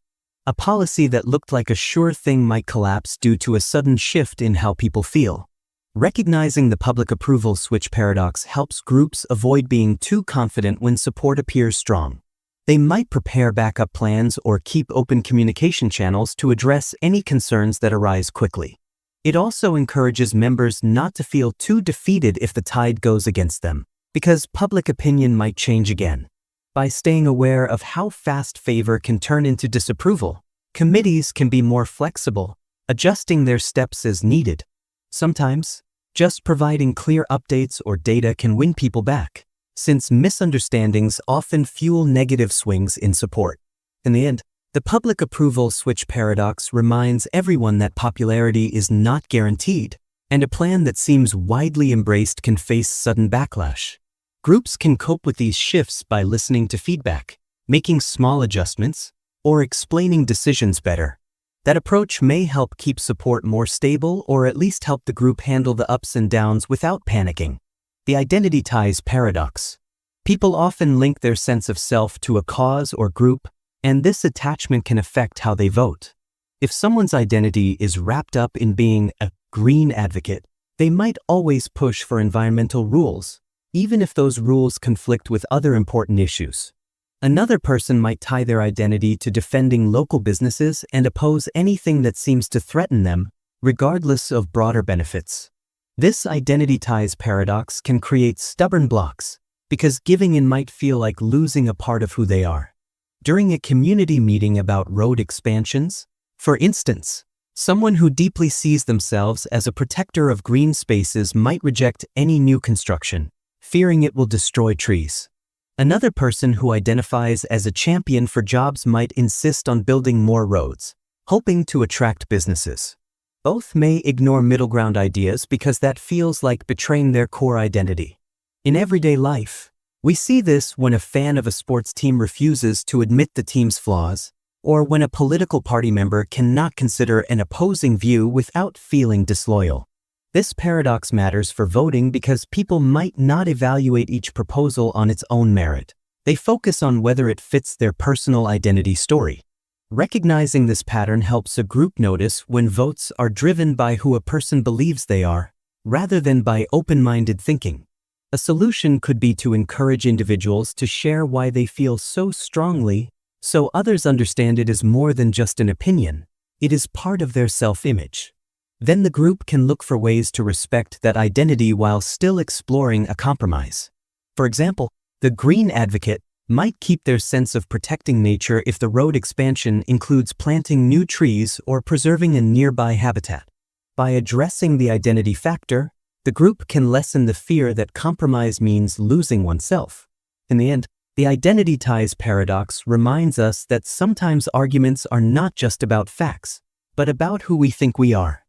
A policy that looked like a sure thing might collapse due to a sudden shift in how people feel. Recognizing the public approval switch paradox helps groups avoid being too confident when support appears strong. They might prepare backup plans or keep open communication channels to address any concerns that arise quickly. It also encourages members not to feel too defeated if the tide goes against them, because public opinion might change again. By staying aware of how fast favor can turn into disapproval, committees can be more flexible, adjusting their steps as needed. Sometimes, just providing clear updates or data can win people back, since misunderstandings often fuel negative swings in support. In the end, the public approval switch paradox reminds everyone that popularity is not guaranteed, and a plan that seems widely embraced can face sudden backlash. Groups can cope with these shifts by listening to feedback, making small adjustments, or explaining decisions better. That approach may help keep support more stable or at least help the group handle the ups and downs without panicking. The identity ties paradox. People often link their sense of self to a cause or group, and this attachment can affect how they vote. If someone's identity is wrapped up in being a green advocate, they might always push for environmental rules, even if those rules conflict with other important issues. Another person might tie their identity to defending local businesses and oppose anything that seems to threaten them, regardless of broader benefits. This identity ties paradox can create stubborn blocks, because giving in might feel like losing a part of who they are. During a community meeting about road expansions, for instance, someone who deeply sees themselves as a protector of green spaces might reject any new construction, fearing it will destroy trees. Another person who identifies as a champion for jobs might insist on building more roads, hoping to attract businesses. Both may ignore middle ground ideas because that feels like betraying their core identity. In everyday life, we see this when a fan of a sports team refuses to admit the team's flaws, or when a political party member cannot consider an opposing view without feeling disloyal. This paradox matters for voting because people might not evaluate each proposal on its own merit. They focus on whether it fits their personal identity story. Recognizing this pattern helps a group notice when votes are driven by who a person believes they are, rather than by open-minded thinking. A solution could be to encourage individuals to share why they feel so strongly, so others understand it is more than just an opinion. It is part of their self-image. Then the group can look for ways to respect that identity while still exploring a compromise. For example, the green advocate might keep their sense of protecting nature if the road expansion includes planting new trees or preserving a nearby habitat. By addressing the identity factor, the group can lessen the fear that compromise means losing oneself. In the end, the identity ties paradox reminds us that sometimes arguments are not just about facts, but about who we think we are.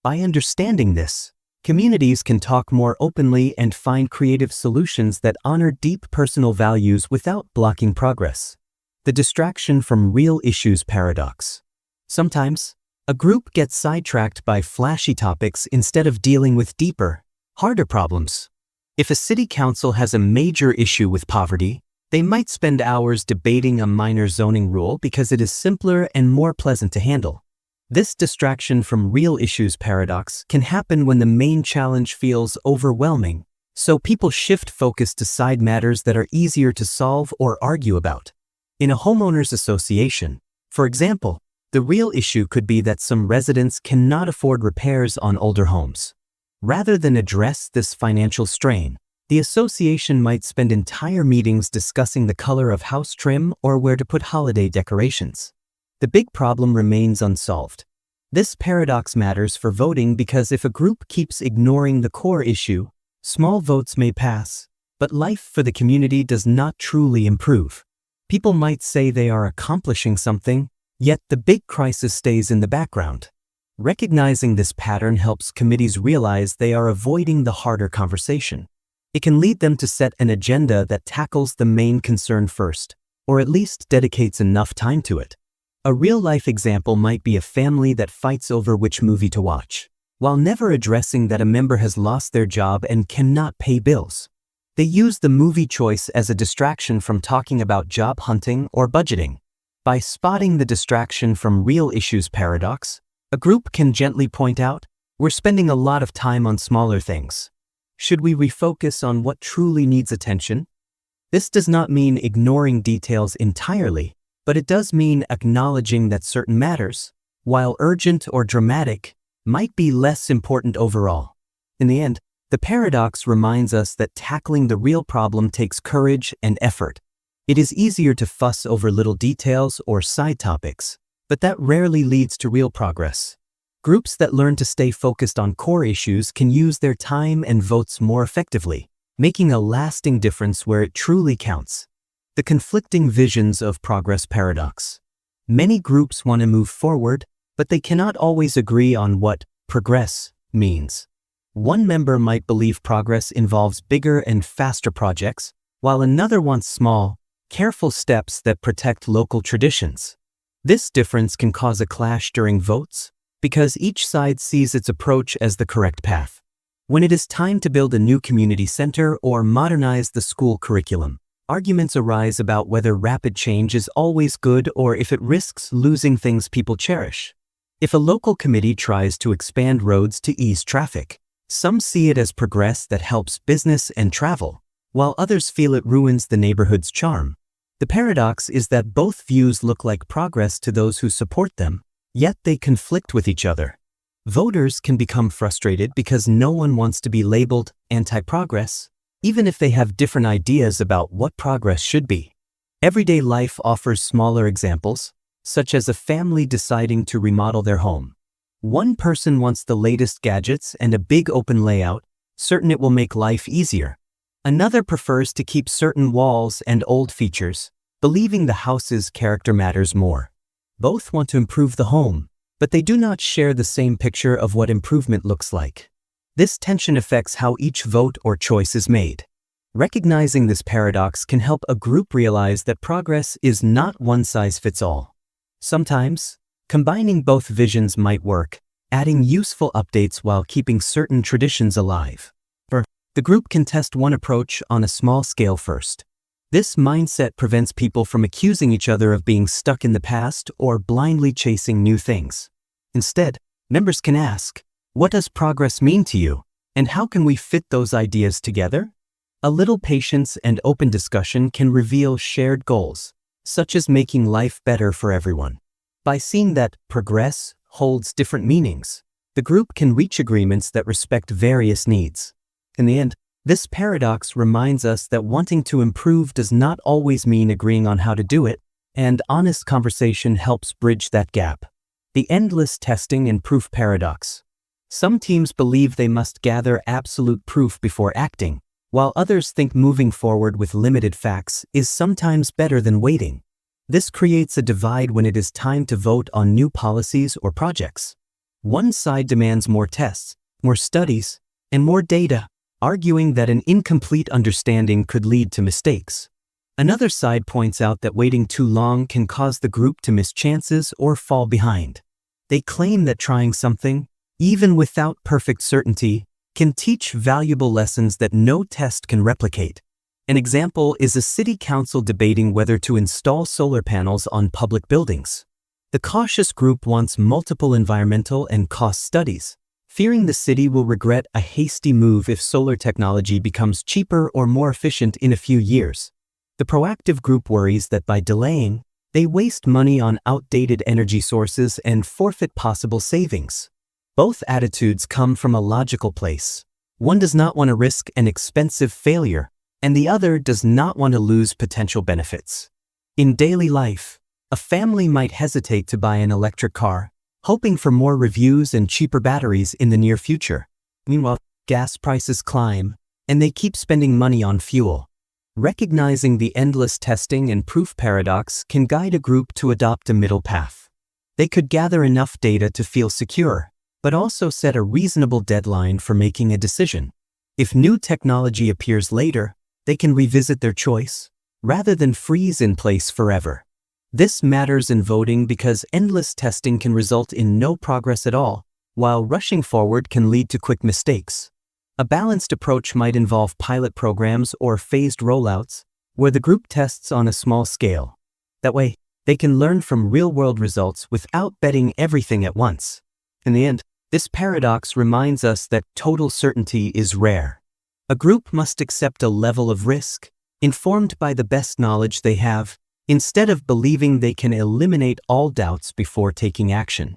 By understanding this, communities can talk more openly and find creative solutions that honor deep personal values without blocking progress. The distraction from real issues paradox. Sometimes, a group gets sidetracked by flashy topics instead of dealing with deeper, harder problems. If a city council has a major issue with poverty, they might spend hours debating a minor zoning rule because it is simpler and more pleasant to handle. This distraction from real issues paradox can happen when the main challenge feels overwhelming, so people shift focus to side matters that are easier to solve or argue about. In a homeowners association, for example, the real issue could be that some residents cannot afford repairs on older homes. Rather than address this financial strain, the association might spend entire meetings discussing the color of house trim or where to put holiday decorations. The big problem remains unsolved. This paradox matters for voting because if a group keeps ignoring the core issue, small votes may pass, but life for the community does not truly improve. People might say they are accomplishing something, yet the big crisis stays in the background. Recognizing this pattern helps committees realize they are avoiding the harder conversation. It can lead them to set an agenda that tackles the main concern first, or at least dedicates enough time to it. A real-life example might be a family that fights over which movie to watch, while never addressing that a member has lost their job and cannot pay bills. They use the movie choice as a distraction from talking about job hunting or budgeting. By spotting the distraction from real issues paradox, a group can gently point out, "We're spending a lot of time on smaller things. Should we refocus on what truly needs attention?" This does not mean ignoring details entirely, but it does mean acknowledging that certain matters, while urgent or dramatic, might be less important overall. In the end, the paradox reminds us that tackling the real problem takes courage and effort. It is easier to fuss over little details or side topics, but that rarely leads to real progress. Groups that learn to stay focused on core issues can use their time and votes more effectively, making a lasting difference where it truly counts. The conflicting visions of progress paradox. Many groups want to move forward, but they cannot always agree on what progress means. One member might believe progress involves bigger and faster projects, while another wants small, careful steps that protect local traditions. This difference can cause a clash during votes, because each side sees its approach as the correct path. When it is time to build a new community center or modernize the school curriculum, arguments arise about whether rapid change is always good or if it risks losing things people cherish. If a local committee tries to expand roads to ease traffic, some see it as progress that helps business and travel, while others feel it ruins the neighborhood's charm. The paradox is that both views look like progress to those who support them, yet they conflict with each other. Voters can become frustrated because no one wants to be labeled anti-progress, even if they have different ideas about what progress should be. Everyday life offers smaller examples, such as a family deciding to remodel their home. One person wants the latest gadgets and a big open layout, certain it will make life easier. Another prefers to keep certain walls and old features, believing the house's character matters more. Both want to improve the home, but they do not share the same picture of what improvement looks like. This tension affects how each vote or choice is made. Recognizing this paradox can help a group realize that progress is not one size fits all. Sometimes, combining both visions might work, adding useful updates while keeping certain traditions alive. The group can test one approach on a small scale first. This mindset prevents people from accusing each other of being stuck in the past or blindly chasing new things. Instead, members can ask, "What does progress mean to you? And how can we fit those ideas together?" A little patience and open discussion can reveal shared goals, such as making life better for everyone. By seeing that progress holds different meanings, the group can reach agreements that respect various needs. In the end, this paradox reminds us that wanting to improve does not always mean agreeing on how to do it, and honest conversation helps bridge that gap. The endless testing and proof paradox. Some teams believe they must gather absolute proof before acting, while others think moving forward with limited facts is sometimes better than waiting. This creates a divide when it is time to vote on new policies or projects. One side demands more tests, more studies, and more data, arguing that an incomplete understanding could lead to mistakes. Another side points out that waiting too long can cause the group to miss chances or fall behind. They claim that trying something, even without perfect certainty, can teach valuable lessons that no test can replicate. An example is a city council debating whether to install solar panels on public buildings. The cautious group wants multiple environmental and cost studies, fearing the city will regret a hasty move if solar technology becomes cheaper or more efficient in a few years. The proactive group worries that by delaying, they waste money on outdated energy sources and forfeit possible savings. Both attitudes come from a logical place. One does not want to risk an expensive failure, and the other does not want to lose potential benefits. In daily life, a family might hesitate to buy an electric car, hoping for more reviews and cheaper batteries in the near future. Meanwhile, gas prices climb, and they keep spending money on fuel. Recognizing the endless testing and proof paradox can guide a group to adopt a middle path. They could gather enough data to feel secure, but also set a reasonable deadline for making a decision. If new technology appears later, they can revisit their choice, rather than freeze in place forever. This matters in voting because endless testing can result in no progress at all, while rushing forward can lead to quick mistakes. A balanced approach might involve pilot programs or phased rollouts, where the group tests on a small scale. That way, they can learn from real-world results without betting everything at once. In the end, this paradox reminds us that total certainty is rare. A group must accept a level of risk, informed by the best knowledge they have, instead of believing they can eliminate all doubts before taking action.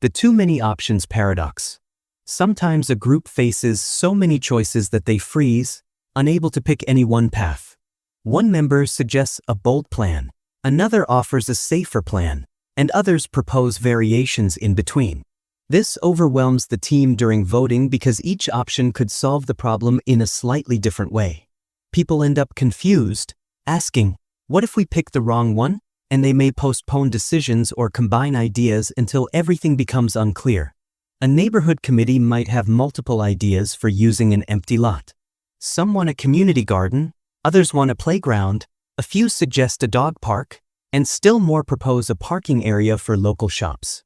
The too many options paradox. Sometimes a group faces so many choices that they freeze, unable to pick any one path. One member suggests a bold plan, another offers a safer plan, and others propose variations in between. This overwhelms the team during voting because each option could solve the problem in a slightly different way. People end up confused, asking, "What if we pick the wrong one?" And they may postpone decisions or combine ideas until everything becomes unclear. A neighborhood committee might have multiple ideas for using an empty lot. Some want a community garden, others want a playground, a few suggest a dog park, and still more propose a parking area for local shops.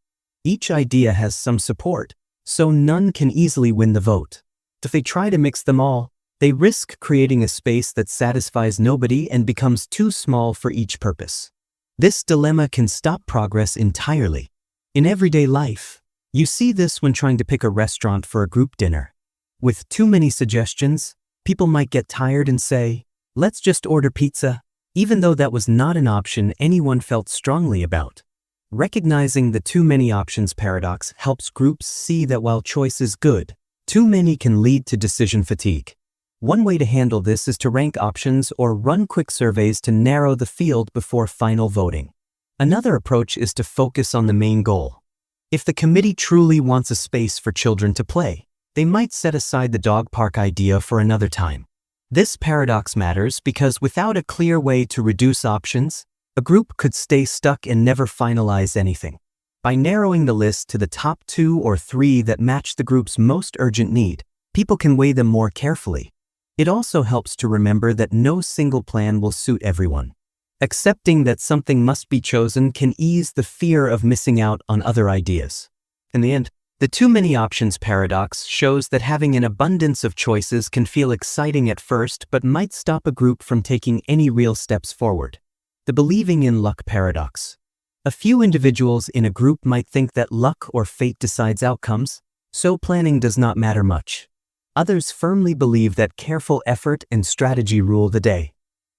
Each idea has some support, so none can easily win the vote. If they try to mix them all, they risk creating a space that satisfies nobody and becomes too small for each purpose. This dilemma can stop progress entirely. In everyday life, you see this when trying to pick a restaurant for a group dinner. With too many suggestions, people might get tired and say, "Let's just order pizza," even though that was not an option anyone felt strongly about. Recognizing the too many options paradox helps groups see that while choice is good, too many can lead to decision fatigue. One way to handle this is to rank options or run quick surveys to narrow the field before final voting. Another approach is to focus on the main goal. If the committee truly wants a space for children to play, they might set aside the dog park idea for another time. This paradox matters because without a clear way to reduce options, a group could stay stuck and never finalize anything. By narrowing the list to the top 2 or 3 that match the group's most urgent need, people can weigh them more carefully. It also helps to remember that no single plan will suit everyone. Accepting that something must be chosen can ease the fear of missing out on other ideas. In the end, the too many options paradox shows that having an abundance of choices can feel exciting at first but might stop a group from taking any real steps forward. The believing in luck paradox. A few individuals in a group might think that luck or fate decides outcomes, so planning does not matter much. Others firmly believe that careful effort and strategy rule the day.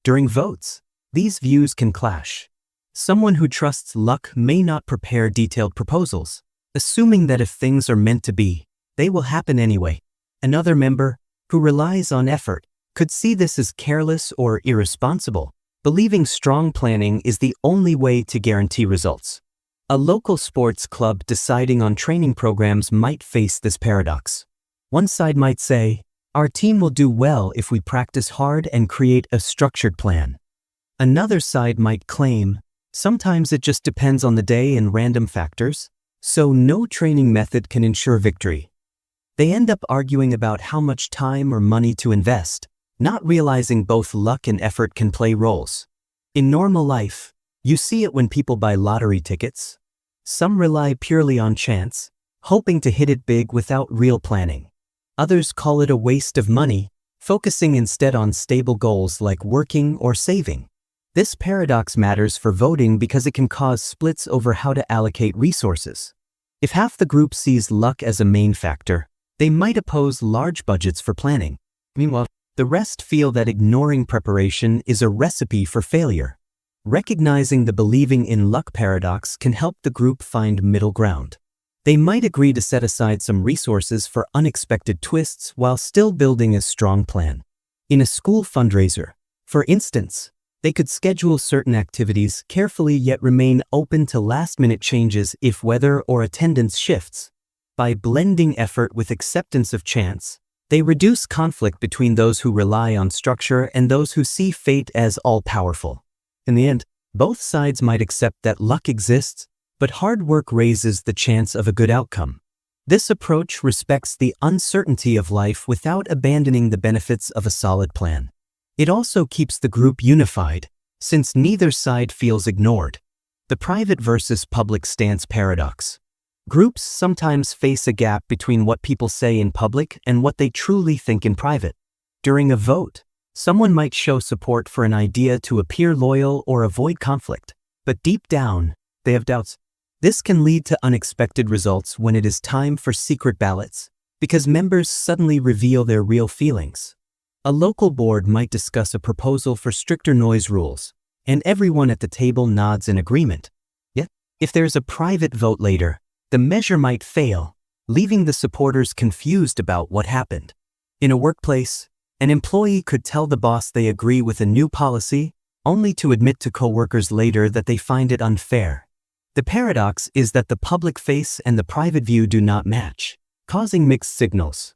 During votes, these views can clash. Someone who trusts luck may not prepare detailed proposals, assuming that if things are meant to be, they will happen anyway. Another member, who relies on effort, could see this as careless or irresponsible, believing strong planning is the only way to guarantee results. A local sports club deciding on training programs might face this paradox. One side might say, our team will do well if we practice hard and create a structured plan. Another side might claim, sometimes it just depends on the day and random factors, so no training method can ensure victory. They end up arguing about how much time or money to invest, not realizing both luck and effort can play roles. In normal life, you see it when people buy lottery tickets. Some rely purely on chance, hoping to hit it big without real planning. Others call it a waste of money, focusing instead on stable goals like working or saving. This paradox matters for voting because it can cause splits over how to allocate resources. If half the group sees luck as a main factor, they might oppose large budgets for planning. Meanwhile, the rest feel that ignoring preparation is a recipe for failure. Recognizing the believing in luck paradox can help the group find middle ground. They might agree to set aside some resources for unexpected twists while still building a strong plan. In a school fundraiser, for instance, they could schedule certain activities carefully yet remain open to last-minute changes if weather or attendance shifts. By blending effort with acceptance of chance, they reduce conflict between those who rely on structure and those who see fate as all-powerful. In the end, both sides might accept that luck exists, but hard work raises the chance of a good outcome. This approach respects the uncertainty of life without abandoning the benefits of a solid plan. It also keeps the group unified, since neither side feels ignored. The private versus public stance paradox. Groups sometimes face a gap between what people say in public and what they truly think in private. During a vote, someone might show support for an idea to appear loyal or avoid conflict, but deep down, they have doubts. This can lead to unexpected results when it is time for secret ballots, because members suddenly reveal their real feelings. A local board might discuss a proposal for stricter noise rules, and everyone at the table nods in agreement. Yet, if there's a private vote later, the measure might fail, leaving the supporters confused about what happened. In a workplace, an employee could tell the boss they agree with a new policy, only to admit to coworkers later that they find it unfair. The paradox is that the public face and the private view do not match, causing mixed signals.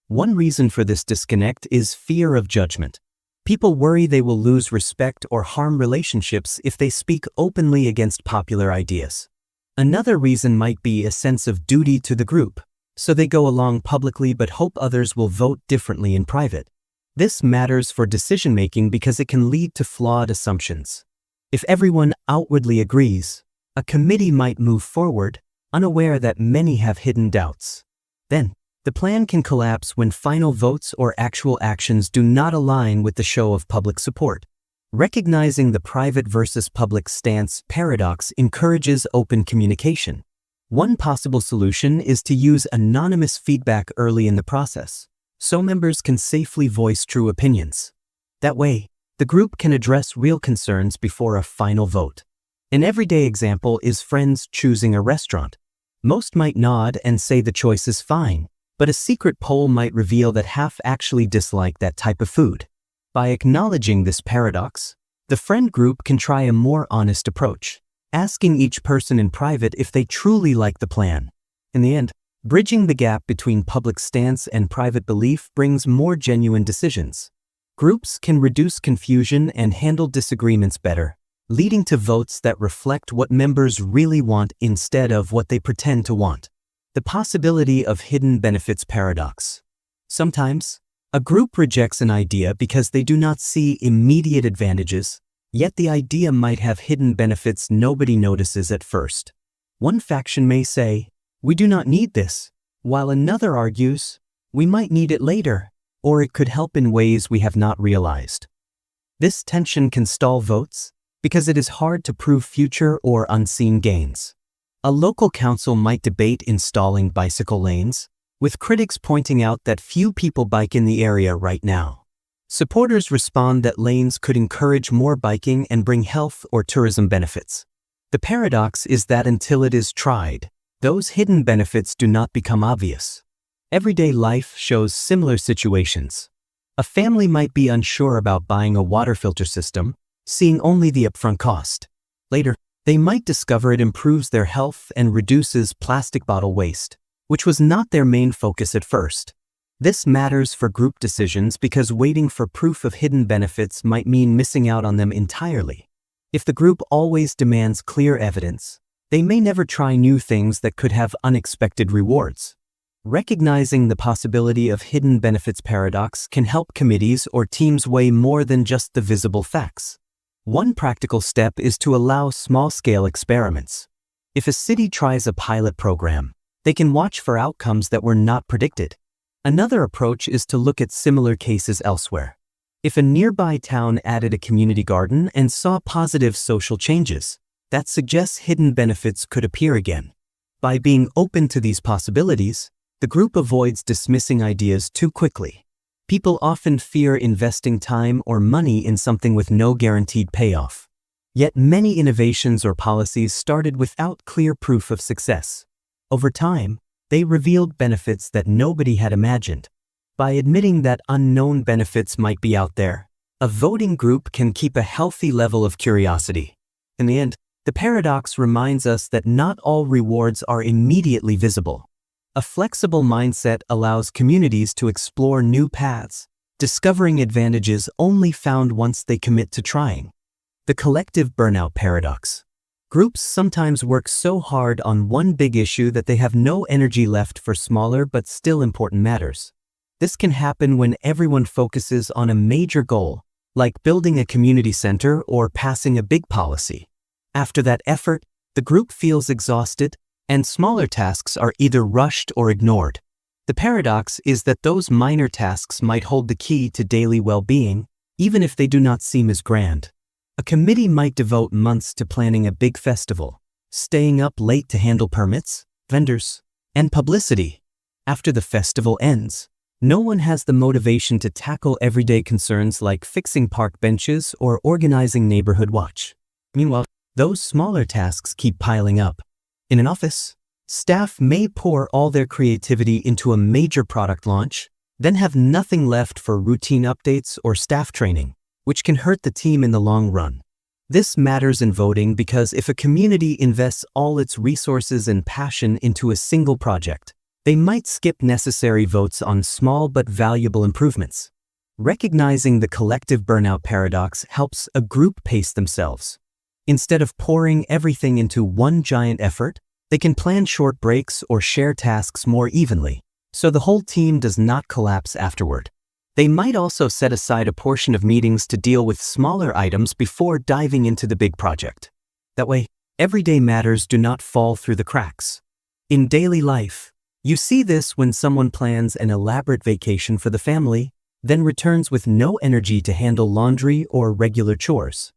One reason for this disconnect is fear of judgment. People worry they will lose respect or harm relationships if they speak openly against popular ideas. Another reason might be a sense of duty to the group, so they go along publicly but hope others will vote differently in private. This matters for decision-making because it can lead to flawed assumptions. If everyone outwardly agrees, a committee might move forward, unaware that many have hidden doubts. Then, the plan can collapse when final votes or actual actions do not align with the show of public support. Recognizing the private versus public stance paradox encourages open communication. One possible solution is to use anonymous feedback early in the process, so members can safely voice true opinions. That way, the group can address real concerns before a final vote. An everyday example is friends choosing a restaurant. Most might nod and say the choice is fine, but a secret poll might reveal that half actually dislike that type of food. By acknowledging this paradox, the friend group can try a more honest approach, asking each person in private if they truly like the plan. In the end, bridging the gap between public stance and private belief brings more genuine decisions. Groups can reduce confusion and handle disagreements better, leading to votes that reflect what members really want instead of what they pretend to want. The possibility of hidden benefits paradox. Sometimes, a group rejects an idea because they do not see immediate advantages, yet the idea might have hidden benefits nobody notices at first. One faction may say, "We do not need this," while another argues, "We might need it later," or it could help in ways we have not realized. This tension can stall votes because it is hard to prove future or unseen gains. A local council might debate installing bicycle lanes, with critics pointing out that few people bike in the area right now. Supporters respond that lanes could encourage more biking and bring health or tourism benefits. The paradox is that until it is tried, those hidden benefits do not become obvious. Everyday life shows similar situations. A family might be unsure about buying a water filter system, seeing only the upfront cost. Later, they might discover it improves their health and reduces plastic bottle waste, which was not their main focus at first. This matters for group decisions because waiting for proof of hidden benefits might mean missing out on them entirely. If the group always demands clear evidence, they may never try new things that could have unexpected rewards. Recognizing the possibility of hidden benefits paradox can help committees or teams weigh more than just the visible facts. One practical step is to allow small-scale experiments. If a city tries a pilot program, they can watch for outcomes that were not predicted. Another approach is to look at similar cases elsewhere. If a nearby town added a community garden and saw positive social changes, that suggests hidden benefits could appear again. By being open to these possibilities, the group avoids dismissing ideas too quickly. People often fear investing time or money in something with no guaranteed payoff. Yet many innovations or policies started without clear proof of success. Over time, they revealed benefits that nobody had imagined. By admitting that unknown benefits might be out there, a voting group can keep a healthy level of curiosity. In the end, the paradox reminds us that not all rewards are immediately visible. A flexible mindset allows communities to explore new paths, discovering advantages only found once they commit to trying. The collective burnout paradox. Groups sometimes work so hard on one big issue that they have no energy left for smaller but still important matters. This can happen when everyone focuses on a major goal, like building a community center or passing a big policy. After that effort, the group feels exhausted, and smaller tasks are either rushed or ignored. The paradox is that those minor tasks might hold the key to daily well-being, even if they do not seem as grand. A committee might devote months to planning a big festival, staying up late to handle permits, vendors, and publicity. After the festival ends, no one has the motivation to tackle everyday concerns like fixing park benches or organizing neighborhood watch. Meanwhile, those smaller tasks keep piling up. In an office, staff may pour all their creativity into a major product launch, then have nothing left for routine updates or staff training, which can hurt the team in the long run. This matters in voting because if a community invests all its resources and passion into a single project, they might skip necessary votes on small but valuable improvements. Recognizing the collective burnout paradox helps a group pace themselves. Instead of pouring everything into one giant effort, they can plan short breaks or share tasks more evenly, so the whole team does not collapse afterward. They might also set aside a portion of meetings to deal with smaller items before diving into the big project. That way, everyday matters do not fall through the cracks. In daily life, you see this when someone plans an elaborate vacation for the family, then returns with no energy to handle laundry or regular chores.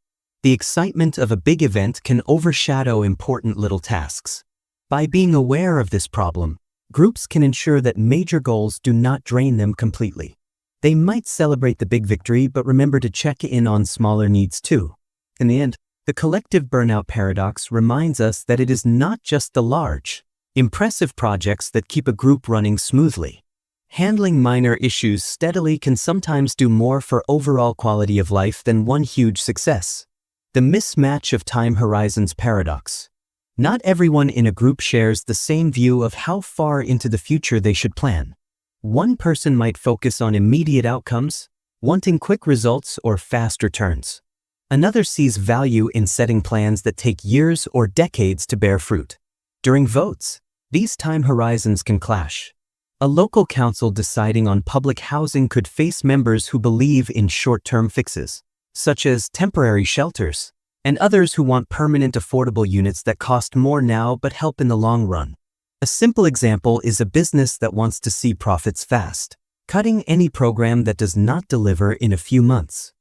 The excitement of a big event can overshadow important little tasks. By being aware of this problem, groups can ensure that major goals do not drain them completely. They might celebrate the big victory but remember to check in on smaller needs too. In the end, the collective burnout paradox reminds us that it is not just the large, impressive projects that keep a group running smoothly. Handling minor issues steadily can sometimes do more for overall quality of life than one huge success. The mismatch of time horizons paradox. Not everyone in a group shares the same view of how far into the future they should plan. One person might focus on immediate outcomes, wanting quick results or fast returns. Another sees value in setting plans that take years or decades to bear fruit. During votes, these time horizons can clash. A local council deciding on public housing could face members who believe in short-term fixes, such as temporary shelters, and others who want permanent affordable units that cost more now but help in the long run. A simple example is a business that wants to see profits fast, cutting any program that does not deliver in a few months.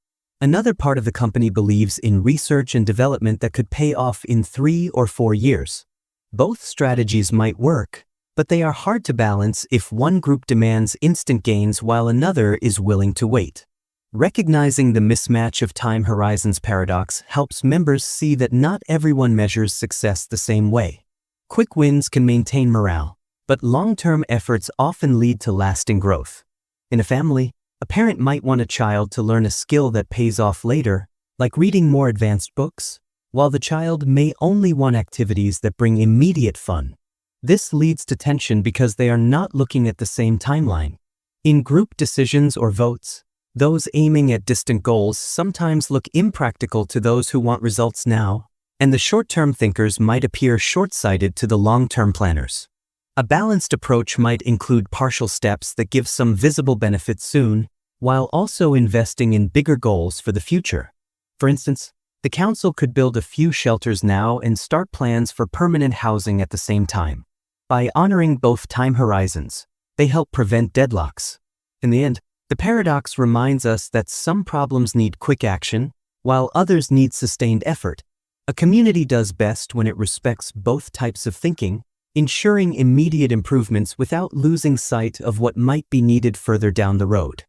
Another part of the company believes in research and development that could pay off in 3 or 4 years. Both strategies might work, but they are hard to balance if one group demands instant gains while another is willing to wait. Recognizing the mismatch of time horizons paradox helps members see that not everyone measures success the same way. Quick wins can maintain morale, but long-term efforts often lead to lasting growth. In a family, a parent might want a child to learn a skill that pays off later, like reading more advanced books, while the child may only want activities that bring immediate fun. This leads to tension because they are not looking at the same timeline. In group decisions or votes, those aiming at distant goals sometimes look impractical to those who want results now, and the short-term thinkers might appear short-sighted to the long-term planners. A balanced approach might include partial steps that give some visible benefits soon, while also investing in bigger goals for the future. For instance, the council could build a few shelters now and start plans for permanent housing at the same time. By honoring both time horizons, they help prevent deadlocks. In the end, the paradox reminds us that some problems need quick action, while others need sustained effort. A community does best when it respects both types of thinking, ensuring immediate improvements without losing sight of what might be needed further down the road.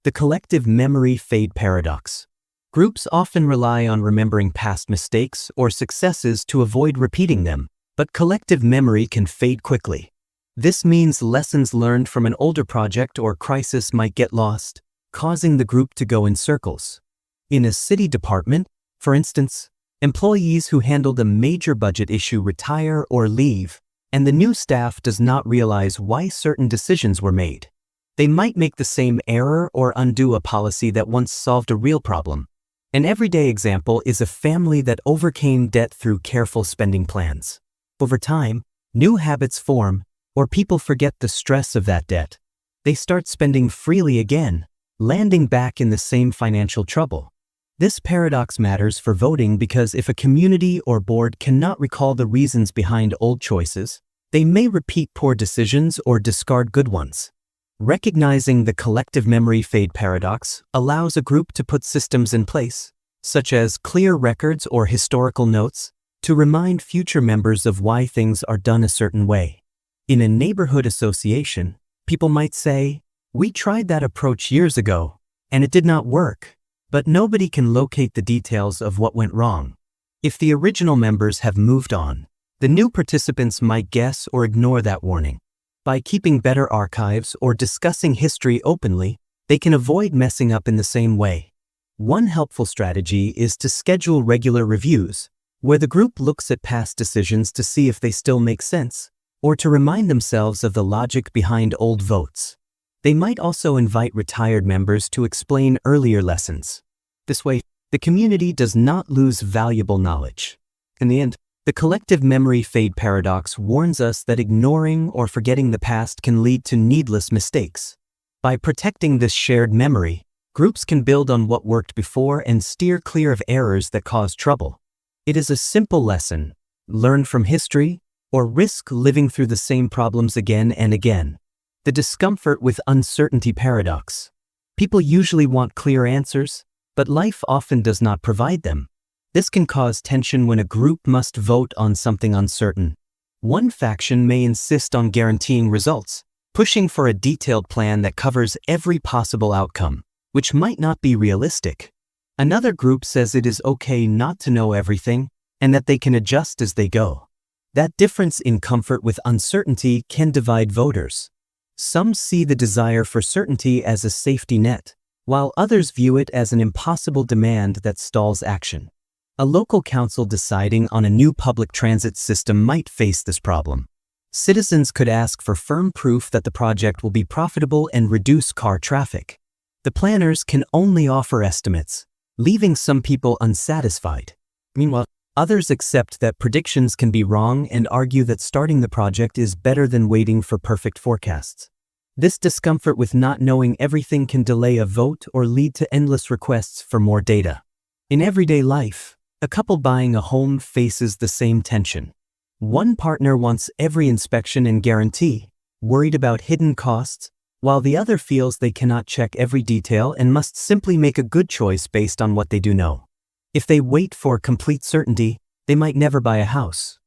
The collective memory fade paradox. Groups often rely on remembering past mistakes or successes to avoid repeating them, but collective memory can fade quickly. This means lessons learned from an older project or crisis might get lost, causing the group to go in circles. In a city department, for instance, employees who handled a major budget issue retire or leave, and the new staff does not realize why certain decisions were made. They might make the same error or undo a policy that once solved a real problem. An everyday example is a family that overcame debt through careful spending plans. Over time, new habits form, or people forget the stress of that debt. They start spending freely again, landing back in the same financial trouble. This paradox matters for voting because if a community or board cannot recall the reasons behind old choices, they may repeat poor decisions or discard good ones. Recognizing the collective memory fade paradox allows a group to put systems in place, such as clear records or historical notes, to remind future members of why things are done a certain way. In a neighborhood association, people might say, "We tried that approach years ago, and it did not work," but nobody can locate the details of what went wrong. If the original members have moved on, the new participants might guess or ignore that warning. By keeping better archives or discussing history openly, they can avoid messing up in the same way. One helpful strategy is to schedule regular reviews, where the group looks at past decisions to see if they still make sense, or to remind themselves of the logic behind old votes. They might also invite retired members to explain earlier lessons. This way, the community does not lose valuable knowledge. In the end, the collective memory fade paradox warns us that ignoring or forgetting the past can lead to needless mistakes. By protecting this shared memory, groups can build on what worked before and steer clear of errors that cause trouble. It is a simple lesson: learn from history, or risk living through the same problems again and again. The discomfort with uncertainty paradox. People usually want clear answers, but life often does not provide them. This can cause tension when a group must vote on something uncertain. One faction may insist on guaranteeing results, pushing for a detailed plan that covers every possible outcome, which might not be realistic. Another group says it is okay not to know everything, and that they can adjust as they go. That difference in comfort with uncertainty can divide voters. Some see the desire for certainty as a safety net, while others view it as an impossible demand that stalls action. A local council deciding on a new public transit system might face this problem. Citizens could ask for firm proof that the project will be profitable and reduce car traffic. The planners can only offer estimates, leaving some people unsatisfied. Meanwhile, others accept that predictions can be wrong and argue that starting the project is better than waiting for perfect forecasts. This discomfort with not knowing everything can delay a vote or lead to endless requests for more data. In everyday life, a couple buying a home faces the same tension. One partner wants every inspection and guarantee, worried about hidden costs, while the other feels they cannot check every detail and must simply make a good choice based on what they do know. If they wait for complete certainty, they might never buy a house.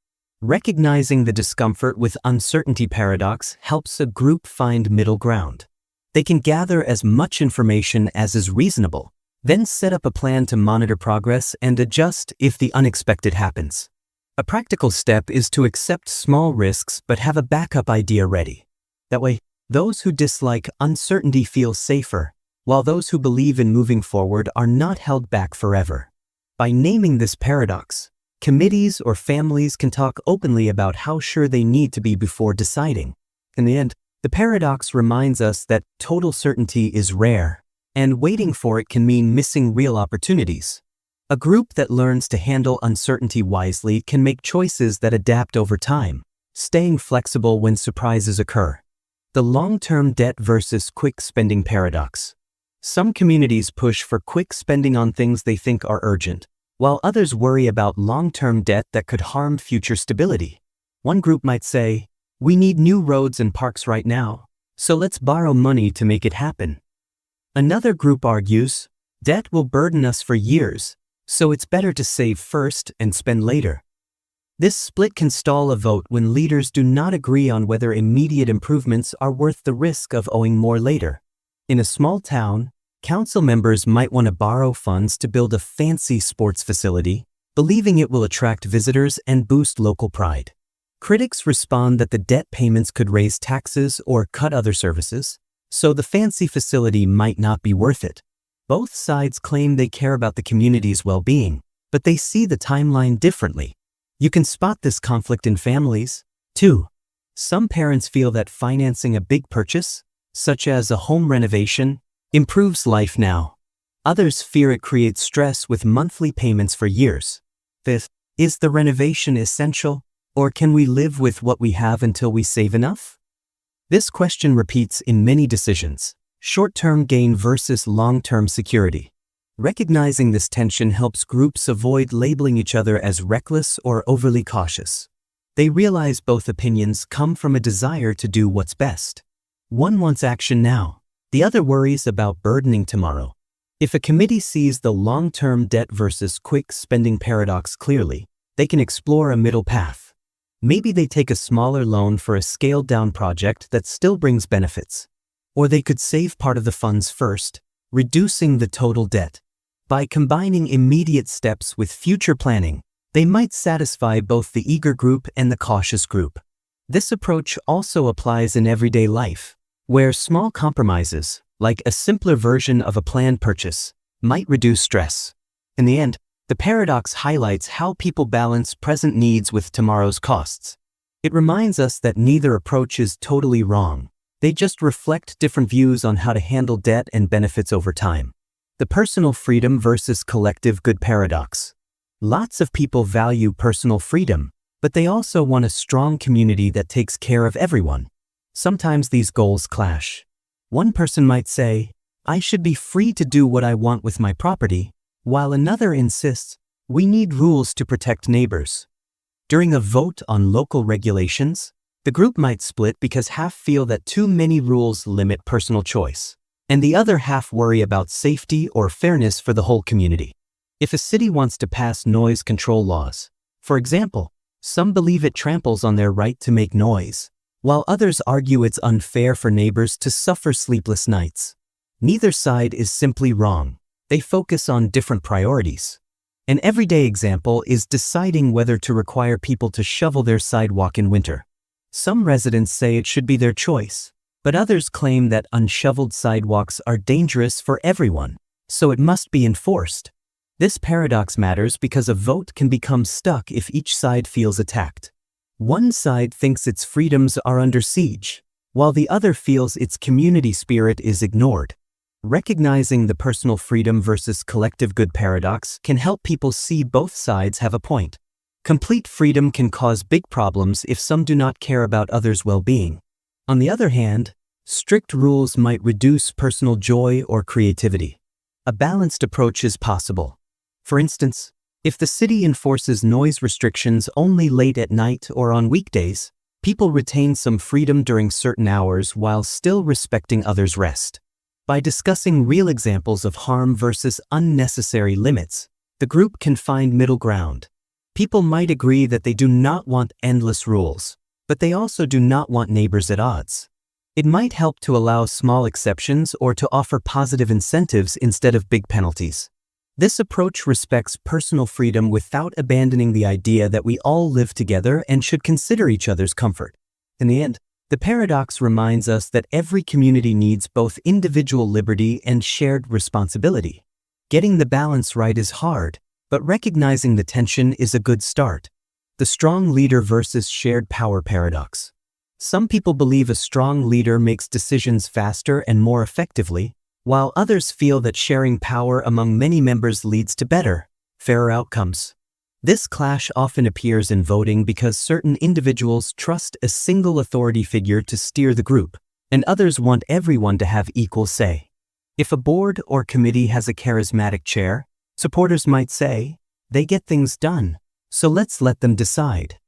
Recognizing the discomfort with uncertainty paradox helps a group find middle ground. They can gather as much information as is reasonable, then set up a plan to monitor progress and adjust if the unexpected happens. A practical step is to accept small risks but have a backup idea ready. That way, those who dislike uncertainty feel safer, while those who believe in moving forward are not held back forever. By naming this paradox, committees or families can talk openly about how sure they need to be before deciding. In the end, the paradox reminds us that total certainty is rare, and waiting for it can mean missing real opportunities. A group that learns to handle uncertainty wisely can make choices that adapt over time, staying flexible when surprises occur. The long-term debt versus quick spending paradox. Some communities push for quick spending on things they think are urgent, while others worry about long-term debt that could harm future stability. One group might say, "We need new roads and parks right now, so let's borrow money to make it happen." Another group argues, "Debt will burden us for years, so it's better to save first and spend later." This split can stall a vote when leaders do not agree on whether immediate improvements are worth the risk of owing more later. In a small town, council members might want to borrow funds to build a fancy sports facility, believing it will attract visitors and boost local pride. Critics respond that the debt payments could raise taxes or cut other services, so the fancy facility might not be worth it. Both sides claim they care about the community's well-being, but they see the timeline differently. You can spot this conflict in families, too. Some parents feel that financing a big purchase, such as a home renovation, improves life now. Others fear it creates stress with monthly payments for years. Fifth, is the renovation essential, or can we live with what we have until we save enough? This question repeats in many decisions: short-term gain versus long-term security. Recognizing this tension helps groups avoid labeling each other as reckless or overly cautious. They realize both opinions come from a desire to do what's best. One wants action now, the other worries about burdening tomorrow. If a committee sees the long-term debt versus quick spending paradox clearly, they can explore a middle path. Maybe they take a smaller loan for a scaled-down project that still brings benefits. Or they could save part of the funds first, reducing the total debt. By combining immediate steps with future planning, they might satisfy both the eager group and the cautious group. This approach also applies in everyday life, where small compromises, like a simpler version of a planned purchase, might reduce stress. In the end, the paradox highlights how people balance present needs with tomorrow's costs. It reminds us that neither approach is totally wrong. They just reflect different views on how to handle debt and benefits over time. The personal freedom versus collective good paradox. Lots of people value personal freedom, but they also want a strong community that takes care of everyone. Sometimes these goals clash. One person might say, "I should be free to do what I want with my property," while another insists, "We need rules to protect neighbors." During a vote on local regulations, the group might split because half feel that too many rules limit personal choice, and the other half worry about safety or fairness for the whole community. If a city wants to pass noise control laws, for example, some believe it tramples on their right to make noise, while others argue it's unfair for neighbors to suffer sleepless nights. Neither side is simply wrong. They focus on different priorities. An everyday example is deciding whether to require people to shovel their sidewalk in winter. Some residents say it should be their choice, but others claim that unshoveled sidewalks are dangerous for everyone, so it must be enforced. This paradox matters because a vote can become stuck if each side feels attacked. One side thinks its freedoms are under siege, while the other feels its community spirit is ignored. Recognizing the personal freedom versus collective good paradox can help people see both sides have a point. Complete freedom can cause big problems if some do not care about others' well-being. On the other hand, strict rules might reduce personal joy or creativity. A balanced approach is possible. For instance, if the city enforces noise restrictions only late at night or on weekdays, people retain some freedom during certain hours while still respecting others' rest. By discussing real examples of harm versus unnecessary limits, the group can find middle ground. People might agree that they do not want endless rules, but they also do not want neighbors at odds. It might help to allow small exceptions or to offer positive incentives instead of big penalties. This approach respects personal freedom without abandoning the idea that we all live together and should consider each other's comfort. In the end, the paradox reminds us that every community needs both individual liberty and shared responsibility. Getting the balance right is hard, but recognizing the tension is a good start. The strong leader versus shared power paradox. Some people believe a strong leader makes decisions faster and more effectively, while others feel that sharing power among many members leads to better, fairer outcomes. This clash often appears in voting because certain individuals trust a single authority figure to steer the group, and others want everyone to have equal say. If a board or committee has a charismatic chair, supporters might say, "They get things done, so let's let them decide."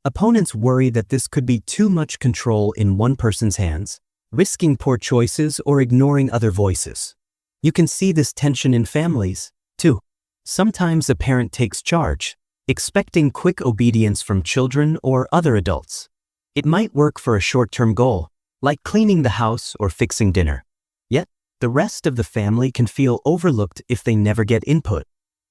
Opponents worry that this could be too much control in one person's hands, risking poor choices or ignoring other voices. You can see this tension in families, too. Sometimes a parent takes charge, expecting quick obedience from children or other adults. It might work for a short-term goal, like cleaning the house or fixing dinner. Yet, the rest of the family can feel overlooked if they never get input.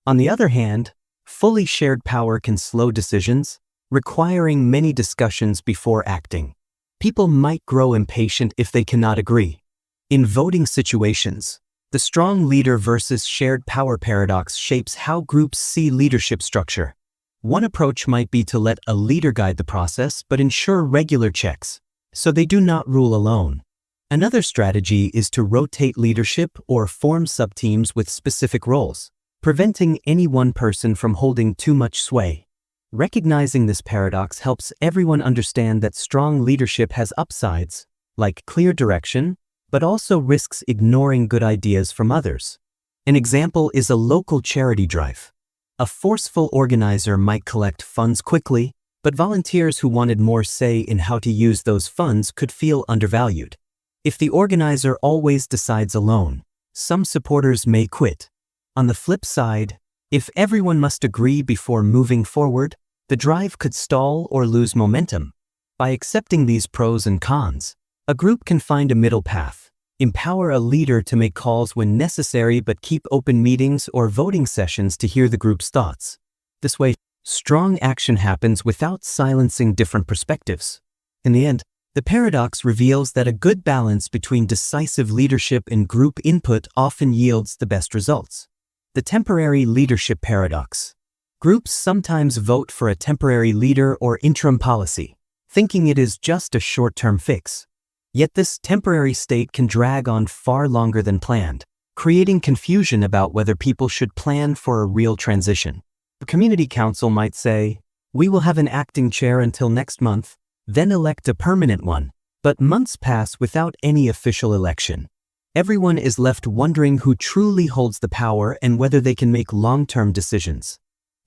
On the other hand, fully shared power can slow decisions, requiring many discussions before acting. People might grow impatient if they cannot agree. In voting situations, the strong leader versus shared power paradox shapes how groups see leadership structure. One approach might be to let a leader guide the process but ensure regular checks, so they do not rule alone. Another strategy is to rotate leadership or form subteams with specific roles, preventing any one person from holding too much sway. Recognizing this paradox helps everyone understand that strong leadership has upsides, like clear direction, but also risks ignoring good ideas from others. An example is a local charity drive. A forceful organizer might collect funds quickly, but volunteers who wanted more say in how to use those funds could feel undervalued. If the organizer always decides alone, some supporters may quit. On the flip side, if everyone must agree before moving forward, the drive could stall or lose momentum. By accepting these pros and cons, a group can find a middle path, empower a leader to make calls when necessary but keep open meetings or voting sessions to hear the group's thoughts. This way, strong action happens without silencing different perspectives. In the end, the paradox reveals that a good balance between decisive leadership and group input often yields the best results. The temporary leadership paradox. Groups sometimes vote for a temporary leader or interim policy, thinking it is just a short-term fix. Yet this temporary state can drag on far longer than planned, creating confusion about whether people should plan for a real transition. The community council might say, "We will have an acting chair until next month, then elect a permanent one," but months pass without any official election. Everyone is left wondering who truly holds the power and whether they can make long-term decisions.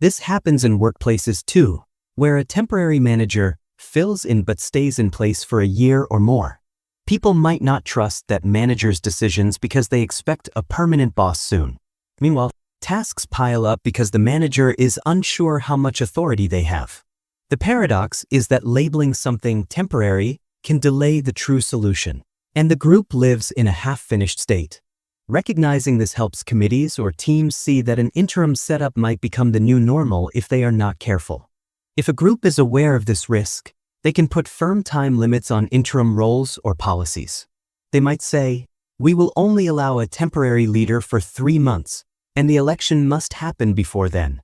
This happens in workplaces too, where a temporary manager fills in but stays in place for a year or more. People might not trust that manager's decisions because they expect a permanent boss soon. Meanwhile, tasks pile up because the manager is unsure how much authority they have. The paradox is that labeling something temporary can delay the true solution, and the group lives in a half-finished state. Recognizing this helps committees or teams see that an interim setup might become the new normal if they are not careful. If a group is aware of this risk, they can put firm time limits on interim roles or policies. They might say, "We will only allow a temporary leader for 3 months, and the election must happen before then."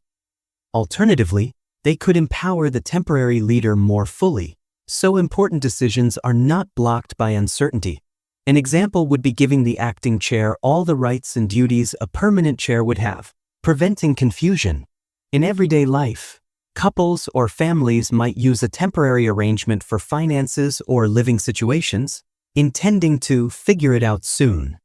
Alternatively, they could empower the temporary leader more fully, so important decisions are not blocked by uncertainty. An example would be giving the acting chair all the rights and duties a permanent chair would have, preventing confusion. In everyday life, couples or families might use a temporary arrangement for finances or living situations, intending to figure it out soon.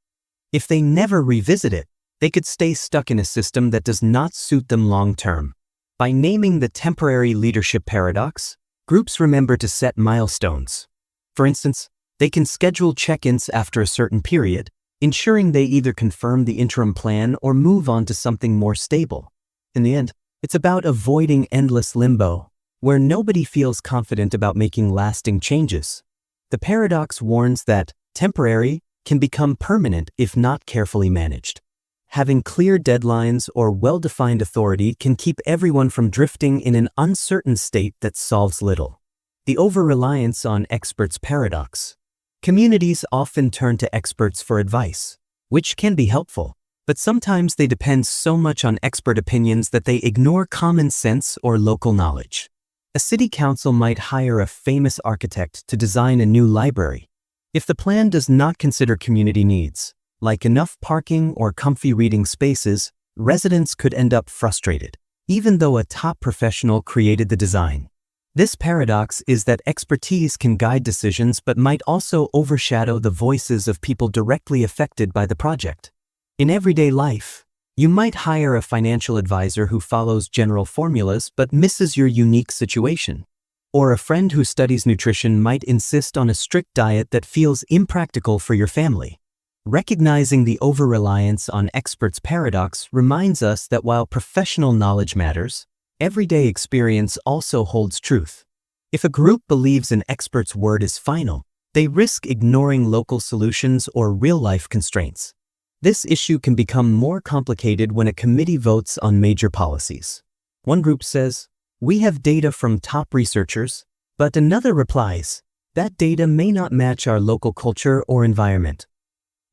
If they never revisit it, they could stay stuck in a system that does not suit them long-term. By naming the temporary leadership paradox, groups remember to set milestones. For instance, they can schedule check-ins after a certain period, ensuring they either confirm the interim plan or move on to something more stable. In the end, It's about avoiding endless limbo, where nobody feels confident about making lasting changes. The paradox warns that temporary can become permanent if not carefully managed. Having clear deadlines or well-defined authority can keep everyone from drifting in an uncertain state that solves little. The over-reliance on experts paradox. Communities often turn to experts for advice, which can be helpful, but sometimes they depend so much on expert opinions that they ignore common sense or local knowledge. A city council might hire a famous architect to design a new library. If the plan does not consider community needs, like enough parking or comfy reading spaces, residents could end up frustrated, even though a top professional created the design. This paradox is that expertise can guide decisions but might also overshadow the voices of people directly affected by the project. In everyday life, you might hire a financial advisor who follows general formulas but misses your unique situation. Or a friend who studies nutrition might insist on a strict diet that feels impractical for your family. Recognizing the over-reliance on experts paradox reminds us that while professional knowledge matters, everyday experience also holds truth. If a group believes an expert's word is final, they risk ignoring local solutions or real-life constraints. This issue can become more complicated when a committee votes on major policies. One group says, "We have data from top researchers," but another replies, "That data may not match our local culture or environment."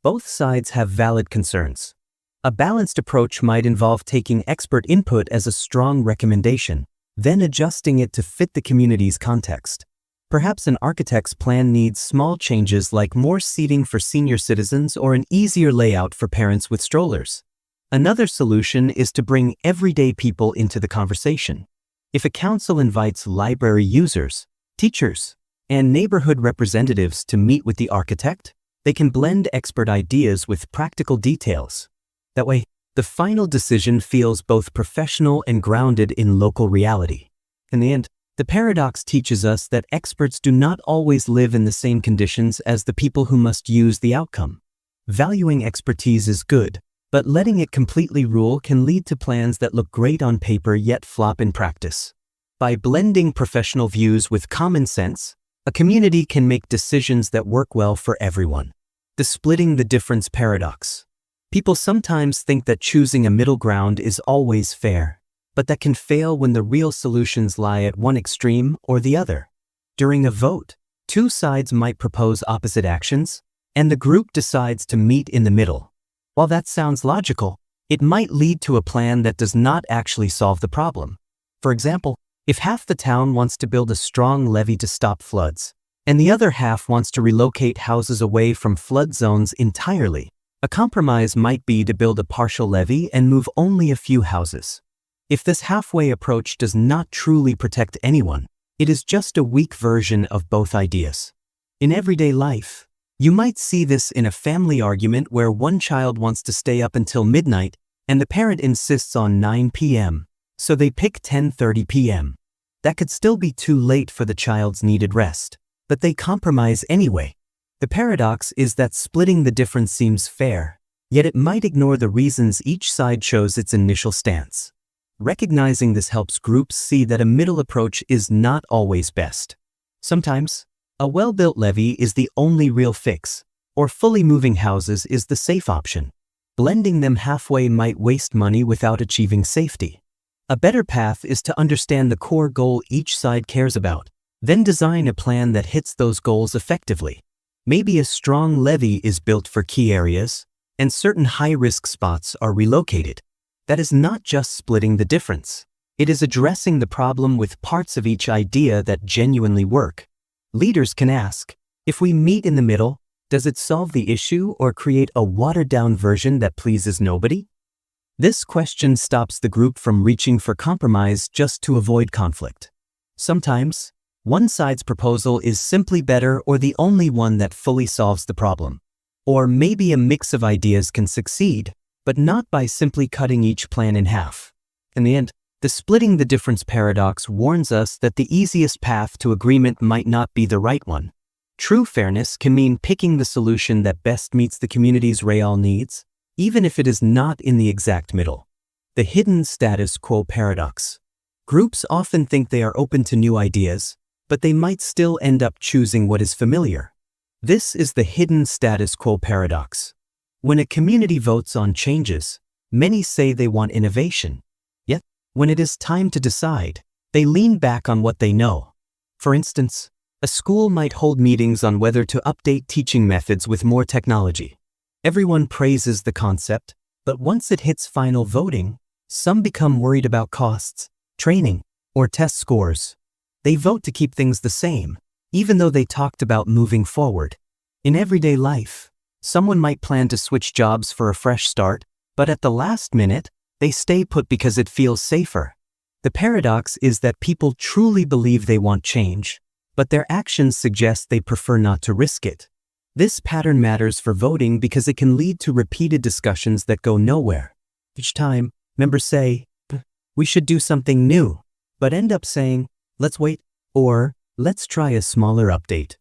Both sides have valid concerns. A balanced approach might involve taking expert input as a strong recommendation, then adjusting it to fit the community's context. Perhaps an architect's plan needs small changes like more seating for senior citizens or an easier layout for parents with strollers. Another solution is to bring everyday people into the conversation. If a council invites library users, teachers, and neighborhood representatives to meet with the architect, they can blend expert ideas with practical details. That way, the final decision feels both professional and grounded in local reality. In the end, the paradox teaches us that experts do not always live in the same conditions as the people who must use the outcome. Valuing expertise is good, but letting it completely rule can lead to plans that look great on paper yet flop in practice. By blending professional views with common sense, a community can make decisions that work well for everyone. The splitting the difference paradox. People sometimes think that choosing a middle ground is always fair, but that can fail when the real solutions lie at one extreme or the other. During a vote, two sides might propose opposite actions, and the group decides to meet in the middle. While that sounds logical, it might lead to a plan that does not actually solve the problem. For example, if half the town wants to build a strong levee to stop floods, and the other half wants to relocate houses away from flood zones entirely, a compromise might be to build a partial levee and move only a few houses. If this halfway approach does not truly protect anyone, it is just a weak version of both ideas. In everyday life, you might see this in a family argument where one child wants to stay up until midnight and the parent insists on 9 p.m., so they pick 10:30 p.m. That could still be too late for the child's needed rest, but they compromise anyway. The paradox is that splitting the difference seems fair, yet it might ignore the reasons each side chose its initial stance. Recognizing this helps groups see that a middle approach is not always best. Sometimes, a well-built levee is the only real fix, or fully moving houses is the safe option. Blending them halfway might waste money without achieving safety. A better path is to understand the core goal each side cares about, then design a plan that hits those goals effectively. Maybe a strong levee is built for key areas, and certain high-risk spots are relocated. That is not just splitting the difference. It is addressing the problem with parts of each idea that genuinely work. Leaders can ask, if we meet in the middle, does it solve the issue or create a watered-down version that pleases nobody? This question stops the group from reaching for compromise just to avoid conflict. Sometimes, one side's proposal is simply better or the only one that fully solves the problem. Or maybe a mix of ideas can succeed, but not by simply cutting each plan in half. In the end, the splitting the difference paradox warns us that the easiest path to agreement might not be the right one. True fairness can mean picking the solution that best meets the community's real needs, even if it is not in the exact middle. The hidden status quo paradox. Groups often think they are open to new ideas, but they might still end up choosing what is familiar. This is the hidden status quo paradox. When a community votes on changes, many say they want innovation. Yet, when it is time to decide, they lean back on what they know. For instance, a school might hold meetings on whether to update teaching methods with more technology. Everyone praises the concept, but once it hits final voting, some become worried about costs, training, or test scores. They vote to keep things the same, even though they talked about moving forward. In everyday life, someone might plan to switch jobs for a fresh start, but at the last minute, they stay put because it feels safer. The paradox is that people truly believe they want change, but their actions suggest they prefer not to risk it. This pattern matters for voting because it can lead to repeated discussions that go nowhere. Each time, members say, "We should do something new," but end up saying, "Let's wait," or "Let's try a smaller update."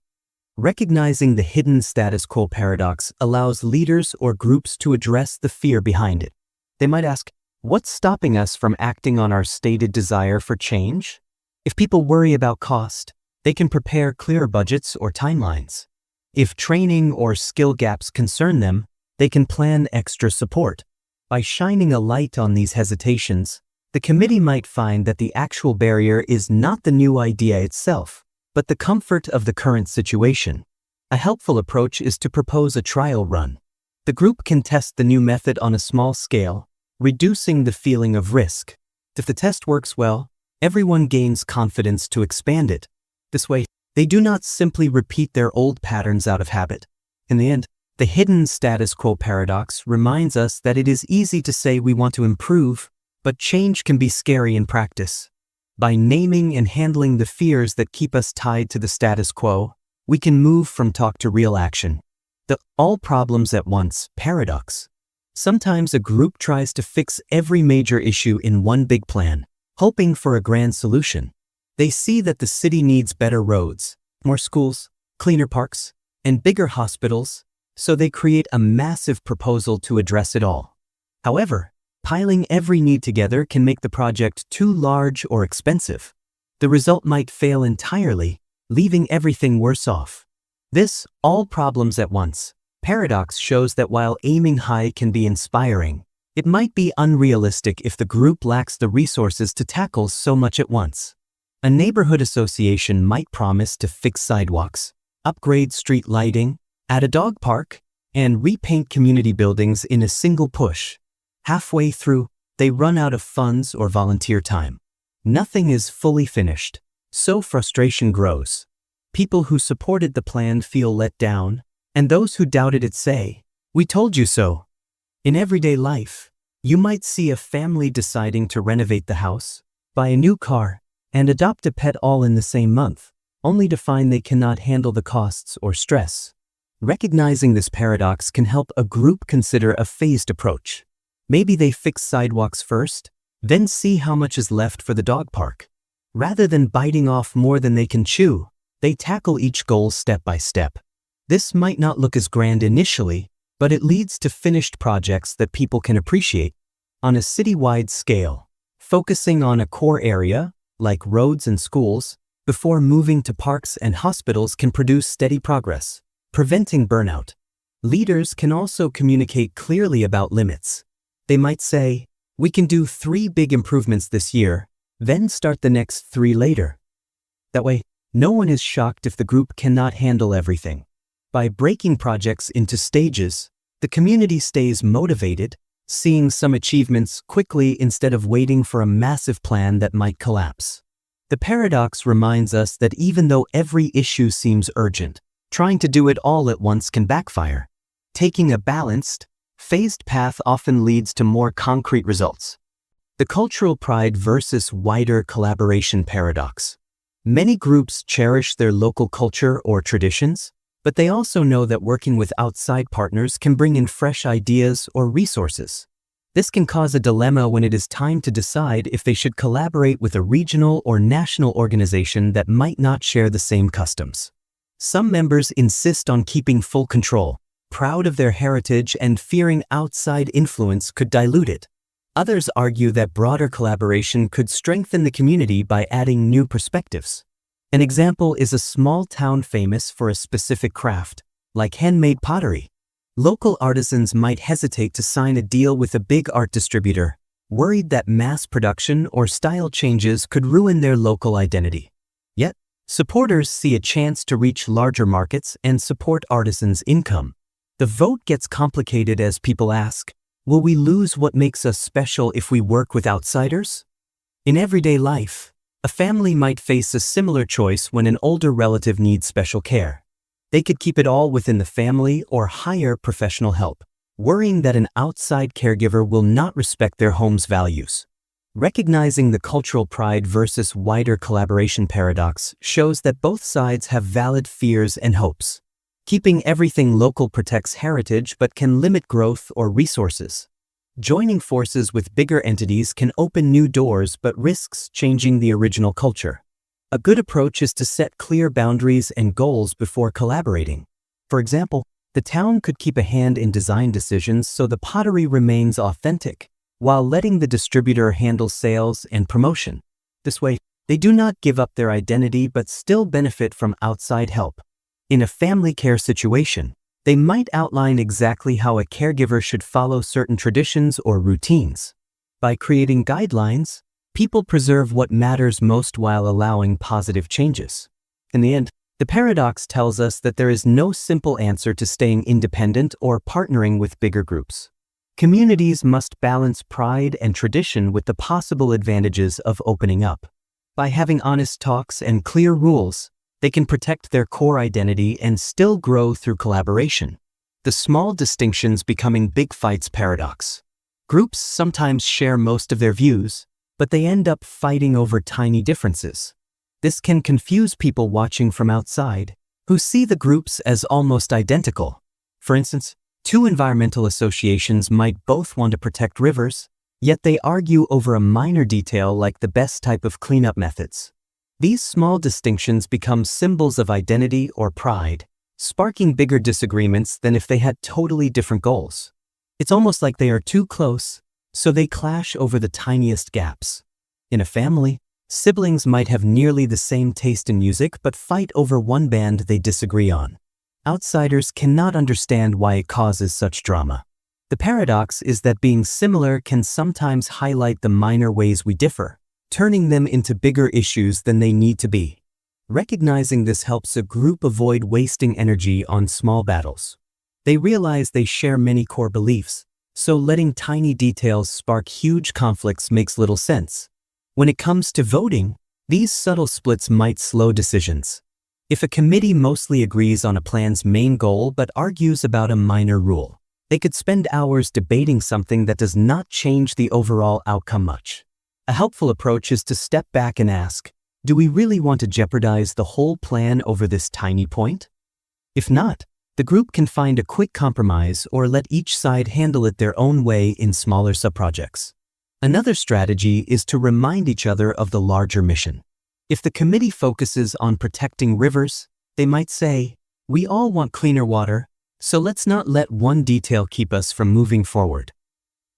Recognizing the hidden status quo paradox allows leaders or groups to address the fear behind it. They might ask, what's stopping us from acting on our stated desire for change? If people worry about cost, they can prepare clearer budgets or timelines. If training or skill gaps concern them, they can plan extra support. By shining a light on these hesitations, the committee might find that the actual barrier is not the new idea itself, but the comfort of the current situation. A helpful approach is to propose a trial run. The group can test the new method on a small scale, reducing the feeling of risk. If the test works well, everyone gains confidence to expand it. This way, they do not simply repeat their old patterns out of habit. In the end, the hidden status quo paradox reminds us that it is easy to say we want to improve, but change can be scary in practice. By naming and handling the fears that keep us tied to the status quo, we can move from talk to real action. The all problems at once paradox. Sometimes a group tries to fix every major issue in one big plan, hoping for a grand solution. They see that the city needs better roads, more schools, cleaner parks, and bigger hospitals, so they create a massive proposal to address it all. However, piling every need together can make the project too large or expensive. The result might fail entirely, leaving everything worse off. This all problems at once paradox shows that while aiming high can be inspiring, it might be unrealistic if the group lacks the resources to tackle so much at once. A neighborhood association might promise to fix sidewalks, upgrade street lighting, add a dog park, and repaint community buildings in a single push. Halfway through, they run out of funds or volunteer time. Nothing is fully finished, so frustration grows. People who supported the plan feel let down, and those who doubted it say, "We told you so." In everyday life, you might see a family deciding to renovate the house, buy a new car, and adopt a pet all in the same month, only to find they cannot handle the costs or stress. Recognizing this paradox can help a group consider a phased approach. Maybe they fix sidewalks first, then see how much is left for the dog park. Rather than biting off more than they can chew, they tackle each goal step by step. This might not look as grand initially, but it leads to finished projects that people can appreciate. On a citywide scale, focusing on a core area, like roads and schools, before moving to parks and hospitals can produce steady progress, preventing burnout. Leaders can also communicate clearly about limits. They might say, "We can do 3 big improvements this year, then start the next 3 later." That way, no one is shocked if the group cannot handle everything. By breaking projects into stages, the community stays motivated, seeing some achievements quickly instead of waiting for a massive plan that might collapse. The paradox reminds us that even though every issue seems urgent, trying to do it all at once can backfire. Taking a balanced, phased path often leads to more concrete results. The cultural pride versus wider collaboration paradox. Many groups cherish their local culture or traditions, but they also know that working with outside partners can bring in fresh ideas or resources. This can cause a dilemma when it is time to decide if they should collaborate with a regional or national organization that might not share the same customs. Some members insist on keeping full control, proud of their heritage and fearing outside influence could dilute it. Others argue that broader collaboration could strengthen the community by adding new perspectives. An example is a small town famous for a specific craft, like handmade pottery. Local artisans might hesitate to sign a deal with a big art distributor, worried that mass production or style changes could ruin their local identity. Yet, supporters see a chance to reach larger markets and support artisans' income. The vote gets complicated as people ask, will we lose what makes us special if we work with outsiders? In everyday life, a family might face a similar choice when an older relative needs special care. They could keep it all within the family or hire professional help, worrying that an outside caregiver will not respect their home's values. Recognizing the cultural pride versus wider collaboration paradox shows that both sides have valid fears and hopes. Keeping everything local protects heritage but can limit growth or resources. Joining forces with bigger entities can open new doors but risks changing the original culture. A good approach is to set clear boundaries and goals before collaborating. For example, the town could keep a hand in design decisions so the pottery remains authentic, while letting the distributor handle sales and promotion. This way, they do not give up their identity but still benefit from outside help. In a family care situation, they might outline exactly how a caregiver should follow certain traditions or routines. By creating guidelines, people preserve what matters most while allowing positive changes. In the end, the paradox tells us that there is no simple answer to staying independent or partnering with bigger groups. Communities must balance pride and tradition with the possible advantages of opening up. By having honest talks and clear rules, they can protect their core identity and still grow through collaboration. The small distinctions becoming big fights paradox. Groups sometimes share most of their views, but they end up fighting over tiny differences. This can confuse people watching from outside, who see the groups as almost identical. For instance, two environmental associations might both want to protect rivers, yet they argue over a minor detail like the best type of cleanup methods. These small distinctions become symbols of identity or pride, sparking bigger disagreements than if they had totally different goals. It's almost like they are too close, so they clash over the tiniest gaps. In a family, siblings might have nearly the same taste in music but fight over one band they disagree on. Outsiders cannot understand why it causes such drama. The paradox is that being similar can sometimes highlight the minor ways we differ, turning them into bigger issues than they need to be. Recognizing this helps a group avoid wasting energy on small battles. They realize they share many core beliefs, so letting tiny details spark huge conflicts makes little sense. When it comes to voting, these subtle splits might slow decisions. If a committee mostly agrees on a plan's main goal but argues about a minor rule, they could spend hours debating something that does not change the overall outcome much. A helpful approach is to step back and ask, do we really want to jeopardize the whole plan over this tiny point? If not, the group can find a quick compromise or let each side handle it their own way in smaller subprojects. Another strategy is to remind each other of the larger mission. If the committee focuses on protecting rivers, they might say, we all want cleaner water, so let's not let one detail keep us from moving forward.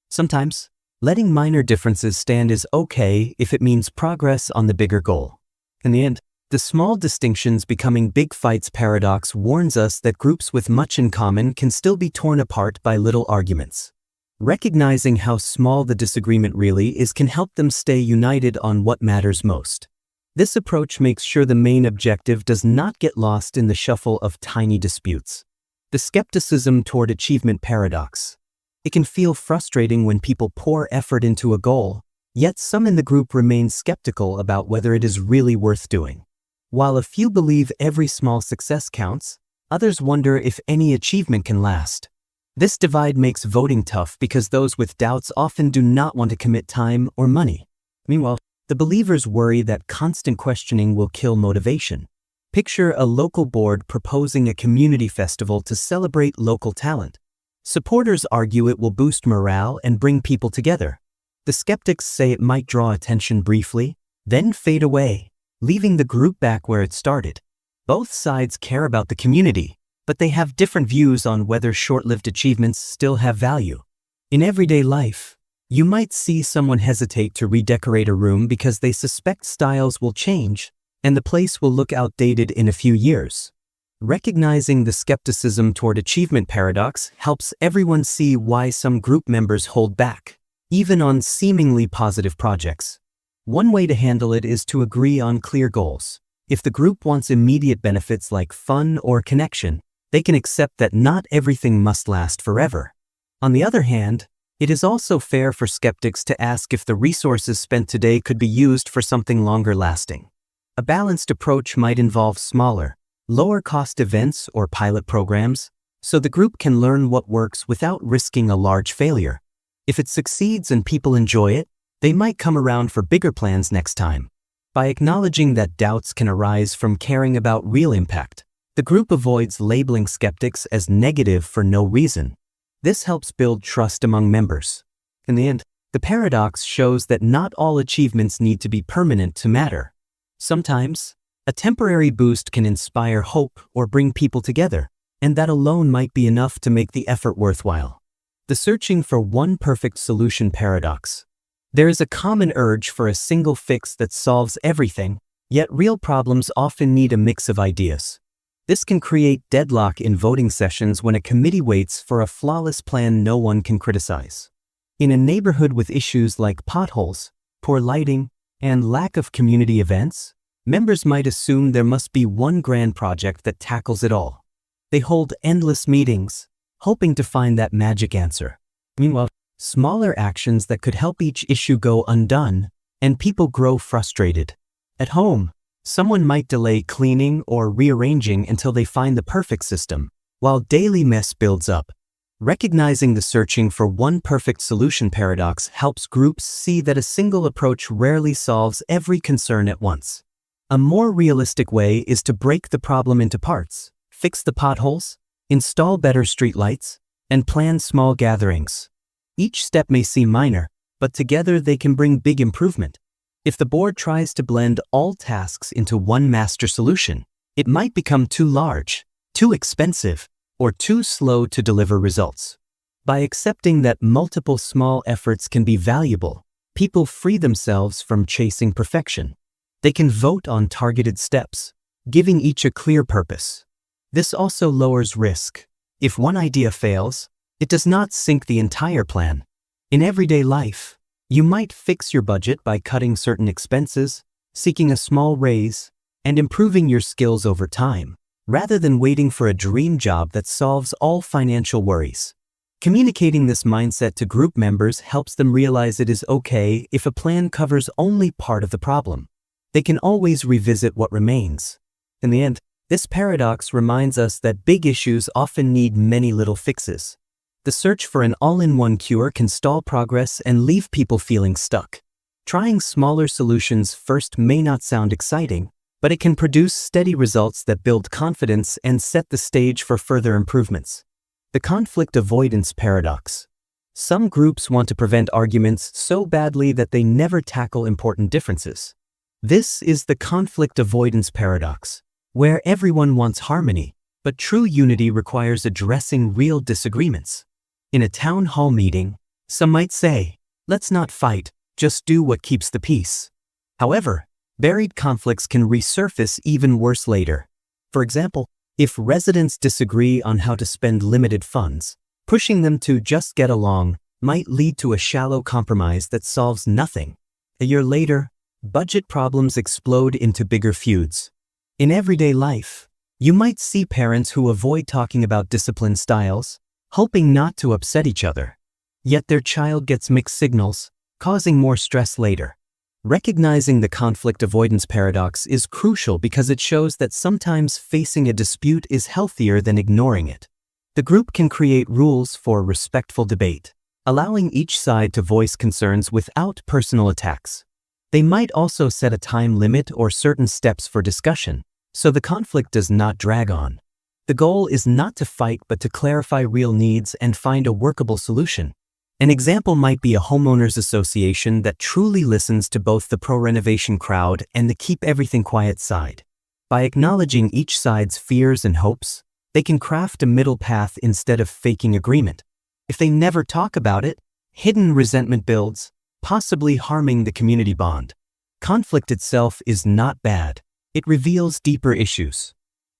Sometimes, letting minor differences stand is okay if it means progress on the bigger goal. In the end, the small distinctions becoming big fights paradox warns us that groups with much in common can still be torn apart by little arguments. Recognizing how small the disagreement really is can help them stay united on what matters most. This approach makes sure the main objective does not get lost in the shuffle of tiny disputes. The skepticism toward achievement paradox. It can feel frustrating when people pour effort into a goal, yet some in the group remain skeptical about whether it is really worth doing. While a few believe every small success counts, others wonder if any achievement can last. This divide makes voting tough because those with doubts often do not want to commit time or money. Meanwhile, the believers worry that constant questioning will kill motivation. Picture a local board proposing a community festival to celebrate local talent. Supporters argue it will boost morale and bring people together. The skeptics say it might draw attention briefly, then fade away, leaving the group back where it started. Both sides care about the community, but they have different views on whether short-lived achievements still have value. In everyday life, You might see someone hesitate to redecorate a room because they suspect styles will change and the place will look outdated in a few years. Recognizing the skepticism toward achievement paradox helps everyone see why some group members hold back, even on seemingly positive projects. One way to handle it is to agree on clear goals. If the group wants immediate benefits like fun or connection, they can accept that not everything must last forever. On the other hand, it is also fair for skeptics to ask if the resources spent today could be used for something longer lasting. A balanced approach might involve smaller, lower-cost events or pilot programs, so the group can learn what works without risking a large failure. If it succeeds and people enjoy it, they might come around for bigger plans next time. By acknowledging that doubts can arise from caring about real impact, the group avoids labeling skeptics as negative for no reason. This helps build trust among members. In the end, the paradox shows that not all achievements need to be permanent to matter. Sometimes, a temporary boost can inspire hope or bring people together, and that alone might be enough to make the effort worthwhile. The searching for one perfect solution paradox. There is a common urge for a single fix that solves everything, yet real problems often need a mix of ideas. This can create deadlock in voting sessions when a committee waits for a flawless plan no one can criticize. In a neighborhood with issues like potholes, poor lighting, and lack of community events, members might assume there must be one grand project that tackles it all. They hold endless meetings, hoping to find that magic answer. Meanwhile, smaller actions that could help each issue go undone, and people grow frustrated. At home, someone might delay cleaning or rearranging until they find the perfect system, while daily mess builds up. Recognizing the searching for one perfect solution paradox helps groups see that a single approach rarely solves every concern at once. A more realistic way is to break the problem into parts, fix the potholes, install better streetlights, and plan small gatherings. Each step may seem minor, but together they can bring big improvement. If the board tries to blend all tasks into one master solution, it might become too large, too expensive, or too slow to deliver results. By accepting that multiple small efforts can be valuable, people free themselves from chasing perfection. They can vote on targeted steps, giving each a clear purpose. This also lowers risk. If one idea fails, it does not sink the entire plan. In everyday life, you might fix your budget by cutting certain expenses, seeking a small raise, and improving your skills over time, rather than waiting for a dream job that solves all financial worries. Communicating this mindset to group members helps them realize it is okay if a plan covers only part of the problem. They can always revisit what remains. In the end, this paradox reminds us that big issues often need many little fixes. The search for an all-in-one cure can stall progress and leave people feeling stuck. Trying smaller solutions first may not sound exciting, but it can produce steady results that build confidence and set the stage for further improvements. The conflict avoidance paradox. Some groups want to prevent arguments so badly that they never tackle important differences. This is the conflict avoidance paradox, where everyone wants harmony, but true unity requires addressing real disagreements. In a town hall meeting, some might say, "Let's not fight, just do what keeps the peace." However, buried conflicts can resurface even worse later. For example, if residents disagree on how to spend limited funds, pushing them to just get along might lead to a shallow compromise that solves nothing. A year later, budget problems explode into bigger feuds. In everyday life, you might see parents who avoid talking about discipline styles, hoping not to upset each other. Yet their child gets mixed signals, causing more stress later. Recognizing the conflict avoidance paradox is crucial because it shows that sometimes facing a dispute is healthier than ignoring it. The group can create rules for respectful debate, allowing each side to voice concerns without personal attacks. They might also set a time limit or certain steps for discussion, so the conflict does not drag on. The goal is not to fight but to clarify real needs and find a workable solution. An example might be a homeowners association that truly listens to both the pro-renovation crowd and the keep everything quiet side. By acknowledging each side's fears and hopes, they can craft a middle path instead of faking agreement. If they never talk about it, Hidden resentment builds, possibly harming the community bond. Conflict itself is not bad. It reveals deeper issues.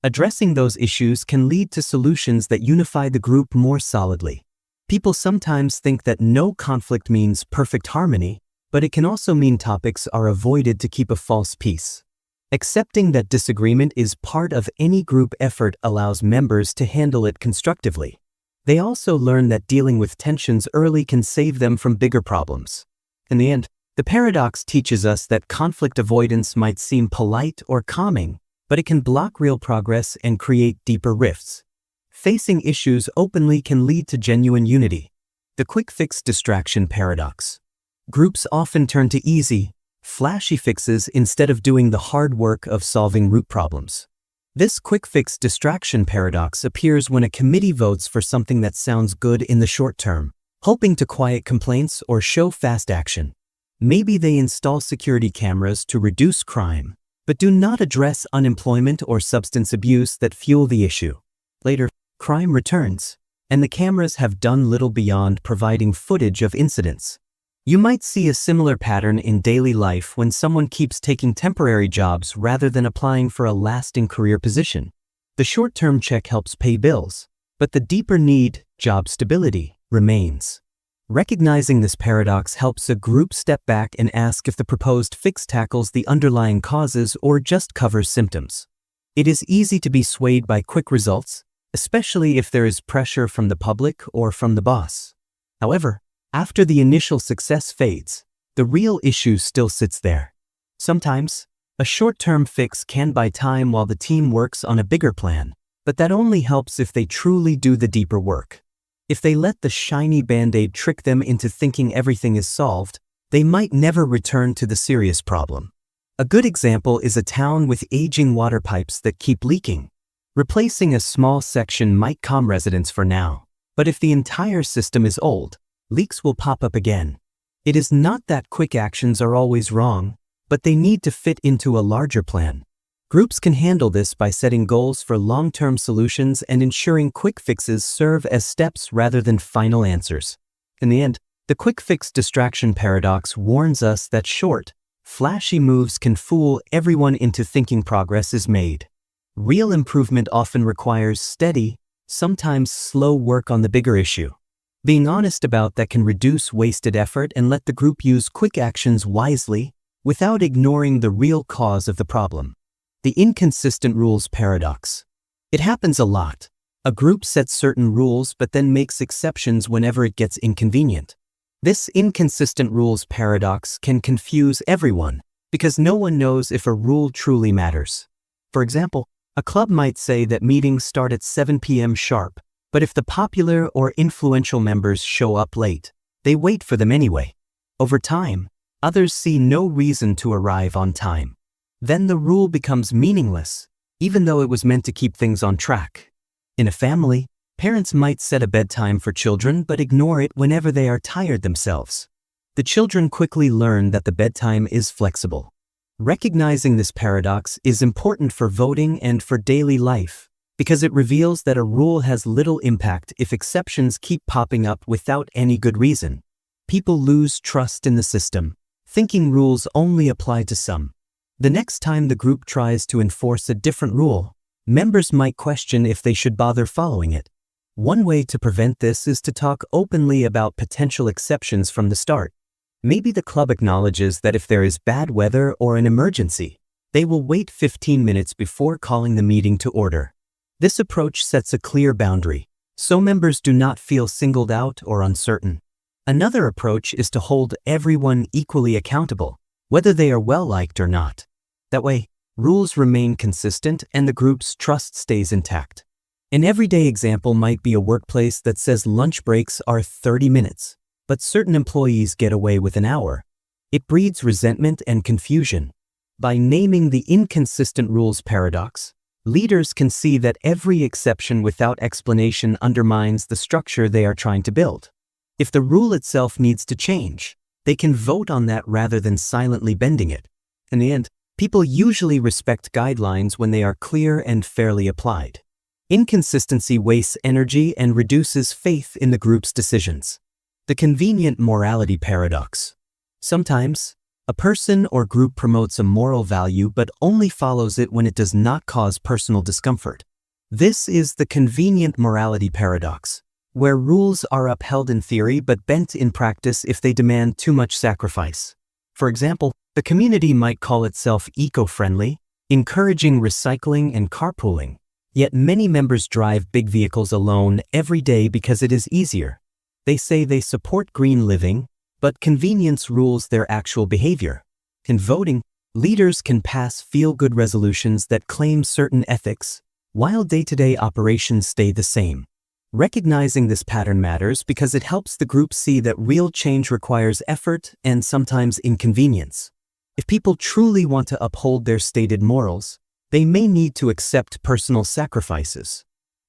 Addressing those issues can lead to solutions that unify the group more solidly. People sometimes think that no conflict means perfect harmony, but it can also mean topics are avoided to keep a false peace. Accepting that disagreement is part of any group effort allows members to handle it constructively. They also learn that dealing with tensions early can save them from bigger problems. In the end, the paradox teaches us that conflict avoidance might seem polite or calming, but it can block real progress and create deeper rifts. Facing issues openly can lead to genuine unity. The quick fix distraction paradox. Groups often turn to easy, flashy fixes instead of doing the hard work of solving root problems. This quick fix distraction paradox appears when a committee votes for something that sounds good in the short term, hoping to quiet complaints or show fast action. Maybe they install security cameras to reduce crime, but do not address unemployment or substance abuse that fuel the issue. Later, crime returns, and the cameras have done little beyond providing footage of incidents. You might see a similar pattern in daily life when someone keeps taking temporary jobs rather than applying for a lasting career position. The short-term check helps pay bills, but the deeper need, job stability, remains. Recognizing this paradox helps a group step back and ask if the proposed fix tackles the underlying causes or just covers symptoms. It is easy to be swayed by quick results, especially if there is pressure from the public or from the boss. However, after the initial success fades, the real issue still sits there. Sometimes, a short-term fix can buy time while the team works on a bigger plan, but that only helps if they truly do the deeper work. If they let the shiny band-aid trick them into thinking everything is solved, they might never return to the serious problem. A good example is a town with aging water pipes that keep leaking. Replacing a small section might calm residents for now, but if the entire system is old, leaks will pop up again. It is not that quick actions are always wrong, but they need to fit into a larger plan. Groups can handle this by setting goals for long-term solutions and ensuring quick fixes serve as steps rather than final answers. In the end, the quick fix distraction paradox warns us that short, flashy moves can fool everyone into thinking progress is made. Real improvement often requires steady, sometimes slow work on the bigger issue. Being honest about that can reduce wasted effort and let the group use quick actions wisely without ignoring the real cause of the problem. The inconsistent rules paradox. It happens a lot. A group sets certain rules but then makes exceptions whenever it gets inconvenient. This inconsistent rules paradox can confuse everyone because no one knows if a rule truly matters. For example, a club might say that meetings start at 7 p.m. sharp, but if the popular or influential members show up late, they wait for them anyway. Over time, others see no reason to arrive on time. Then the rule becomes meaningless, even though it was meant to keep things on track. In a family, parents might set a bedtime for children but ignore it whenever they are tired themselves. The children quickly learn that the bedtime is flexible. Recognizing this paradox is important for voting and for daily life, because it reveals that a rule has little impact if exceptions keep popping up without any good reason. People lose trust in the system, thinking rules only apply to some. The next time the group tries to enforce a different rule, members might question if they should bother following it. One way to prevent this is to talk openly about potential exceptions from the start. Maybe the club acknowledges that if there is bad weather or an emergency, they will wait 15 minutes before calling the meeting to order. This approach sets a clear boundary, so members do not feel singled out or uncertain. Another approach is to hold everyone equally accountable, whether they are well-liked or not. That way, rules remain consistent and the group's trust stays intact. An everyday example might be a workplace that says lunch breaks are 30 minutes, but certain employees get away with an hour. It breeds resentment and confusion. By naming the inconsistent rules paradox, leaders can see that every exception without explanation undermines the structure they are trying to build. If the rule itself needs to change, they can vote on that rather than silently bending it. In the end, people usually respect guidelines when they are clear and fairly applied. Inconsistency wastes energy and reduces faith in the group's decisions. The convenient morality paradox. Sometimes, a person or group promotes a moral value but only follows it when it does not cause personal discomfort. This is the convenient morality paradox, where rules are upheld in theory but bent in practice if they demand too much sacrifice. For example, the community might call itself eco-friendly, encouraging recycling and carpooling. Yet many members drive big vehicles alone every day because it is easier. They say they support green living, but convenience rules their actual behavior. In voting, leaders can pass feel-good resolutions that claim certain ethics, while day-to-day operations stay the same. Recognizing this pattern matters because it helps the group see that real change requires effort and sometimes inconvenience. If people truly want to uphold their stated morals, they may need to accept personal sacrifices.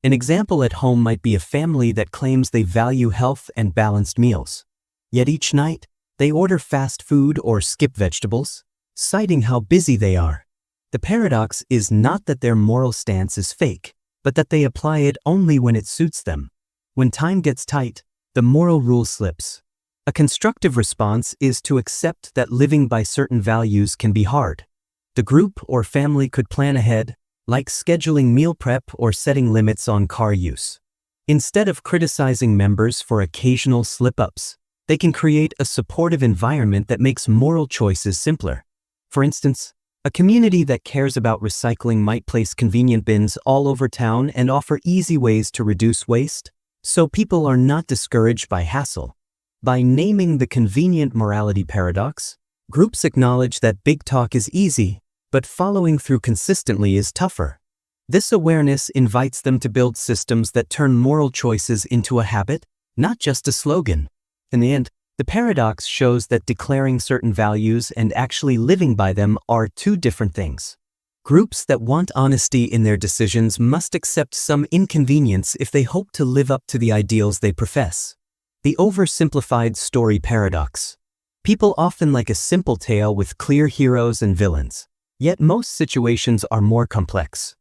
An example at home might be a family that claims they value health and balanced meals. Yet each night, they order fast food or skip vegetables, citing how busy they are. The paradox is not that their moral stance is fake, but that they apply it only when it suits them. When time gets tight, the moral rule slips. A constructive response is to accept that living by certain values can be hard. The group or family could plan ahead, like scheduling meal prep or setting limits on car use. Instead of criticizing members for occasional slip-ups, they can create a supportive environment that makes moral choices simpler. For instance, a community that cares about recycling might place convenient bins all over town and offer easy ways to reduce waste, so people are not discouraged by hassle. By naming the convenient morality paradox, groups acknowledge that big talk is easy, but following through consistently is tougher. This awareness invites them to build systems that turn moral choices into a habit, not just a slogan. In the end, the paradox shows that declaring certain values and actually living by them are two different things. Groups that want honesty in their decisions must accept some inconvenience if they hope to live up to the ideals they profess. The oversimplified story paradox. People often like a simple tale with clear heroes and villains, yet most situations are more complex.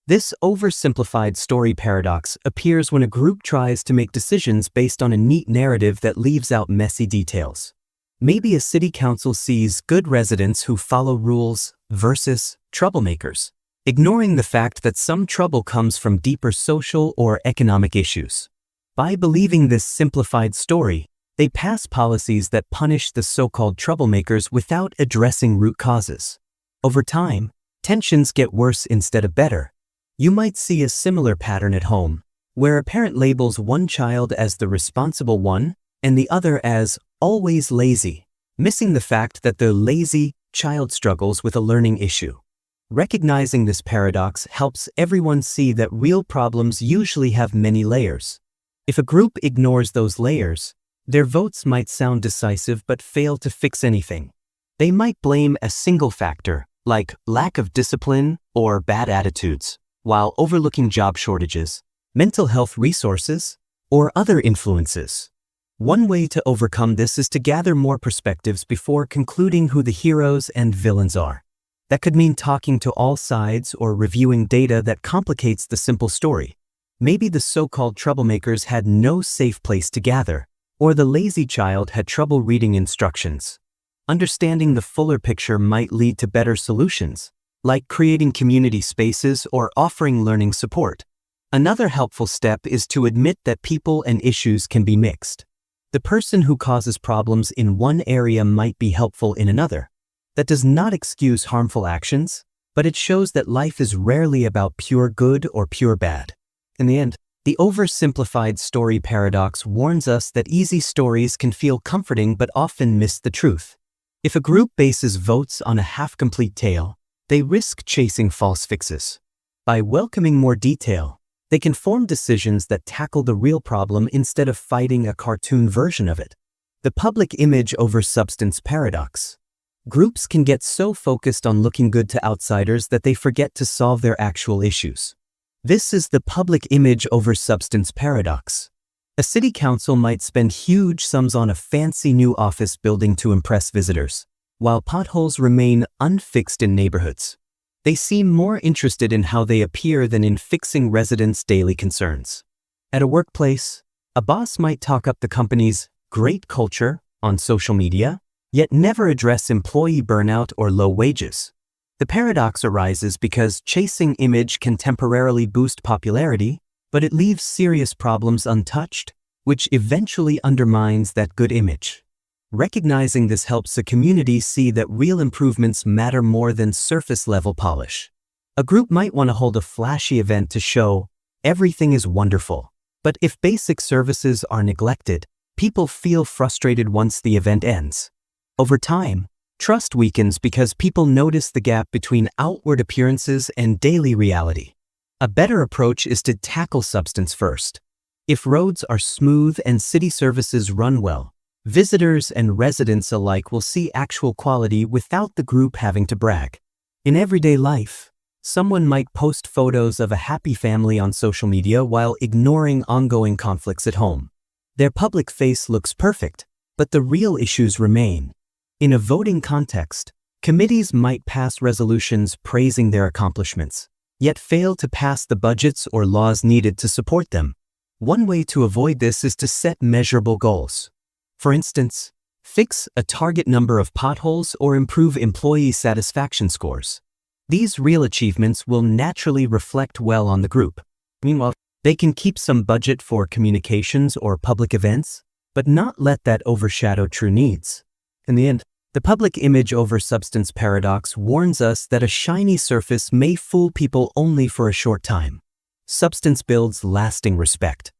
This oversimplified story paradox appears when a group tries to make decisions based on a neat narrative that leaves out messy details. Maybe a city council sees good residents who follow rules versus troublemakers, ignoring the fact that some trouble comes from deeper social or economic issues. By believing this simplified story, they pass policies that punish the so-called troublemakers without addressing root causes. Over time, tensions get worse instead of better. You might see a similar pattern at home, where a parent labels one child as the responsible one and the other as always lazy, missing the fact that the lazy child struggles with a learning issue. Recognizing this paradox helps everyone see that real problems usually have many layers. If a group ignores those layers, their votes might sound decisive but fail to fix anything. They might blame a single factor, like lack of discipline or bad attitudes, while overlooking job shortages, mental health resources, or other influences. One way to overcome this is to gather more perspectives before concluding who the heroes and villains are. That could mean talking to all sides or reviewing data that complicates the simple story. Maybe the so-called troublemakers had no safe place to gather, or the lazy child had trouble reading instructions. Understanding the fuller picture might lead to better solutions, like creating community spaces or offering learning support. Another helpful step is to admit that people and issues can be mixed. The person who causes problems in one area might be helpful in another. That does not excuse harmful actions, but it shows that life is rarely about pure good or pure bad. In the end, the oversimplified story paradox warns us that easy stories can feel comforting but often miss the truth. If a group bases votes on a half-complete tale, they risk chasing false fixes. By welcoming more detail, they can form decisions that tackle the real problem instead of fighting a cartoon version of it. The public image over substance paradox. Groups can get so focused on looking good to outsiders that they forget to solve their actual issues. This is the public image over substance paradox. A city council might spend huge sums on a fancy new office building to impress visitors, while potholes remain unfixed in neighborhoods. They seem more interested in how they appear than in fixing residents' daily concerns. At a workplace, a boss might talk up the company's great culture on social media, yet never address employee burnout or low wages. The paradox arises because chasing image can temporarily boost popularity, but it leaves serious problems untouched, which eventually undermines that good image. Recognizing this helps a community see that real improvements matter more than surface-level polish. A group might want to hold a flashy event to show everything is wonderful, but if basic services are neglected, people feel frustrated once the event ends. Over time, trust weakens because people notice the gap between outward appearances and daily reality. A better approach is to tackle substance first. If roads are smooth and city services run well, visitors and residents alike will see actual quality without the group having to brag. In everyday life, someone might post photos of a happy family on social media while ignoring ongoing conflicts at home. Their public face looks perfect, but the real issues remain. In a voting context, committees might pass resolutions praising their accomplishments, yet fail to pass the budgets or laws needed to support them. One way to avoid this is to set measurable goals. For instance, fix a target number of potholes or improve employee satisfaction scores. These real achievements will naturally reflect well on the group. Meanwhile, they can keep some budget for communications or public events, but not let that overshadow true needs. In the end, the public image over substance paradox warns us that a shiny surface may fool people only for a short time. Substance builds lasting respect.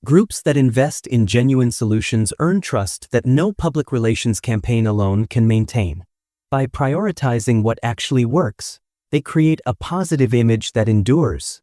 Groups that invest in genuine solutions earn trust that no public relations campaign alone can maintain. By prioritizing what actually works, they create a positive image that endures.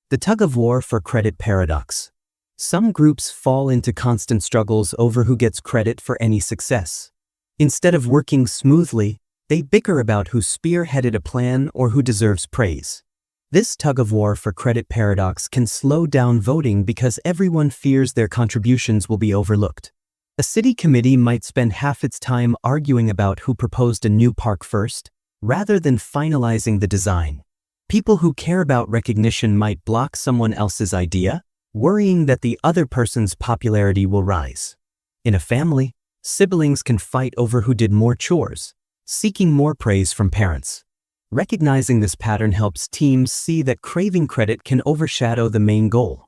The tug-of-war for credit paradox. Some groups fall into constant struggles over who gets credit for any success. Instead of working smoothly, they bicker about who spearheaded a plan or who deserves praise. This tug-of-war for credit paradox can slow down voting because everyone fears their contributions will be overlooked. A city committee might spend half its time arguing about who proposed a new park first, rather than finalizing the design. People who care about recognition might block someone else's idea, worrying that the other person's popularity will rise. In a family, siblings can fight over who did more chores, seeking more praise from parents. Recognizing this pattern helps teams see that craving credit can overshadow the main goal.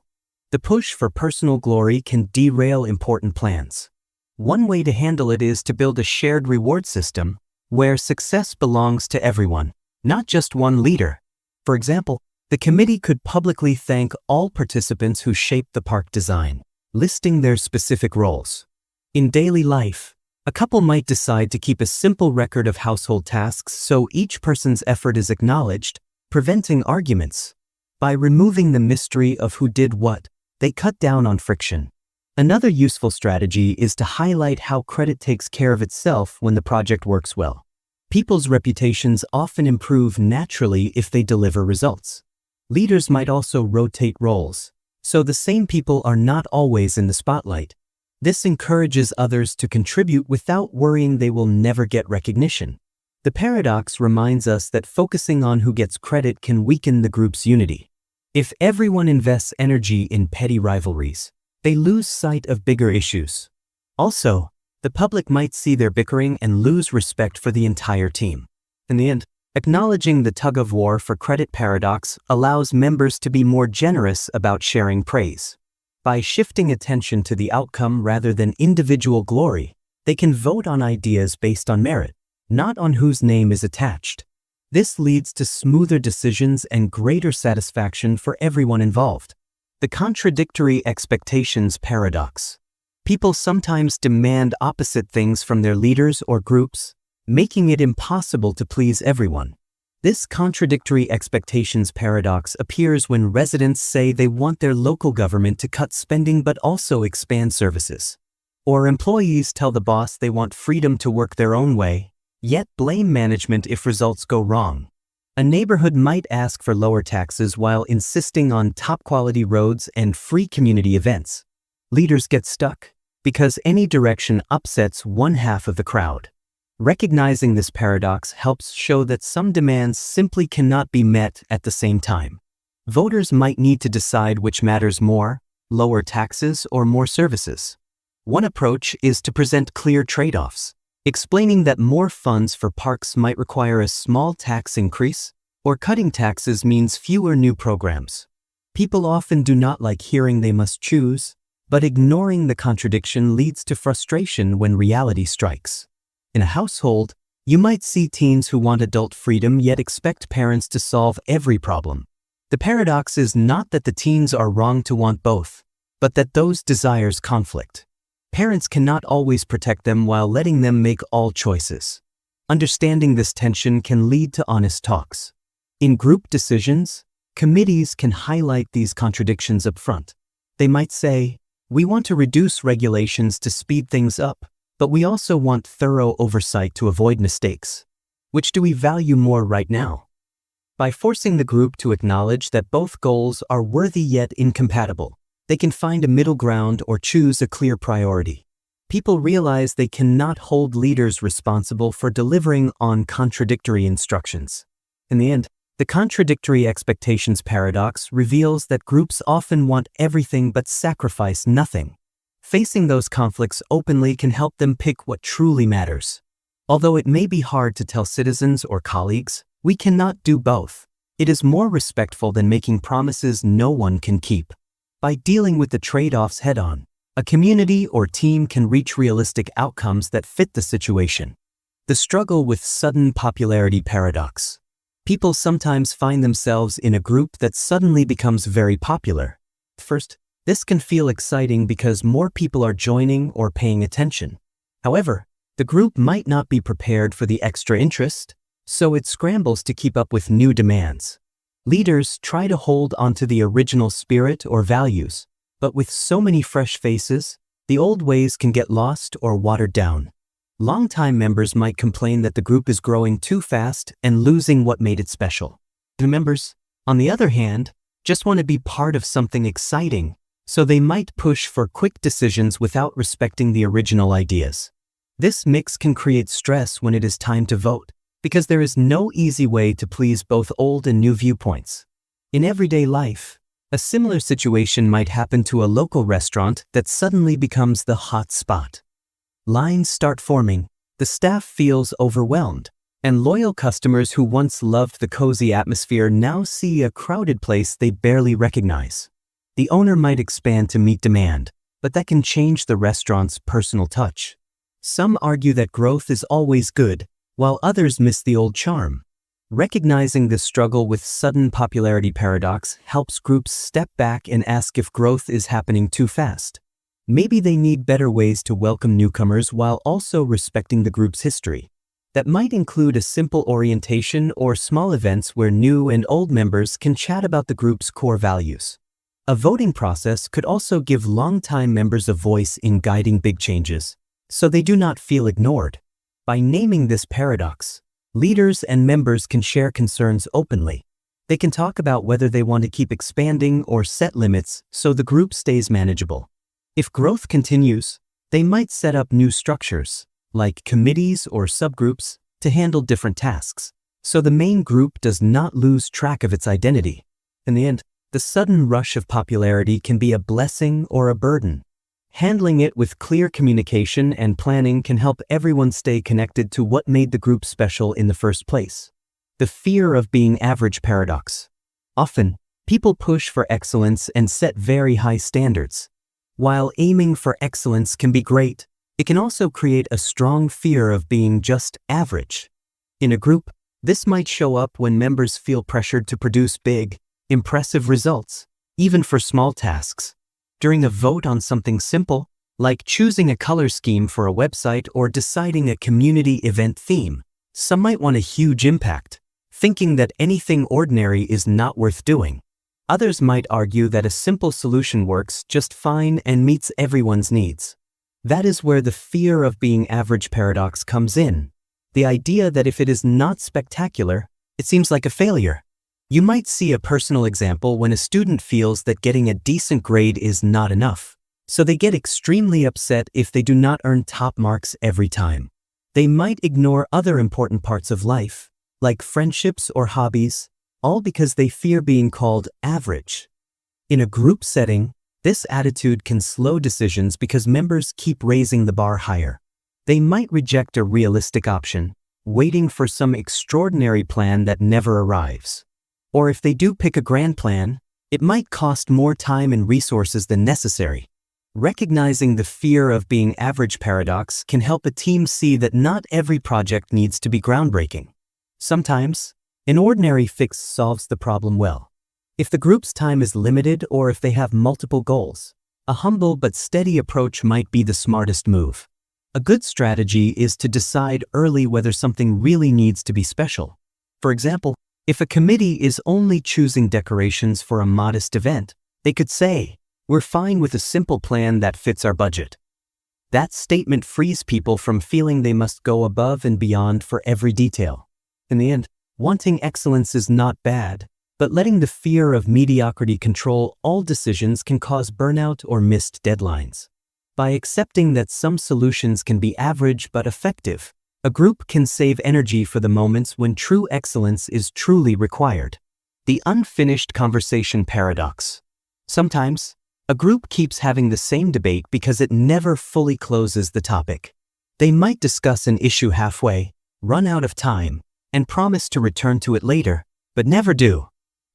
The push for personal glory can derail important plans. One way to handle it is to build a shared reward system where success belongs to everyone, not just one leader. For example, the committee could publicly thank all participants who shaped the park design, listing their specific roles. In daily life, a couple might decide to keep a simple record of household tasks so each person's effort is acknowledged, preventing arguments. By removing the mystery of who did what, they cut down on friction. Another useful strategy is to highlight how credit takes care of itself when the project works well. People's reputations often improve naturally if they deliver results. Leaders might also rotate roles, so the same people are not always in the spotlight. This encourages others to contribute without worrying they will never get recognition. The paradox reminds us that focusing on who gets credit can weaken the group's unity. If everyone invests energy in petty rivalries, they lose sight of bigger issues. Also, the public might see their bickering and lose respect for the entire team. In the end, acknowledging the tug-of-war for credit paradox allows members to be more generous about sharing praise. By shifting attention to the outcome rather than individual glory, they can vote on ideas based on merit, not on whose name is attached. This leads to smoother decisions and greater satisfaction for everyone involved. The contradictory expectations paradox. People sometimes demand opposite things from their leaders or groups, making it impossible to please everyone. This contradictory expectations paradox appears when residents say they want their local government to cut spending but also expand services. Or employees tell the boss they want freedom to work their own way, yet blame management if results go wrong. A neighborhood might ask for lower taxes while insisting on top-quality roads and free community events. Leaders get stuck because any direction upsets one half of the crowd. Recognizing this paradox helps show that some demands simply cannot be met at the same time. Voters might need to decide which matters more, lower taxes or more services. One approach is to present clear trade-offs, explaining that more funds for parks might require a small tax increase, or cutting taxes means fewer new programs. People often do not like hearing they must choose, but ignoring the contradiction leads to frustration when reality strikes. In a household, you might see teens who want adult freedom yet expect parents to solve every problem. The paradox is not that the teens are wrong to want both, but that those desires conflict. Parents cannot always protect them while letting them make all choices. Understanding this tension can lead to honest talks. In group decisions, committees can highlight these contradictions up front. They might say, "We want to reduce regulations to speed things up, but we also want thorough oversight to avoid mistakes. Which do we value more right now?" By forcing the group to acknowledge that both goals are worthy yet incompatible, they can find a middle ground or choose a clear priority. People realize they cannot hold leaders responsible for delivering on contradictory instructions. In the end, the contradictory expectations paradox reveals that groups often want everything but sacrifice nothing. Facing those conflicts openly can help them pick what truly matters. Although it may be hard to tell citizens or colleagues, we cannot do both. It is more respectful than making promises no one can keep. By dealing with the trade-offs head-on, a community or team can reach realistic outcomes that fit the situation. The struggle with sudden popularity paradox. People sometimes find themselves in a group that suddenly becomes very popular. First, this can feel exciting because more people are joining or paying attention. However, the group might not be prepared for the extra interest, so it scrambles to keep up with new demands. Leaders try to hold onto the original spirit or values, but with so many fresh faces, the old ways can get lost or watered down. Longtime members might complain that the group is growing too fast and losing what made it special. New members, on the other hand, just want to be part of something exciting, so they might push for quick decisions without respecting the original ideas. This mix can create stress when it is time to vote, because there is no easy way to please both old and new viewpoints. In everyday life, a similar situation might happen to a local restaurant that suddenly becomes the hot spot. Lines start forming, the staff feels overwhelmed, and loyal customers who once loved the cozy atmosphere now see a crowded place they barely recognize. The owner might expand to meet demand, but that can change the restaurant's personal touch. Some argue that growth is always good, while others miss the old charm. Recognizing this struggle with sudden popularity paradox helps groups step back and ask if growth is happening too fast. Maybe they need better ways to welcome newcomers while also respecting the group's history. That might include a simple orientation or small events where new and old members can chat about the group's core values. A voting process could also give longtime members a voice in guiding big changes, so they do not feel ignored. By naming this paradox, leaders and members can share concerns openly. They can talk about whether they want to keep expanding or set limits so the group stays manageable. If growth continues, they might set up new structures, like committees or subgroups, to handle different tasks, so the main group does not lose track of its identity. In the end, the sudden rush of popularity can be a blessing or a burden. Handling it with clear communication and planning can help everyone stay connected to what made the group special in the first place. The fear of being average paradox. Often, people push for excellence and set very high standards. While aiming for excellence can be great, it can also create a strong fear of being just average. In a group, this might show up when members feel pressured to produce big, impressive results, even for small tasks. During a vote on something simple, like choosing a color scheme for a website or deciding a community event theme, some might want a huge impact, thinking that anything ordinary is not worth doing. Others might argue that a simple solution works just fine and meets everyone's needs. That is where the fear of being average paradox comes in. The idea that if it is not spectacular, it seems like a failure. You might see a personal example when a student feels that getting a decent grade is not enough, so they get extremely upset if they do not earn top marks every time. They might ignore other important parts of life, like friendships or hobbies, all because they fear being called average. In a group setting, This attitude can slow decisions because members keep raising the bar higher. They might reject a realistic option, waiting for some extraordinary plan that never arrives. Or if they do pick a grand plan, it might cost more time and resources than necessary. Recognizing the fear of being average paradox can help a team see that not every project needs to be groundbreaking. Sometimes, an ordinary fix solves the problem well. If the group's time is limited or if they have multiple goals, a humble but steady approach might be the smartest move. A good strategy is to decide early whether something really needs to be special. For example, if a committee is only choosing decorations for a modest event, they could say, "We're fine with a simple plan that fits our budget." That statement frees people from feeling they must go above and beyond for every detail. In the end, wanting excellence is not bad, but letting the fear of mediocrity control all decisions can cause burnout or missed deadlines. By accepting that some solutions can be average but effective, a group can save energy for the moments when true excellence is truly required. The unfinished conversation paradox. Sometimes, a group keeps having the same debate because it never fully closes the topic. They might discuss an issue halfway, run out of time, and promise to return to it later, but never do.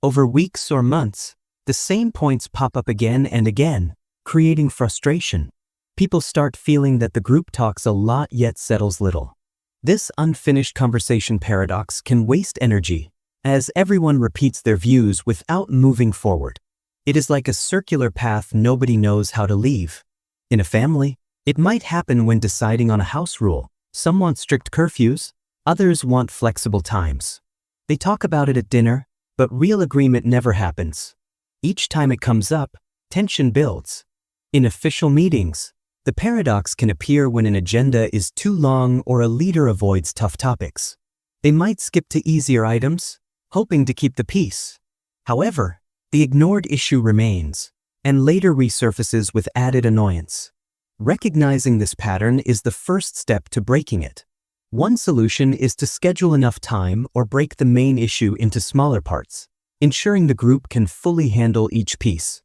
Over weeks or months, the same points pop up again and again, creating frustration. People start feeling that the group talks a lot yet settles little. This unfinished conversation paradox can waste energy, as everyone repeats their views without moving forward. It is like a circular path nobody knows how to leave. In a family, it might happen when deciding on a house rule. Some want strict curfews, others want flexible times. They talk about it at dinner, but real agreement never happens. Each time it comes up, tension builds. In official meetings, the paradox can appear when an agenda is too long or a leader avoids tough topics. They might skip to easier items, hoping to keep the peace. However, the ignored issue remains, and later resurfaces with added annoyance. Recognizing this pattern is the first step to breaking it. One solution is to schedule enough time or break the main issue into smaller parts, ensuring the group can fully handle each piece.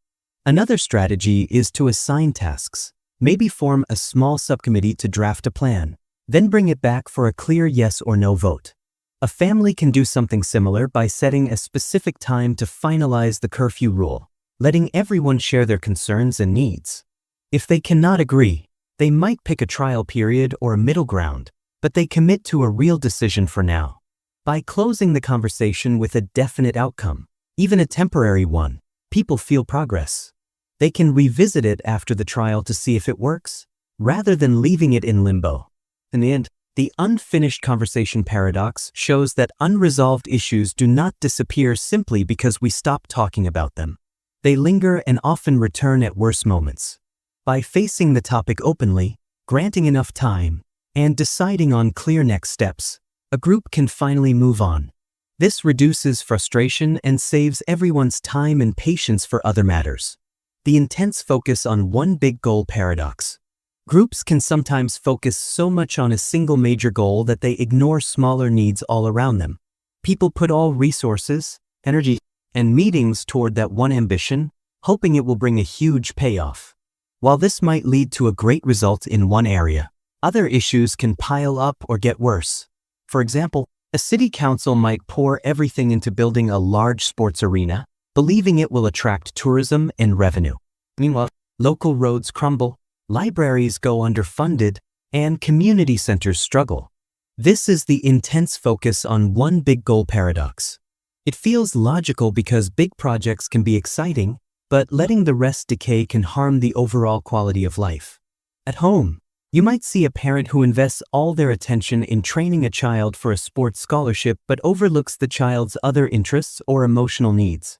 Another strategy is to assign tasks. Maybe form a small subcommittee to draft a plan, then bring it back for a clear yes or no vote. A family can do something similar by setting a specific time to finalize the curfew rule, letting everyone share their concerns and needs. If they cannot agree, they might pick a trial period or a middle ground, but they commit to a real decision for now. By closing the conversation with a definite outcome, even a temporary one, people feel progress. They can revisit it after the trial to see if it works, rather than leaving it in limbo. In the end, the unfinished conversation paradox shows that unresolved issues do not disappear simply because we stop talking about them. They linger and often return at worse moments. By facing the topic openly, granting enough time, and deciding on clear next steps, a group can finally move on. This reduces frustration and saves everyone's time and patience for other matters. The intense focus on one big goal paradox. Groups can sometimes focus so much on a single major goal that they ignore smaller needs all around them. People put all resources, energy, and meetings toward that one ambition, hoping it will bring a huge payoff. While this might lead to a great result in one area, other issues can pile up or get worse. For example, a city council might pour everything into building a large sports arena, believing it will attract tourism and revenue. Meanwhile, local roads crumble, libraries go underfunded, and community centers struggle. This is the intense focus on one big goal paradox. It feels logical because big projects can be exciting, but letting the rest decay can harm the overall quality of life. At home, you might see a parent who invests all their attention in training a child for a sports scholarship but overlooks the child's other interests or emotional needs.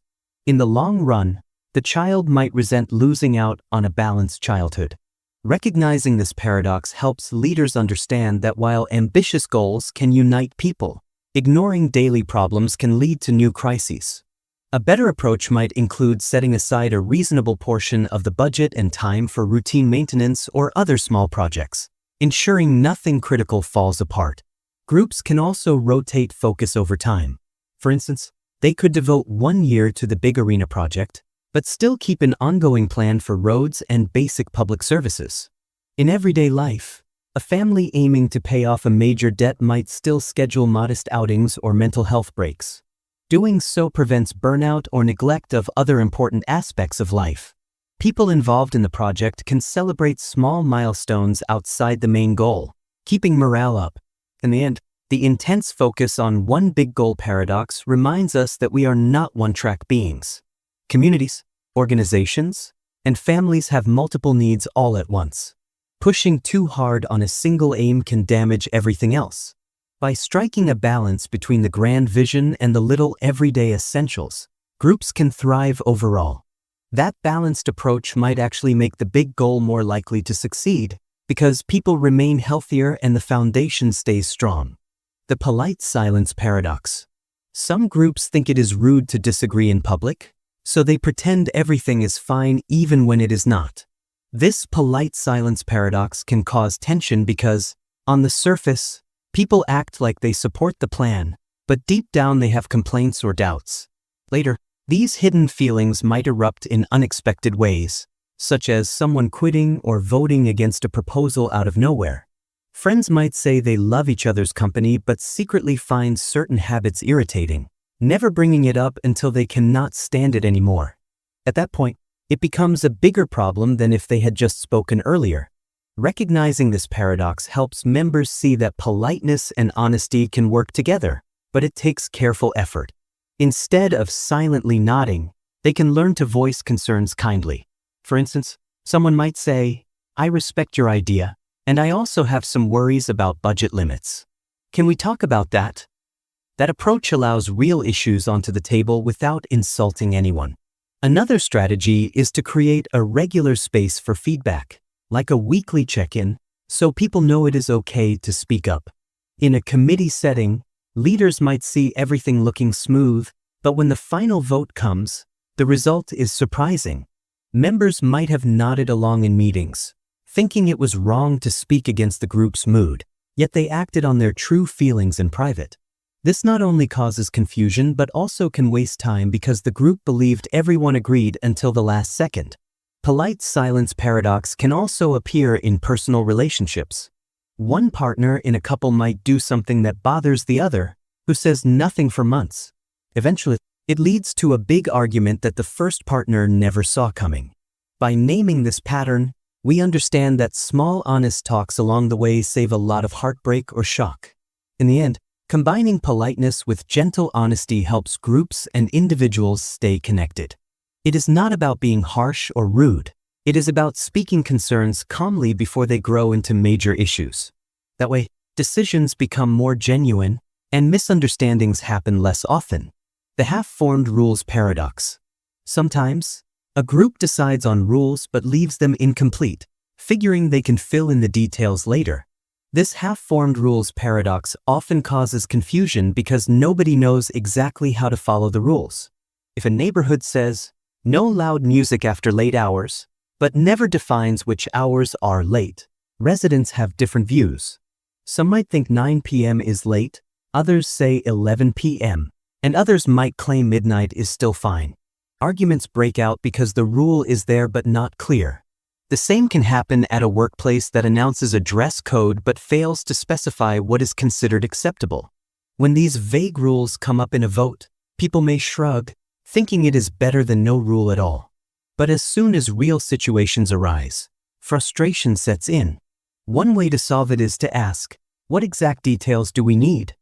In the long run, the child might resent losing out on a balanced childhood. Recognizing this paradox helps leaders understand that while ambitious goals can unite people, ignoring daily problems can lead to new crises. A better approach might include setting aside a reasonable portion of the budget and time for routine maintenance or other small projects, ensuring nothing critical falls apart. Groups can also rotate focus over time. For instance, they could devote 1 year to the big arena project, but still keep an ongoing plan for roads and basic public services. In everyday life, a family aiming to pay off a major debt might still schedule modest outings or mental health breaks. Doing so prevents burnout or neglect of other important aspects of life. People involved in the project can celebrate small milestones outside the main goal, keeping morale up. In the end, the intense focus on one big goal paradox reminds us that we are not one-track beings. Communities, organizations, and families have multiple needs all at once. Pushing too hard on a single aim can damage everything else. By striking a balance between the grand vision and the little everyday essentials, groups can thrive overall. That balanced approach might actually make the big goal more likely to succeed, because people remain healthier and the foundation stays strong. The polite silence paradox. Some groups think it is rude to disagree in public, so they pretend everything is fine even when it is not. This polite silence paradox can cause tension because, on the surface, people act like they support the plan, but deep down they have complaints or doubts. Later, these hidden feelings might erupt in unexpected ways, such as someone quitting or voting against a proposal out of nowhere. Friends might say they love each other's company but secretly find certain habits irritating, never bringing it up until they cannot stand it anymore. At that point, it becomes a bigger problem than if they had just spoken earlier. Recognizing this paradox helps members see that politeness and honesty can work together, but it takes careful effort. Instead of silently nodding, they can learn to voice concerns kindly. For instance, someone might say, "I respect your idea, and I also have some worries about budget limits. Can we talk about that?" That approach allows real issues onto the table without insulting anyone. Another strategy is to create a regular space for feedback, like a weekly check-in, so people know it is okay to speak up. In a committee setting, leaders might see everything looking smooth, but when the final vote comes, the result is surprising. Members might have nodded along in meetings, thinking it was wrong to speak against the group's mood, yet they acted on their true feelings in private. This not only causes confusion but also can waste time because the group believed everyone agreed until the last second. Polite silence paradox can also appear in personal relationships. One partner in a couple might do something that bothers the other, who says nothing for months. Eventually, it leads to a big argument that the first partner never saw coming. By naming this pattern, we understand that small honest talks along the way save a lot of heartbreak or shock. In the end, combining politeness with gentle honesty helps groups and individuals stay connected. It is not about being harsh or rude. It is about speaking concerns calmly before they grow into major issues. That way, decisions become more genuine, and misunderstandings happen less often. The half-formed rules paradox. Sometimes, a group decides on rules but leaves them incomplete, figuring they can fill in the details later. This half-formed rules paradox often causes confusion because nobody knows exactly how to follow the rules. If a neighborhood says, "No loud music after late hours," but never defines which hours are late, residents have different views. Some might think 9 p.m. is late, others say 11 p.m., and others might claim midnight is still fine. Arguments break out because the rule is there but not clear. The same can happen at a workplace that announces a dress code but fails to specify what is considered acceptable. When these vague rules come up in a vote, people may shrug, thinking it is better than no rule at all. But as soon as real situations arise, frustration sets in. One way to solve it is to ask, what exact details do we need?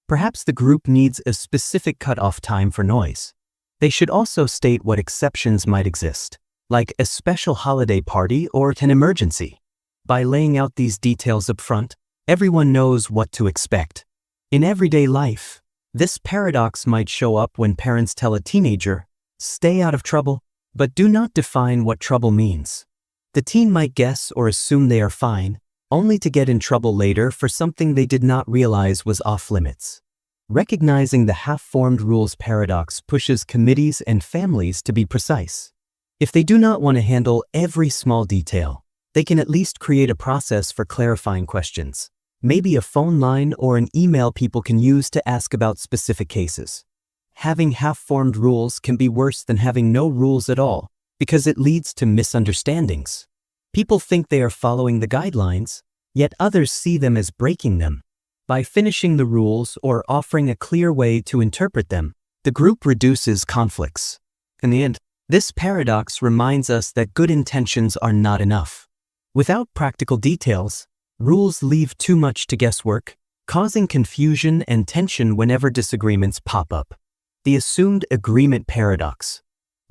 Perhaps the group needs a specific cutoff time for noise. They should also state what exceptions might exist, like a special holiday party or an emergency. By laying out these details up front, everyone knows what to expect. In everyday life, this paradox might show up when parents tell a teenager, "Stay out of trouble," but do not define what trouble means. The teen might guess or assume they are fine, only to get in trouble later for something they did not realize was off-limits. Recognizing the half-formed rules paradox pushes committees and families to be precise. If they do not want to handle every small detail, they can at least create a process for clarifying questions. Maybe a phone line or an email people can use to ask about specific cases. Having half-formed rules can be worse than having no rules at all, because it leads to misunderstandings. People think they are following the guidelines, yet others see them as breaking them. By finishing the rules or offering a clear way to interpret them, the group reduces conflicts. In the end, this paradox reminds us that good intentions are not enough. Without practical details, rules leave too much to guesswork, causing confusion and tension whenever disagreements pop up. The assumed agreement paradox.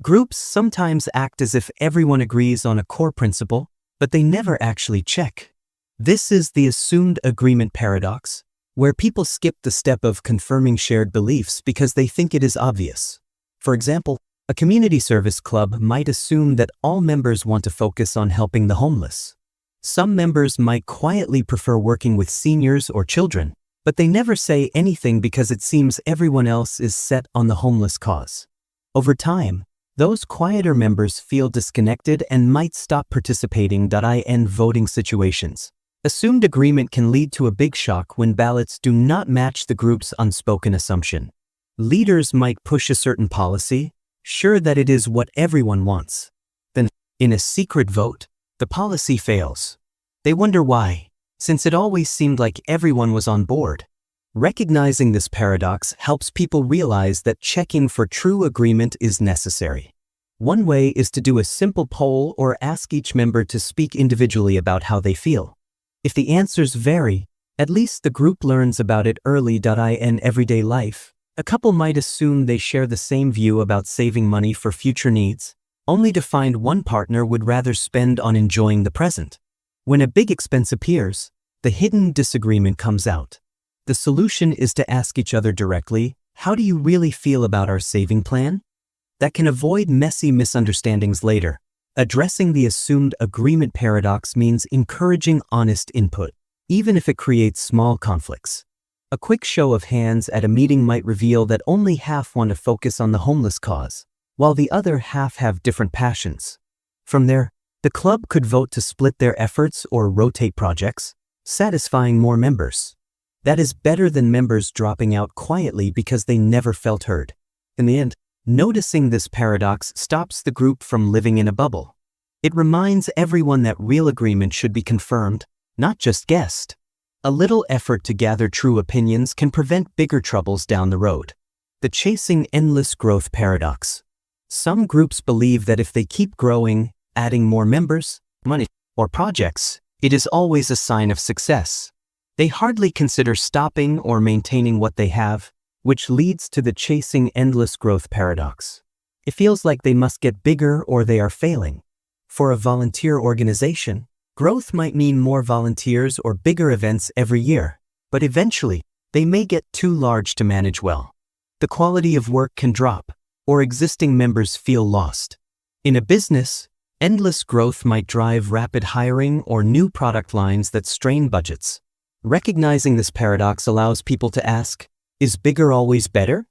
Groups sometimes act as if everyone agrees on a core principle, but they never actually check. This is the assumed agreement paradox, where people skip the step of confirming shared beliefs because they think it is obvious. For example, a community service club might assume that all members want to focus on helping the homeless. Some members might quietly prefer working with seniors or children, but they never say anything because it seems everyone else is set on the homeless cause. Over time, those quieter members feel disconnected and might stop participating in voting situations. Assumed agreement can lead to a big shock when ballots do not match the group's unspoken assumption. Leaders might push a certain policy, sure that it is what everyone wants. Then, in a secret vote, the policy fails. They wonder why, since it always seemed like everyone was on board. Recognizing this paradox helps people realize that checking for true agreement is necessary. One way is to do a simple poll or ask each member to speak individually about how they feel. If the answers vary, at least the group learns about it early. In everyday life, a couple might assume they share the same view about saving money for future needs, only to find one partner would rather spend on enjoying the present. When a big expense appears, the hidden disagreement comes out. The solution is to ask each other directly, how do you really feel about our saving plan? That can avoid messy misunderstandings later. Addressing the assumed agreement paradox means encouraging honest input, even if it creates small conflicts. A quick show of hands at a meeting might reveal that only half want to focus on the homeless cause, while the other half have different passions. From there, the club could vote to split their efforts or rotate projects, satisfying more members. That is better than members dropping out quietly because they never felt heard. In the end, noticing this paradox stops the group from living in a bubble. It reminds everyone that real agreement should be confirmed, not just guessed. A little effort to gather true opinions can prevent bigger troubles down the road. The chasing endless growth paradox. Some groups believe that if they keep growing, adding more members, money, or projects, it is always a sign of success. They hardly consider stopping or maintaining what they have, which leads to the chasing endless growth paradox. It feels like they must get bigger or they are failing. For a volunteer organization, growth might mean more volunteers or bigger events every year, but eventually, they may get too large to manage well. The quality of work can drop, or existing members feel lost. In a business, endless growth might drive rapid hiring or new product lines that strain budgets. Recognizing this paradox allows people to ask, is bigger always better?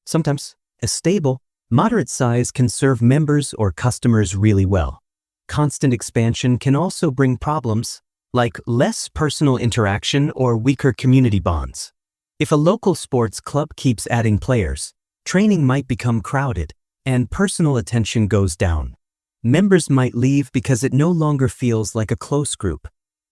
Sometimes, a stable, moderate size can serve members or customers really well. Constant expansion can also bring problems, like less personal interaction or weaker community bonds. If a local sports club keeps adding players, training might become crowded, and personal attention goes down. Members might leave because it no longer feels like a close group.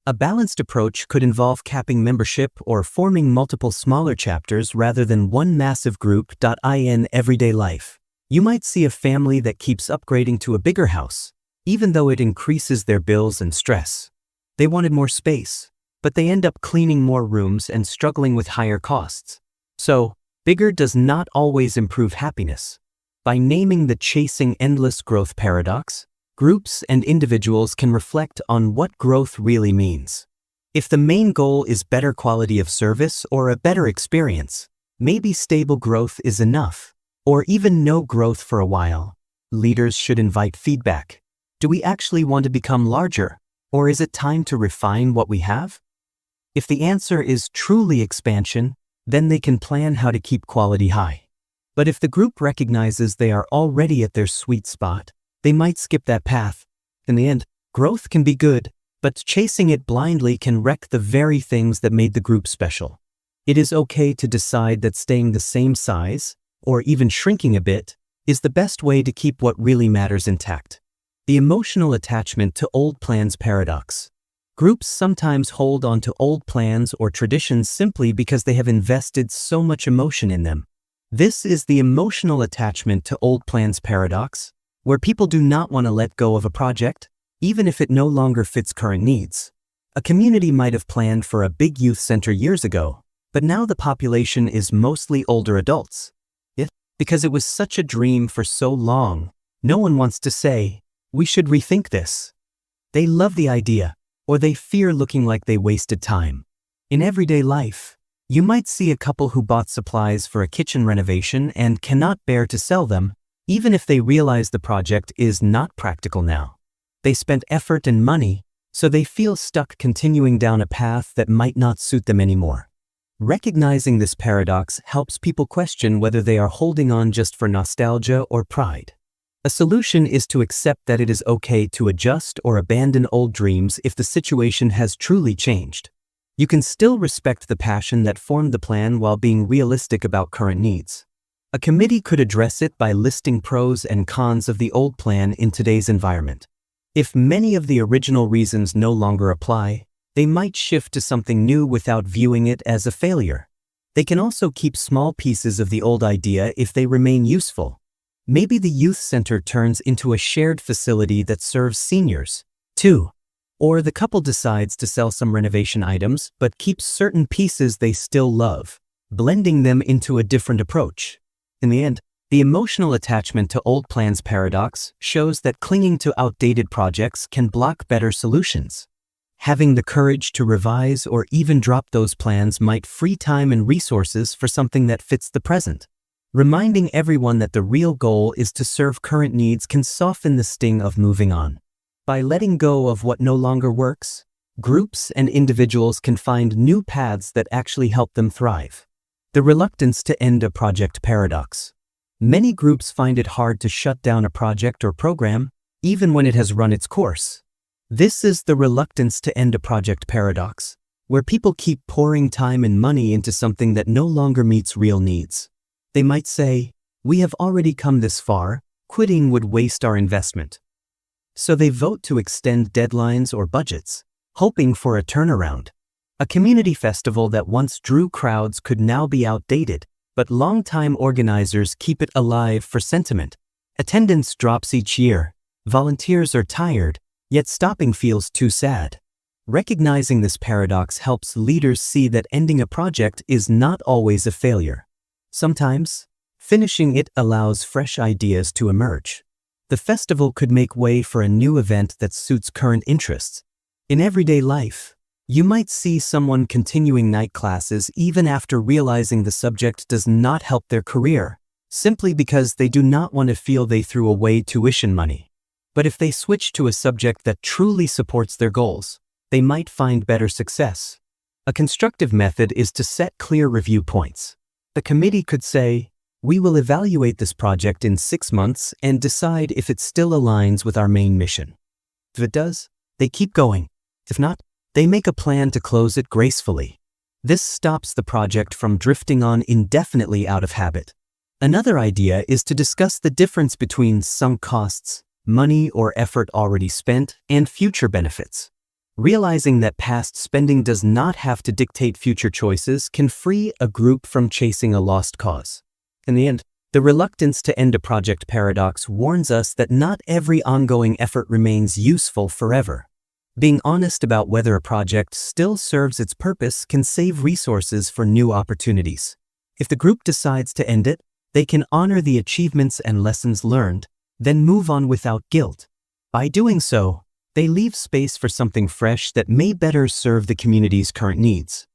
A balanced approach could involve capping membership or forming multiple smaller chapters rather than one massive group. In everyday life, you might see a family that keeps upgrading to a bigger house, even though it increases their bills and stress. They wanted more space, but they end up cleaning more rooms and struggling with higher costs. So, bigger does not always improve happiness. By naming the chasing endless growth paradox, groups and individuals can reflect on what growth really means. If the main goal is better quality of service or a better experience, maybe stable growth is enough, or even no growth for a while. Leaders should invite feedback. Do we actually want to become larger, or is it time to refine what we have? If the answer is truly expansion, then they can plan how to keep quality high. But if the group recognizes they are already at their sweet spot, they might skip that path. In the end, growth can be good, but chasing it blindly can wreck the very things that made the group special. It is okay to decide that staying the same size, or even shrinking a bit, is the best way to keep what really matters intact. The emotional attachment to old plans paradox. Groups sometimes hold on to old plans or traditions simply because they have invested so much emotion in them. This is the emotional attachment to old plans paradox, where people do not want to let go of a project, even if it no longer fits current needs. A community might have planned for a big youth center years ago, but now the population is mostly older adults. Yet, because it was such a dream for so long, no one wants to say, "We should rethink this." They love the idea, or they fear looking like they wasted time. In everyday life, you might see a couple who bought supplies for a kitchen renovation and cannot bear to sell them, even if they realize the project is not practical now. They spent effort and money, so they feel stuck continuing down a path that might not suit them anymore. Recognizing this paradox helps people question whether they are holding on just for nostalgia or pride. A solution is to accept that it is okay to adjust or abandon old dreams if the situation has truly changed. You can still respect the passion that formed the plan while being realistic about current needs. A committee could address it by listing pros and cons of the old plan in today's environment. If many of the original reasons no longer apply, they might shift to something new without viewing it as a failure. They can also keep small pieces of the old idea if they remain useful. Maybe the youth center turns into a shared facility that serves seniors, too. Or the couple decides to sell some renovation items but keeps certain pieces they still love, blending them into a different approach. In the end, the emotional attachment to old plans paradox shows that clinging to outdated projects can block better solutions. Having the courage to revise or even drop those plans might free time and resources for something that fits the present. Reminding everyone that the real goal is to serve current needs can soften the sting of moving on. By letting go of what no longer works, groups and individuals can find new paths that actually help them thrive. The reluctance to end a project paradox. Many groups find it hard to shut down a project or program, even when it has run its course. This is the reluctance to end a project paradox, where people keep pouring time and money into something that no longer meets real needs. They might say, "We have already come this far, quitting would waste our investment." So they vote to extend deadlines or budgets, hoping for a turnaround. A community festival that once drew crowds could now be outdated, but longtime organizers keep it alive for sentiment. Attendance drops each year, volunteers are tired, yet stopping feels too sad. Recognizing this paradox helps leaders see that ending a project is not always a failure. Sometimes, finishing it allows fresh ideas to emerge. The festival could make way for a new event that suits current interests. In everyday life, you might see someone continuing night classes even after realizing the subject does not help their career, simply because they do not want to feel they threw away tuition money. But if they switch to a subject that truly supports their goals, they might find better success. A constructive method is to set clear review points. The committee could say, "We will evaluate this project in 6 months and decide if it still aligns with our main mission." If it does, they keep going. If not, they make a plan to close it gracefully. This stops the project from drifting on indefinitely out of habit. Another idea is to discuss the difference between sunk costs, money or effort already spent, and future benefits. Realizing that past spending does not have to dictate future choices can free a group from chasing a lost cause. In the end, the reluctance to end a project paradox warns us that not every ongoing effort remains useful forever. Being honest about whether a project still serves its purpose can save resources for new opportunities. If the group decides to end it, they can honor the achievements and lessons learned, then move on without guilt. By doing so, they leave space for something fresh that may better serve the community's current needs.